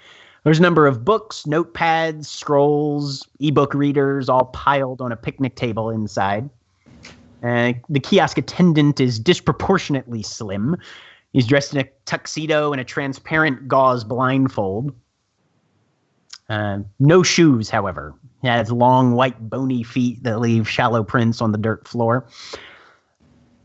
There's a number of books, notepads, scrolls, ebook readers, all piled on a picnic table inside. The kiosk attendant is disproportionately slim. He's dressed in a tuxedo and a transparent gauze blindfold. No shoes, however. He has long, white, bony feet that leave shallow prints on the dirt floor.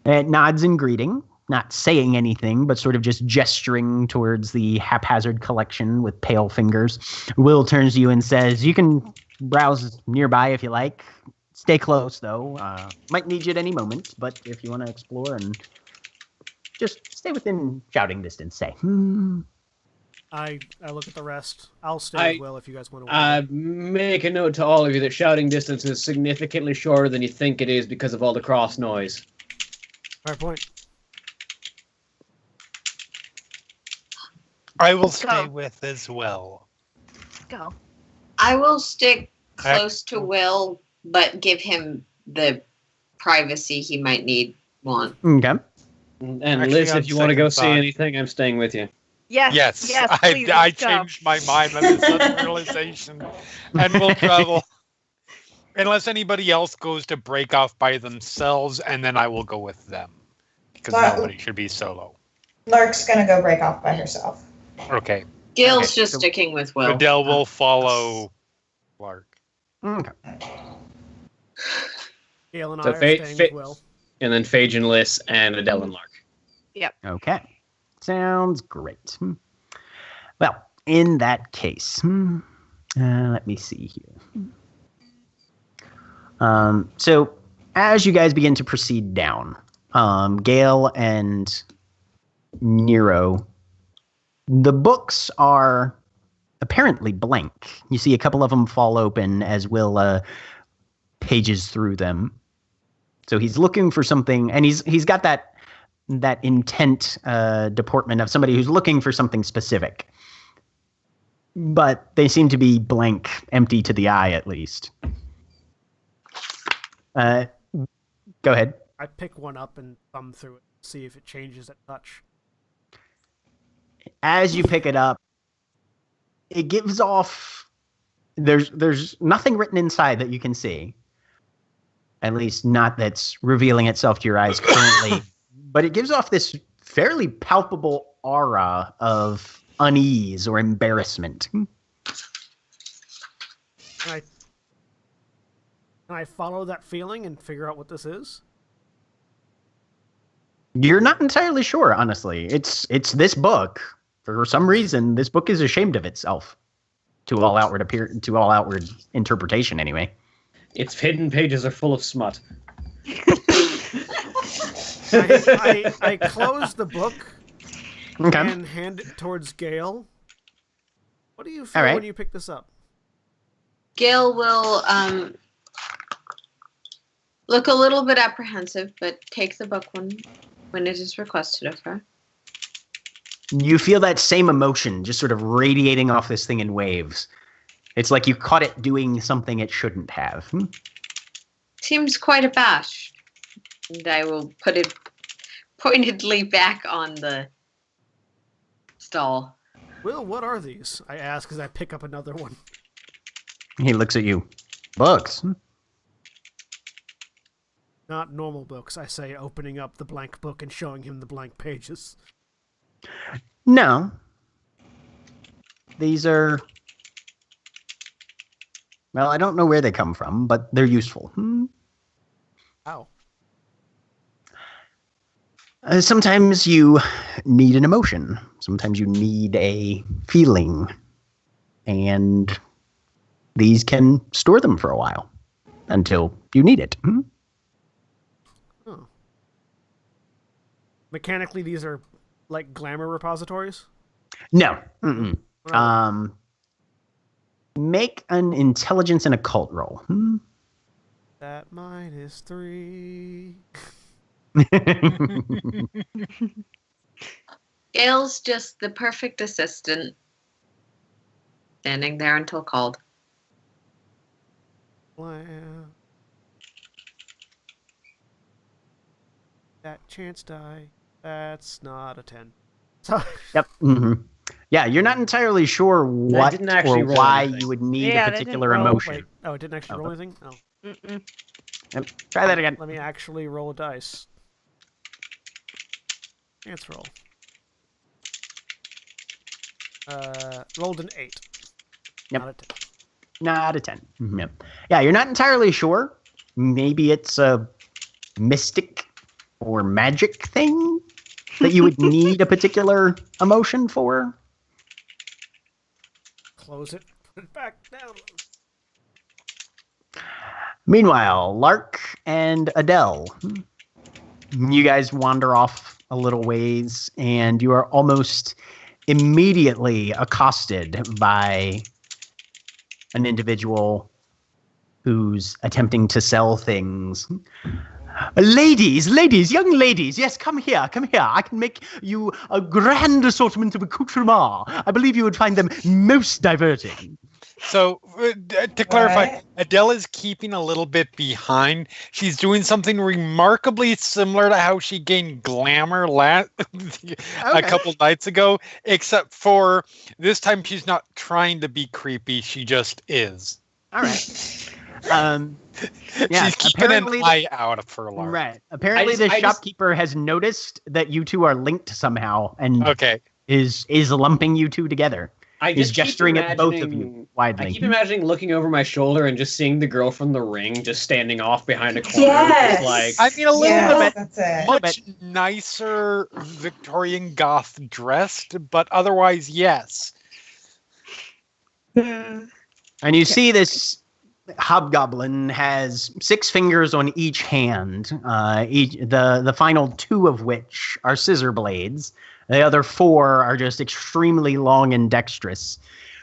It nods in greeting, not saying anything, but sort of just gesturing towards the haphazard collection with pale fingers. Will turns to you and says, "You can browse nearby if you like. Stay close, though. Might need you at any moment, but if you want to explore and just stay within shouting distance, say." I look at the rest. I'll stay with Will if you guys want to. Make a note to all of you that shouting distance is significantly shorter than you think it is because of all the cross noise. Fair point. I will stay with as well. Go. I will stick close to Will, but give him the privacy he might want. Okay. And Actually, Liz, on if you want to go see second thought- anything, I'm staying with you. Yes. Yes, Please, I let's go. changed my mind on this sudden realization, and we'll travel. Unless anybody else goes to break off by themselves, and then I will go with them. Because Well, nobody should be solo. Lark's gonna go break off by herself. Okay. Gil's Okay, just so- sticking with Will. Adele will follow Clark. Okay. Gail and So I are staying with Will. And then Phage and Liz and Adele and Lark. Okay. Sounds great. Well, in that case, let me see here. So as you guys begin to proceed down, Gale and Nero, the books are apparently blank. You see a couple of them fall open, as will pages through them. So he's looking for something, and he's got that intent deportment of somebody who's looking for something specific. But they seem to be blank, empty to the eye, at least. Go ahead. I pick one up and thumb through it, see if it changes at touch. As you pick it up, it gives off. There's nothing written inside that you can see. At least not that's revealing itself to your eyes currently. But it gives off this fairly palpable aura of unease or embarrassment. Can I follow that feeling and figure out what this is? You're not entirely sure, honestly. It's this book. For some reason, this book is ashamed of itself. To all outward interpretation, anyway. Its hidden pages are full of smut. I close the book Okay. and hand it towards Gale. What do you feel when you pick this up? Gale will look a little bit apprehensive, but take the book when it is requested of her. You feel that same emotion just sort of radiating off this thing in waves. It's like you caught it doing something it shouldn't have. Seems quite abashed. And I will put it pointedly back on the stall. Will, what are these? I ask as I pick up another one. He looks at you. Books. Not normal books, I say, opening up the blank book and showing him the blank pages. No. These are... Well, I don't know where they come from, but they're useful. How? Sometimes you need an emotion. Sometimes you need a feeling. And these can store them for a while until you need it. Oh. Mechanically, these are like Glamour repositories? No. Make an intelligence and occult roll. That -3. Gale's just the perfect assistant. Standing there until called. Wow. That chance die. That's not a 10. So Yep. Yeah, you're not entirely sure what didn't actually or roll why anything. you would need Yeah, a that particular didn't roll. emotion. wait. Oh, it didn't actually roll anything? Oh. Mm-mm. Yep. Try that again. Let me actually roll a dice. Chance roll. Rolled an 8. Yep. Not a 10. Not a 10. Yep. Yeah, you're not entirely sure. Maybe it's a mystic or magic thing that you would need a particular emotion for. Close it. Put it back down. Meanwhile, Lark and Adele, you guys wander off a little ways, and you are almost immediately accosted by an individual who's attempting to sell things. Ladies, young ladies, yes, come here. I can make you a grand assortment of accoutrements. I believe you would find them most diverting. So, to clarify, What? Adele is keeping a little bit behind. She's doing something remarkably similar to how she gained glamour a couple nights ago, except for this time she's not trying to be creepy. She just is. All right. Yeah, She's keeping an apparently eye out for Lark. Right. Apparently, the shopkeeper has noticed that you two are linked somehow, and Okay. is lumping you two together. He's just keep gesturing at both of you imagining- widely. I keep imagining looking over my shoulder and just seeing the girl from The Ring just standing off behind a corner. Yes. Just like, I mean, a little Yes, bit that's it. much nicer Victorian goth dressed, but otherwise, yes. And you see this hobgoblin has 6 fingers on each hand, the final 2 of which are scissor blades. The other 4 are just extremely long and dexterous.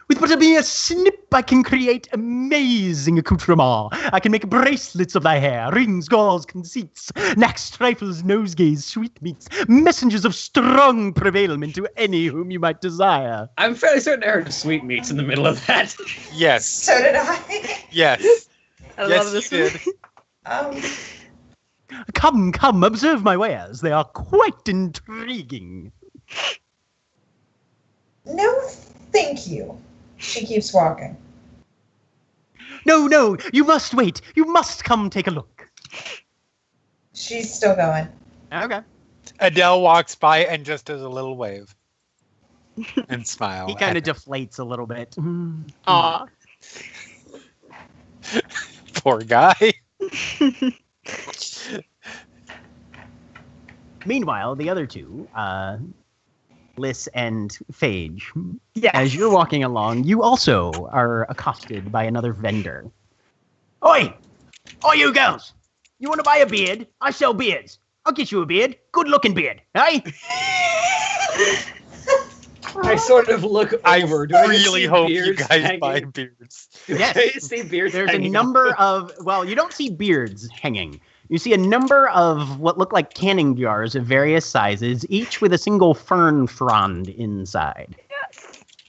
With but a mere snip, I can create amazing accoutrements. I can make bracelets of thy hair, rings, gauze, conceits, knacks, trifles, nosegays, sweetmeats, messengers of strong prevailment to any whom you might desire. I'm fairly certain I heard sweetmeats in the middle of that. Yes. So did I. Yes. I Yes, love this you did. movie. Come, observe my wares. They are quite intriguing. No, thank you. She keeps walking. No, you must wait. You must come take a look. She's still going. Okay. Adele walks by and just does a little wave and smile. He kind of deflates a little bit. Aw. Poor guy. Meanwhile, the other 2, Liss and Phage, Yes. as you're walking along, you also are accosted by another vendor. Oi! Oi, you girls! You want to buy a beard? I sell beards. I'll get you a beard. Good-looking beard, hey? I sort of look over. Do I I really see hope you beards guys hanging? buy beards. Do Yes. I see beards There's a hanging number off? of, well, you don't see beards hanging. You see a number of what look like canning jars of various sizes, each with a single fern frond inside.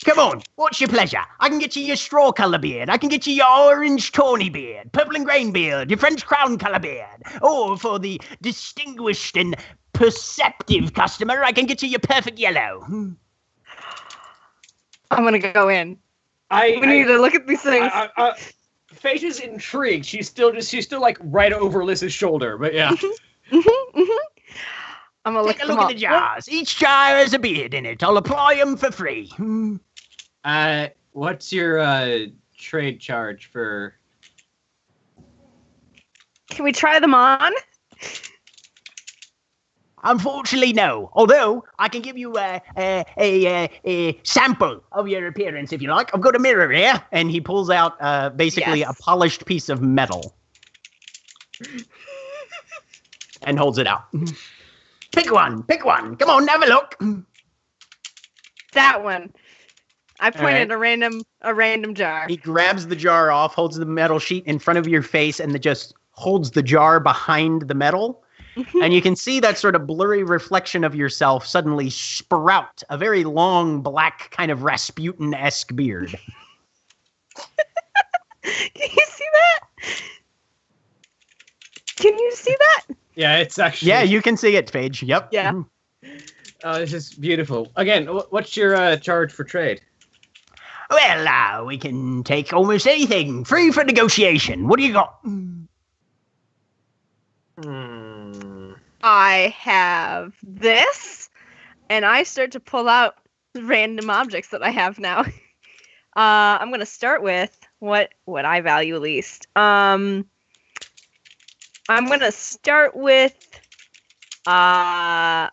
Come on, what's your pleasure? I can get you your straw colour beard. I can get you your orange tawny beard, purple and grain beard, your French crown colour beard. Or for the distinguished and perceptive customer, I can get you your perfect yellow. I'm gonna go in. I We need to look at these things. Phage is intrigued. She's still like right over Liss's shoulder, but yeah. I'm gonna look Take a them look up. at the jars. Each jar has a beard in it. I'll apply them for free. What's your trade charge for? Can we try them on? Unfortunately, no. Although I can give you a sample of your appearance if you like. I've got a mirror here, and he pulls out basically Yes. a polished piece of metal and holds it out. Pick one. Come on, have a look. That one. I pointed right. a random jar. He grabs the jar off, holds the metal sheet in front of your face, and just holds the jar behind the metal. And you can see that sort of blurry reflection of yourself suddenly sprout a very long, black, kind of Rasputin-esque beard. Can you see that? Can you see that? Yeah, it's actually. Yeah, you can see it, Phage. Yep. Yeah. Oh, this is beautiful. Again, what's your charge for trade? Well, we can take almost anything. Free for negotiation. What do you got? I have this, and I start to pull out random objects that I have now. I'm gonna start with what I value least. I'm gonna start with some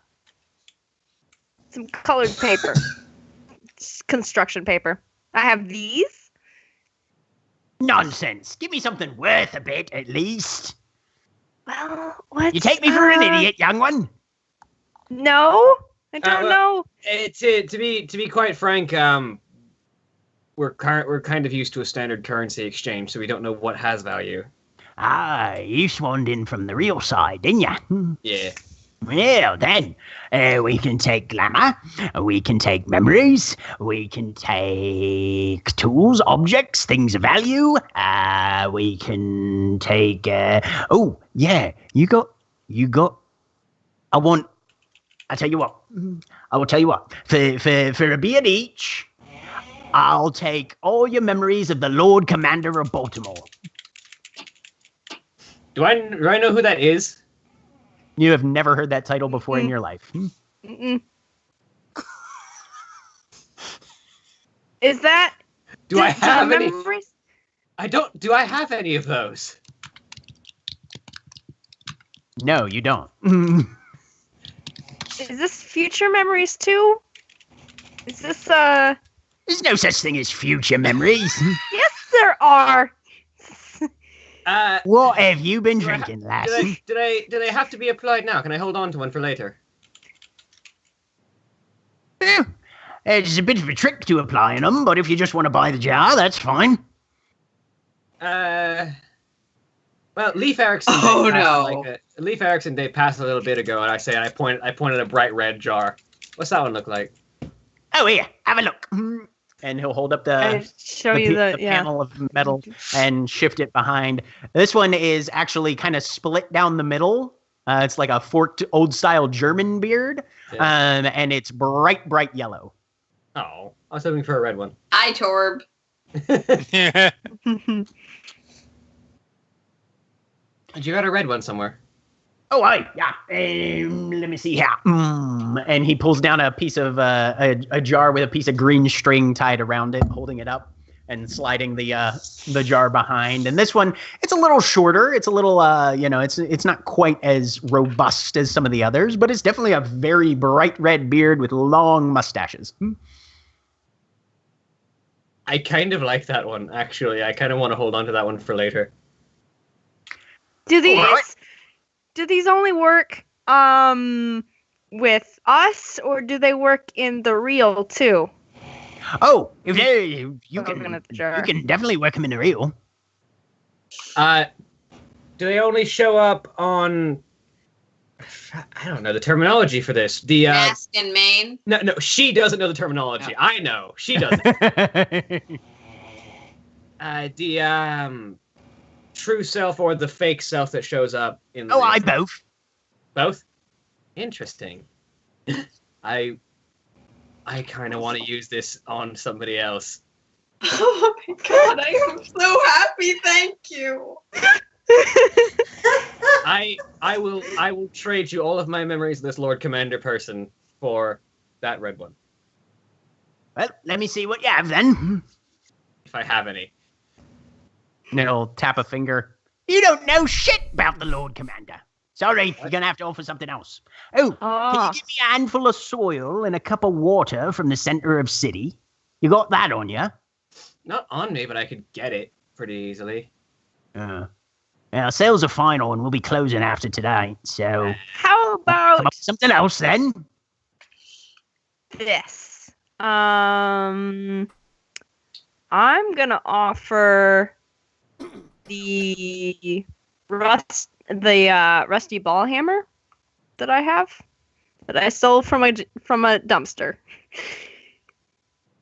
colored paper, construction paper. I have these. Nonsense. Give me something worth a bit, at least. Well, what? You take me for an idiot, young one. No, I don't know. To be quite frank, we're kind of used to a standard currency exchange, so we don't know what has value. Ah, you swaned in from the real side, didn't you? Yeah. Well, then, we can take glamour, we can take memories, we can take tools, objects, things of value, we can take, oh, yeah, I tell you what, I will tell you what, for a beard each, I'll take all your memories of the Lord Commander of Baltimore. Do I know who that is? You have never heard that title before in your life. Mm-mm. Is that? Do I have any? memories? I don't. Do I have any of those? No, you don't. Is this future memories too? Is this There's no such thing as future memories. Yes, there are. What have you been Do I drinking, lass? Do they have to be applied now? Can I hold on to one for later? It's a bit of a trick to applying them, but if you just want to buy the jar, that's fine. Well, Leif Erikson. Oh, no. Leif Erikson. They passed a little bit ago, and I pointed a bright red jar. What's that one look like? Oh, here, have a look. And he'll hold up I show you the panel of metal and shift it behind. This one is actually kind of split down the middle. It's like a forked old-style German beard, and it's bright yellow. Oh, I was hoping for a red one. Hi, Torb. Yeah. You got a red one somewhere. Oh, yeah. Let me see here. And he pulls down a piece of a jar with a piece of green string tied around it, holding it up and sliding the jar behind. And this one, it's a little shorter. It's a little, it's not quite as robust as some of the others, but it's definitely a very bright red beard with long mustaches. I kind of like that one, actually. I kind of want to hold on to that one for later. Do these only work with us, or do they work in the real too? Oh, you Looking can at the jar. definitely work them in the real. Do they only show up on? I don't know the terminology for this. The Mask and Maine. no, she doesn't know the terminology. No. I know she doesn't. The true self or the fake self that shows up in the Oh, I both. both. Interesting. I kind of want to use this on somebody else. Oh my god, I am so happy. Thank you. I will trade you all of my memories of this Lord Commander person for that red one, Well, let me see what you have then. if I have any. And he'll tap a finger. You don't know shit about the Lord Commander. Sorry, you're going to have to offer something else. Oh, can you give me a handful of soil and a cup of water from the center of city? You got that on you? Not on me, but I could get it pretty easily. Yeah, sales are final and we'll be closing after today. So, How about come up with something else then. this? I'm gonna offer the rusty ball hammer that I have that I stole from a dumpster.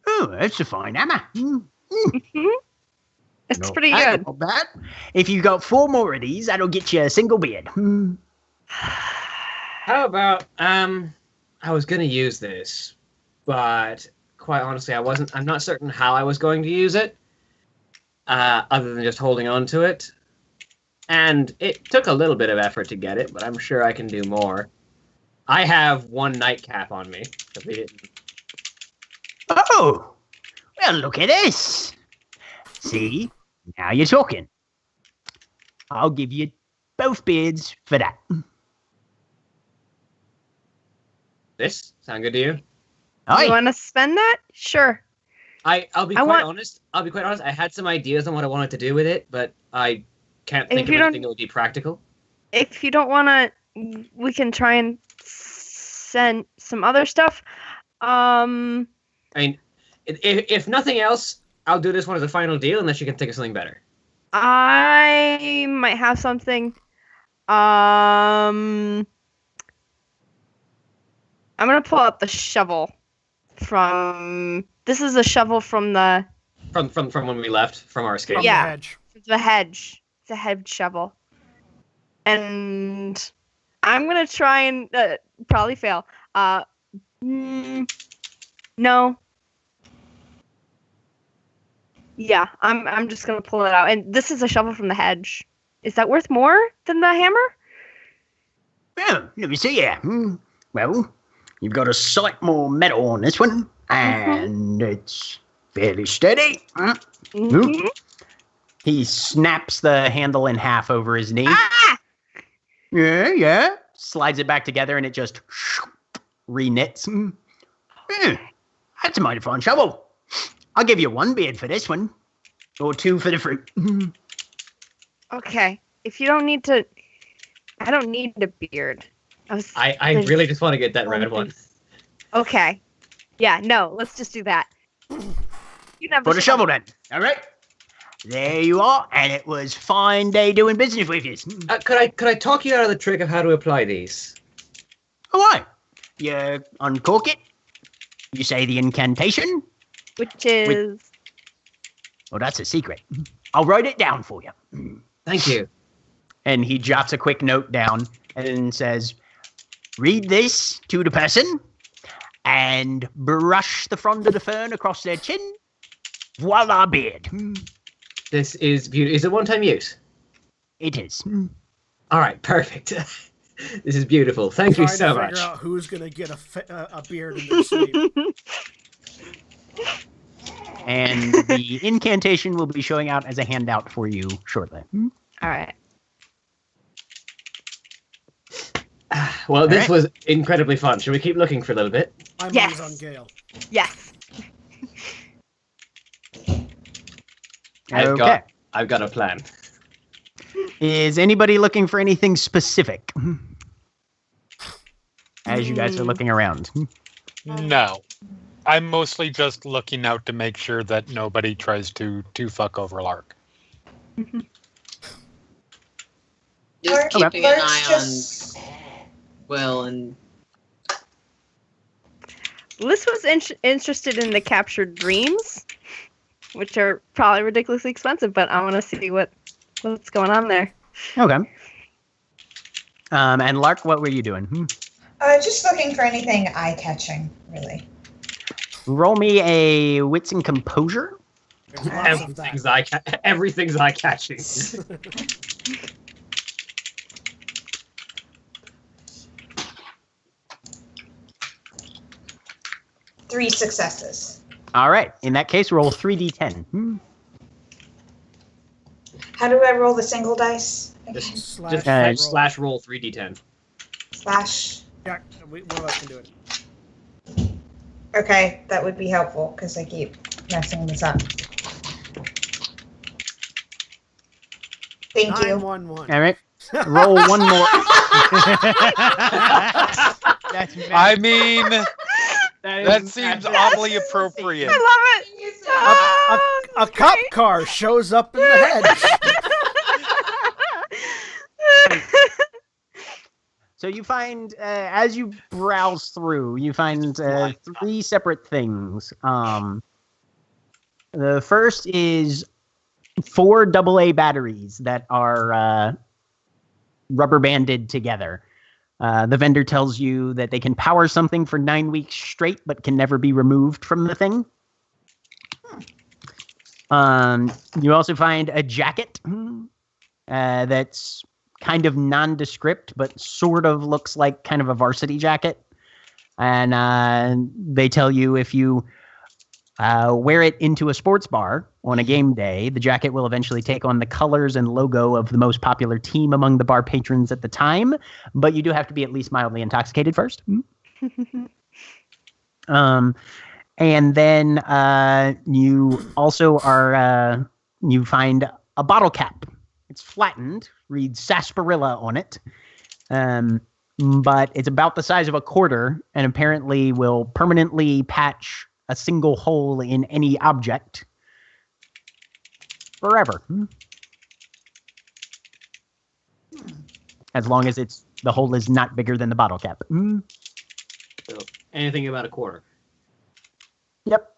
Oh, that's a fine hammer. It's pretty good. Not bad. If you got 4 more of these, that'll get you a single beard. How about I was gonna use this, but quite honestly, I'm not certain how I was going to use it, other than just holding on to it. And it took a little bit of effort to get it, but I'm sure I can do more. I have 1 nightcap on me. Oh, well, look at this. See, now you're talking. I'll give you both beards for that. This sound good to you? You Aye. want to spend that? Sure. I'll be quite honest. I had some ideas on what I wanted to do with it, but I can't think of anything that would be practical. If you don't want to, we can try and send some other stuff. I mean, if nothing else, I'll do this one as a final deal unless you can think of something better. I might have something. I'm gonna pull out the shovel from. This is a shovel from the. From when we left from our escape. From Yeah. the hedge. The hedge. It's a hedge shovel. And I'm gonna try and probably fail. No. Yeah, I'm just gonna pull it out. And this is a shovel from the hedge. Is that worth more than the hammer? Well, let me see here. Well, you've got a sight more metal on this one, and it's Fairly steady. Mhm. He snaps the handle in half over his knee. Ah! Yeah. Slides it back together and it just re-knits. That's a mighty fine shovel. I'll give you 1 beard for this one. Or 2 for the fruit. Okay. If you don't need to, I don't need a beard. I really just want to get that red one. Okay. Yeah, no, let's just do that. You can have For the shovel then. All right. There you are. And it was fine day doing business with you. Could I talk you out of the trick of how to apply these? All right. You uncork it. You say the incantation. Which is... Well, that's a secret. I'll write it down for you. Thank you. And he jots a quick note down and says, read this to the person and brush the front of the fern across their chin. Voila, beard. This is beautiful. Is it one-time use? It is. All right, perfect. This is beautiful. Thank you so much. Figure out who's gonna get a beard in their sleep. And the incantation will be showing out as a handout for you shortly. All right. Well, this was incredibly fun. Should we keep looking for a little bit? My Yes. money's on Gale. Yes. I've got a plan. Is anybody looking for anything specific? As you guys are looking around. No. I'm mostly just looking out to make sure that nobody tries to fuck over Lark. Just Lark- keeping an Lark's eye just- on Will and Liz was interested in the captured dreams, which are probably ridiculously expensive, but I want to see what's going on there. Okay. And Lark, what were you doing? Just looking for anything eye-catching, really. Roll me a wits and composure. There's lots of that. Everything's eye-catching. 3 successes. All right. In that case, roll 3d10. How do I roll the single dice? Just Roll. slash roll 3d10. Slash. Yeah, one of us can do it. Okay, that would be helpful because I keep messing this up. Thank you. 911. All right. Roll one more. That's I mean, that seems oddly appropriate. I love it. A cop car shows up in the hedge. So you find, as you browse through, you find 3 separate things. The first is 4 AA batteries that are rubber banded together. The vendor tells you that they can power something for 9 weeks straight, but can never be removed from the thing. You also find a jacket that's kind of nondescript, but sort of looks like kind of a varsity jacket. And they tell you if you wear it into a sports bar on a game day, the jacket will eventually take on the colors and logo of the most popular team among the bar patrons at the time, but you do have to be at least mildly intoxicated first. And then you also are, you find a bottle cap. It's flattened, reads sarsaparilla on it, but it's about the size of a quarter and apparently will permanently patch a single hole in any object forever. As long as the hole is not bigger than the bottle cap. So, anything about a quarter. Yep.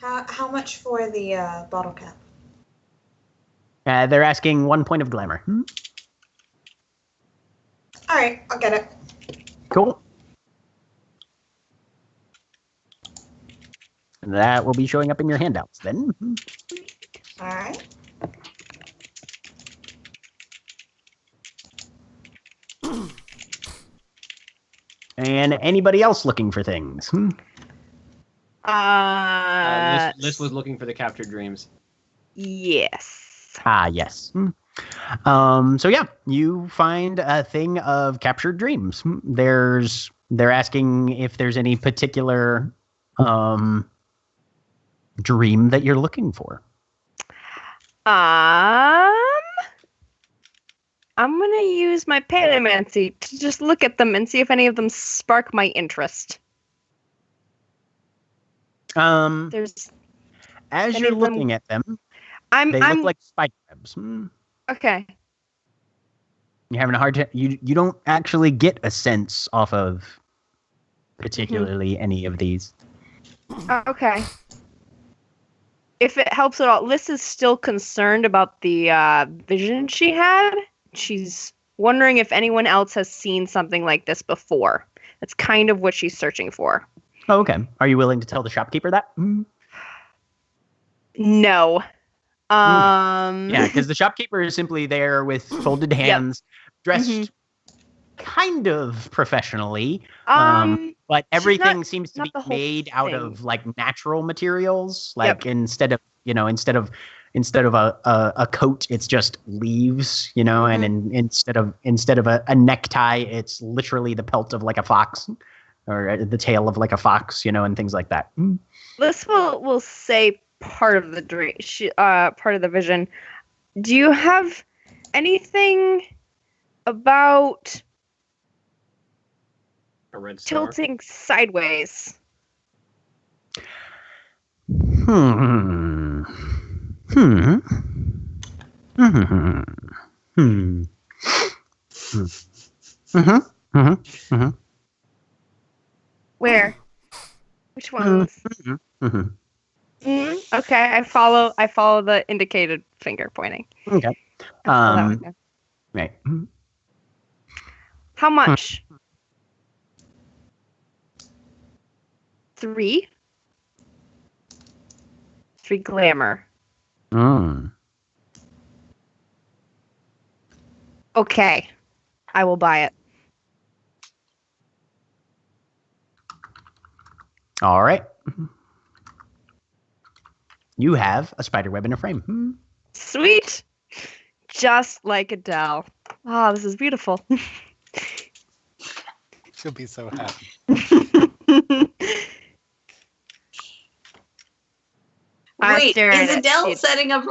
How much for the bottle cap? They're asking 1 point of glamour. All right, I'll get it. Cool. And that will be showing up in your handouts then. All right. And anybody else looking for things? Liz was looking for the captured dreams. Yes. Yes. So yeah, you find a thing of captured dreams. They're asking if there's any particular dream that you're looking for. I'm gonna use my panomancy to just look at them and see if any of them spark my interest. There's As any you're of them- looking at them, I'm they look like spider webs. okay. You're having a hard time. You don't actually get a sense off of particularly any of these. Okay. If it helps at all, Liz is still concerned about the vision she had. She's wondering if anyone else has seen something like this before. That's kind of what she's searching for. Oh, okay. Are you willing to tell the shopkeeper that? No. Yeah, because the shopkeeper is simply there with folded hands, dressed kind of professionally. But everything seems to be made out of like natural materials. Like instead of a coat, it's just leaves. And instead of a necktie, it's literally the pelt of like a fox, or the tail of like a fox. And things like that. This will say part of the dream, part of the vision. Do you have anything about A red star. tilting sideways? Where? Which ones? Okay, I follow the indicated finger pointing. Okay. Right. How much? 3? 3 glamour. Okay. I will buy it. All right. You have a spider web in a frame. Sweet. Just like Adele. Oh, this is beautiful. She'll be so happy. Wait, is Adele setting up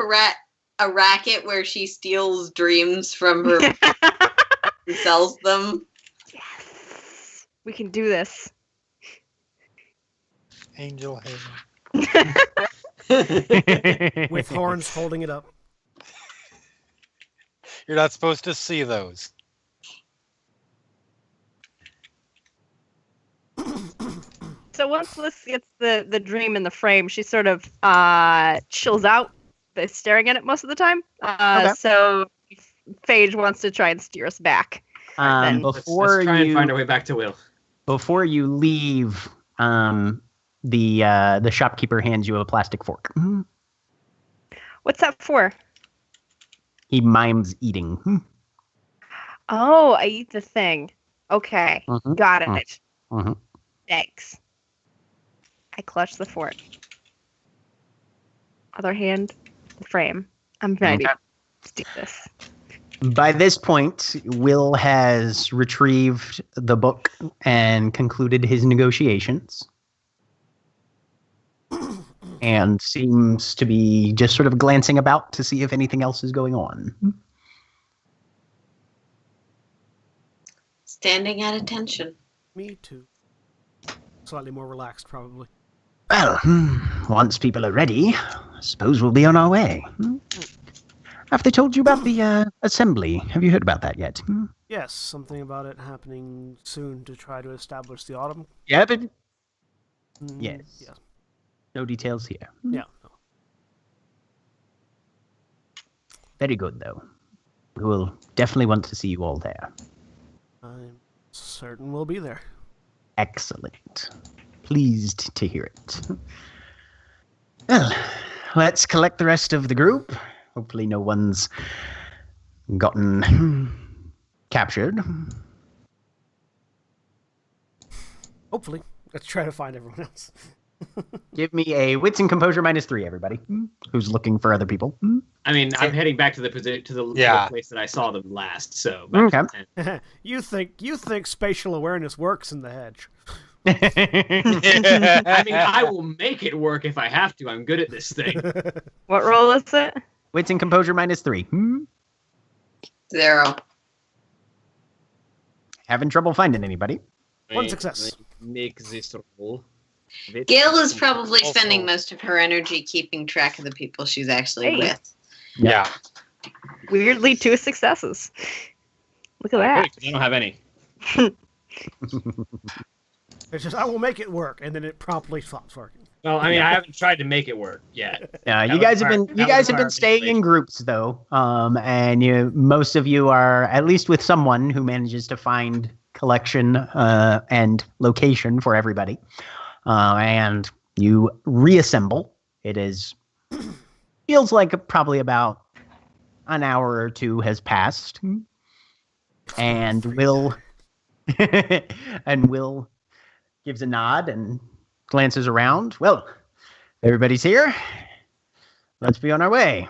a racket where she steals dreams from her and sells them? Yes. We can do this. Angel hair. With horns holding it up. You're not supposed to see those. So once Liz gets the dream in the frame, she sort of chills out, staring at it most of the time. Okay. So Phage wants to try and steer us back. Let's try and find our way back to Will. Before you leave, the shopkeeper hands you a plastic fork. What's that for? He mimes eating. Oh, I eat the thing. Okay, got it. Thanks. I clutch the fork. Other hand, the frame. I'm ready to do this. By this point, Will has retrieved the book and concluded his negotiations. And seems to be just sort of glancing about to see if anything else is going on. Standing at attention. Me too. Slightly more relaxed, probably. Well, once people are ready, I suppose we'll be on our way. Have they told you about the assembly? Have you heard about that yet? Yes, something about it happening soon to try to establish the autumn. Yeah, but... Yes. No details here. Yeah. No. Very good, though. We will definitely want to see you all there. I'm certain we'll be there. Excellent. Pleased to hear it. Well, let's collect the rest of the group. Hopefully no one's gotten captured. Hopefully. Let's try to find everyone else. Give me a wits and composure -3, everybody. Who's looking for other people? I mean, I'm heading back to the place that I saw them last. So Okay. You think spatial awareness works in the hedge? I mean, I will make it work if I have to. I'm good at this thing. What roll is it? Wits and composure -3. 0. Having trouble finding anybody? One success. Make this roll. Gail is probably spending most of her energy keeping track of the people she's actually with. Yeah. Weirdly, 2 successes. Look at that. I don't have any. It's just, I will make it work, and then it promptly stops working. Well, I mean, I haven't tried to make it work yet. You guys have been staying in groups though, and most of you are at least with someone who manages to find collection and location for everybody, and you reassemble. It feels like probably about an hour or 2 has passed, and Will gives a nod and glances around. Well, everybody's here. Let's be on our way.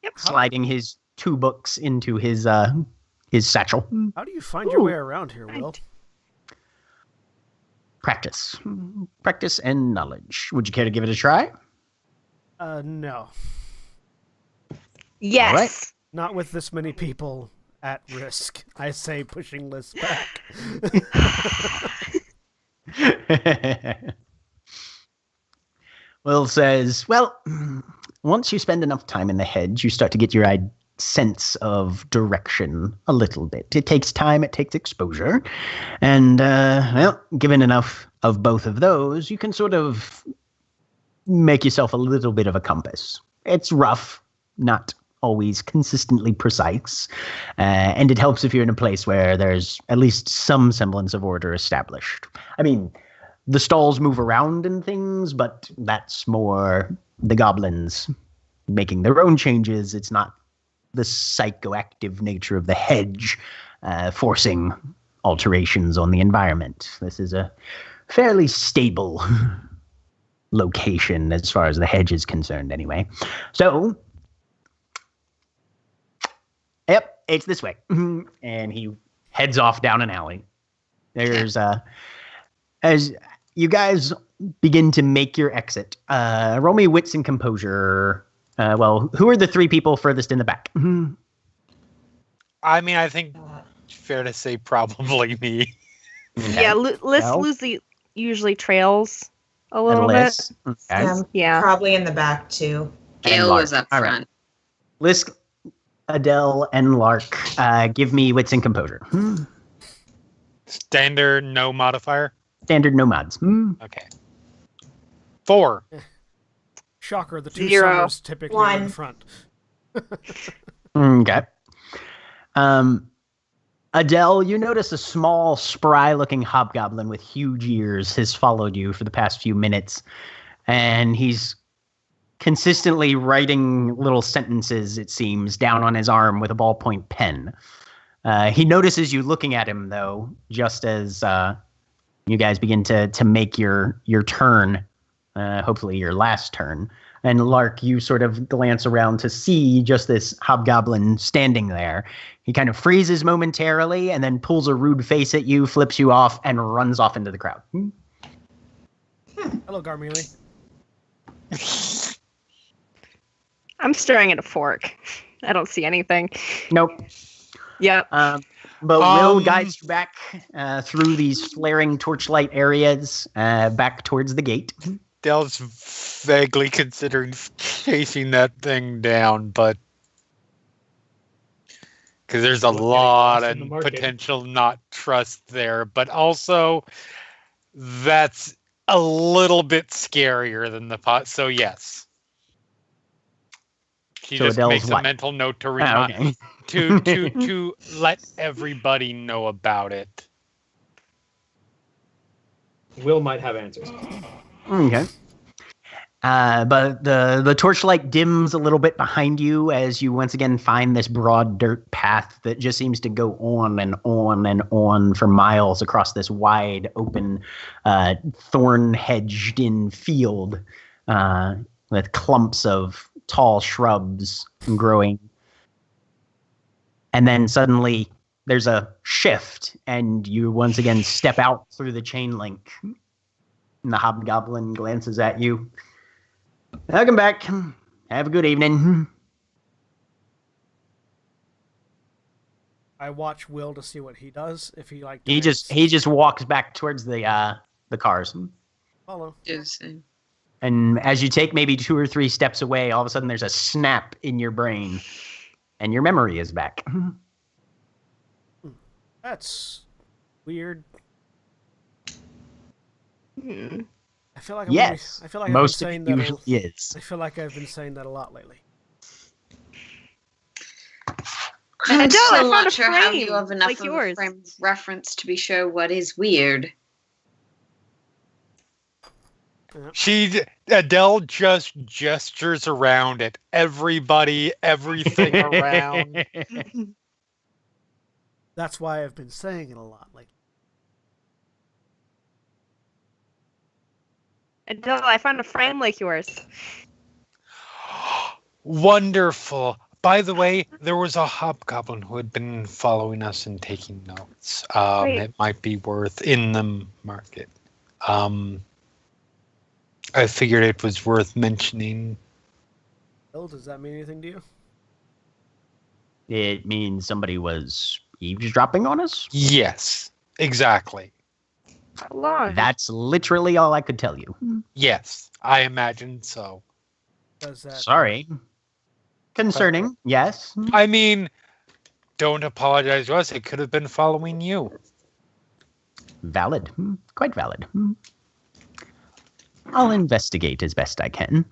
Yep. Sliding his 2 books into his satchel. How do you find your way around here, Will? Practice and knowledge. Would you care to give it a try? No. Yes. All right. Not with this many people at risk. I say pushing Liz back. Will says, well, once you spend enough time in the hedge, you start to get your sense of direction a little bit. It takes time, it takes exposure. And, given enough of both of those, you can sort of make yourself a little bit of a compass. It's rough, not always consistently precise. And it helps if you're in a place where there's at least some semblance of order established. I mean, the stalls move around and things, but that's more the goblins making their own changes. It's not the psychoactive nature of the hedge forcing alterations on the environment. This is a fairly stable location as far as the hedge is concerned anyway. So, yep, it's this way. And he heads off down an alley. There's as you guys begin to make your exit, roll me wits and composure. Who are the 3 people furthest in the back? I mean, I think fair to say probably me. Okay. Yeah, Lucy usually trails a little bit. Okay. Yeah. Probably in the back too. Gail was up All front. right. Lisk, Adele, and Lark, give me wits and composure. Standard, no modifier. Standard, no mods. Okay. 4. Shocker, the 2 0. summers typically are in 1. front. Okay. Adele, you notice a small, spry-looking hobgoblin with huge ears has followed you for the past few minutes, and he's consistently writing little sentences, it seems, down on his arm with a ballpoint pen. He notices you looking at him, though, just as you guys begin to make your turn, hopefully your last turn. And Lark, you sort of glance around to see just this hobgoblin standing there. He kind of freezes momentarily and then pulls a rude face at you, flips you off, and runs off into the crowd. Hello, Garmelie. I'm staring at a fork. I don't see anything. Nope. Yep. But Will guides you back through these flaring torchlight areas back towards the gate. Dell's vaguely considering chasing that thing down, but because there's a lot of potential not trust there, but also that's a little bit scarier than the pot. So yes, she So just Adele's makes a what? mental note to Okay. to let everybody know about it. Will might have answers. Okay. But the torchlight dims a little bit behind you as you once again find this broad dirt path that just seems to go on and on and on for miles across this wide open, thorn hedged in field with clumps of tall shrubs growing. And then suddenly there's a shift and you once again step out through the chain link. And the hobgoblin glances at you. Welcome back. Have a good evening. I watch Will to see what he does. If he like, He just walks back towards the cars. follow. And as you take maybe 2 or 3 steps away, all of a sudden there's a snap in your brain, and your memory is back. That's weird. I feel like Yes, I feel like most I've of been it saying that. usually is. I feel like I've been saying that a lot lately. I'm Adele, I still found not a sure how frame, you have enough like of yours. a frame of reference to be sure what is weird. Adele just gestures around at everybody, everything around. That's why I've been saying it a lot lately. Adele, I found a frame like yours. Wonderful. By the way, there was a hobgoblin who had been following us and taking notes. Great. It might be worth in the market. I figured it was worth mentioning. Will, does that mean anything to you? It means somebody was eavesdropping on us? Yes, exactly. How long? That's literally all I could tell you. Yes, I imagine so. Does that? Sorry. Concerning, yes. I mean, don't apologize to us. It could have been following you. Valid. Quite valid. I'll investigate as best I can.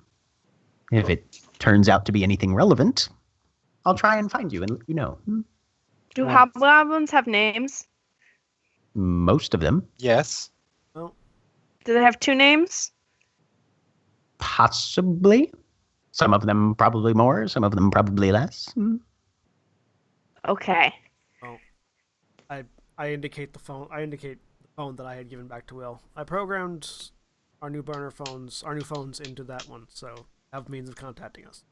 If it turns out to be anything relevant, I'll try and find you and let you know. Do hobgoblins have names? Most of them. Yes. Do they have 2 names? Possibly. Some of them probably more, some of them probably less. Okay. I indicate the phone. I indicate the phone that I had given back to Will. I programmed our new phones into that one, so have means of contacting us.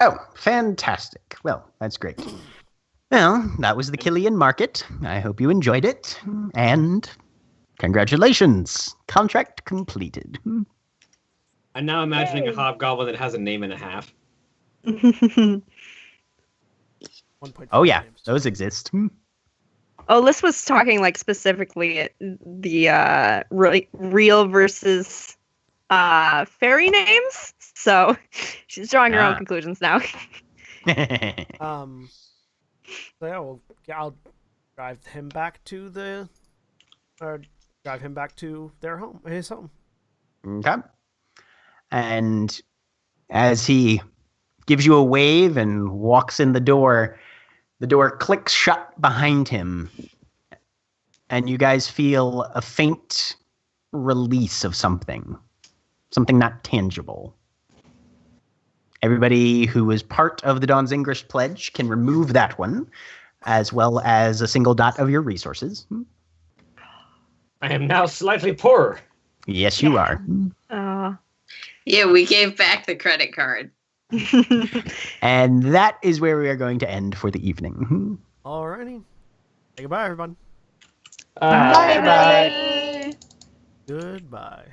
Oh, fantastic. Well, that's great. Well, that was the Killian Market. I hope you enjoyed it. And congratulations. Contract completed. I'm now imagining a hobgoblin that has a name and a half. 1.5 Oh, yeah. names. Those exist. Oh, Liz was talking like specifically at the real versus fairy names. So she's drawing her own conclusions now. So yeah, I'll drive him back to their home, his home. Okay. And as he gives you a wave and walks in the door clicks shut behind him. And you guys feel a faint release of something not tangible. Everybody who is part of the Dawn's English Pledge can remove that one, as well as a single dot of your resources. I am now slightly poorer. Yes, you are. Yeah, we gave back the credit card. And that is where we are going to end for the evening. Alrighty. Say goodbye, everyone. Bye. Bye. Goodbye.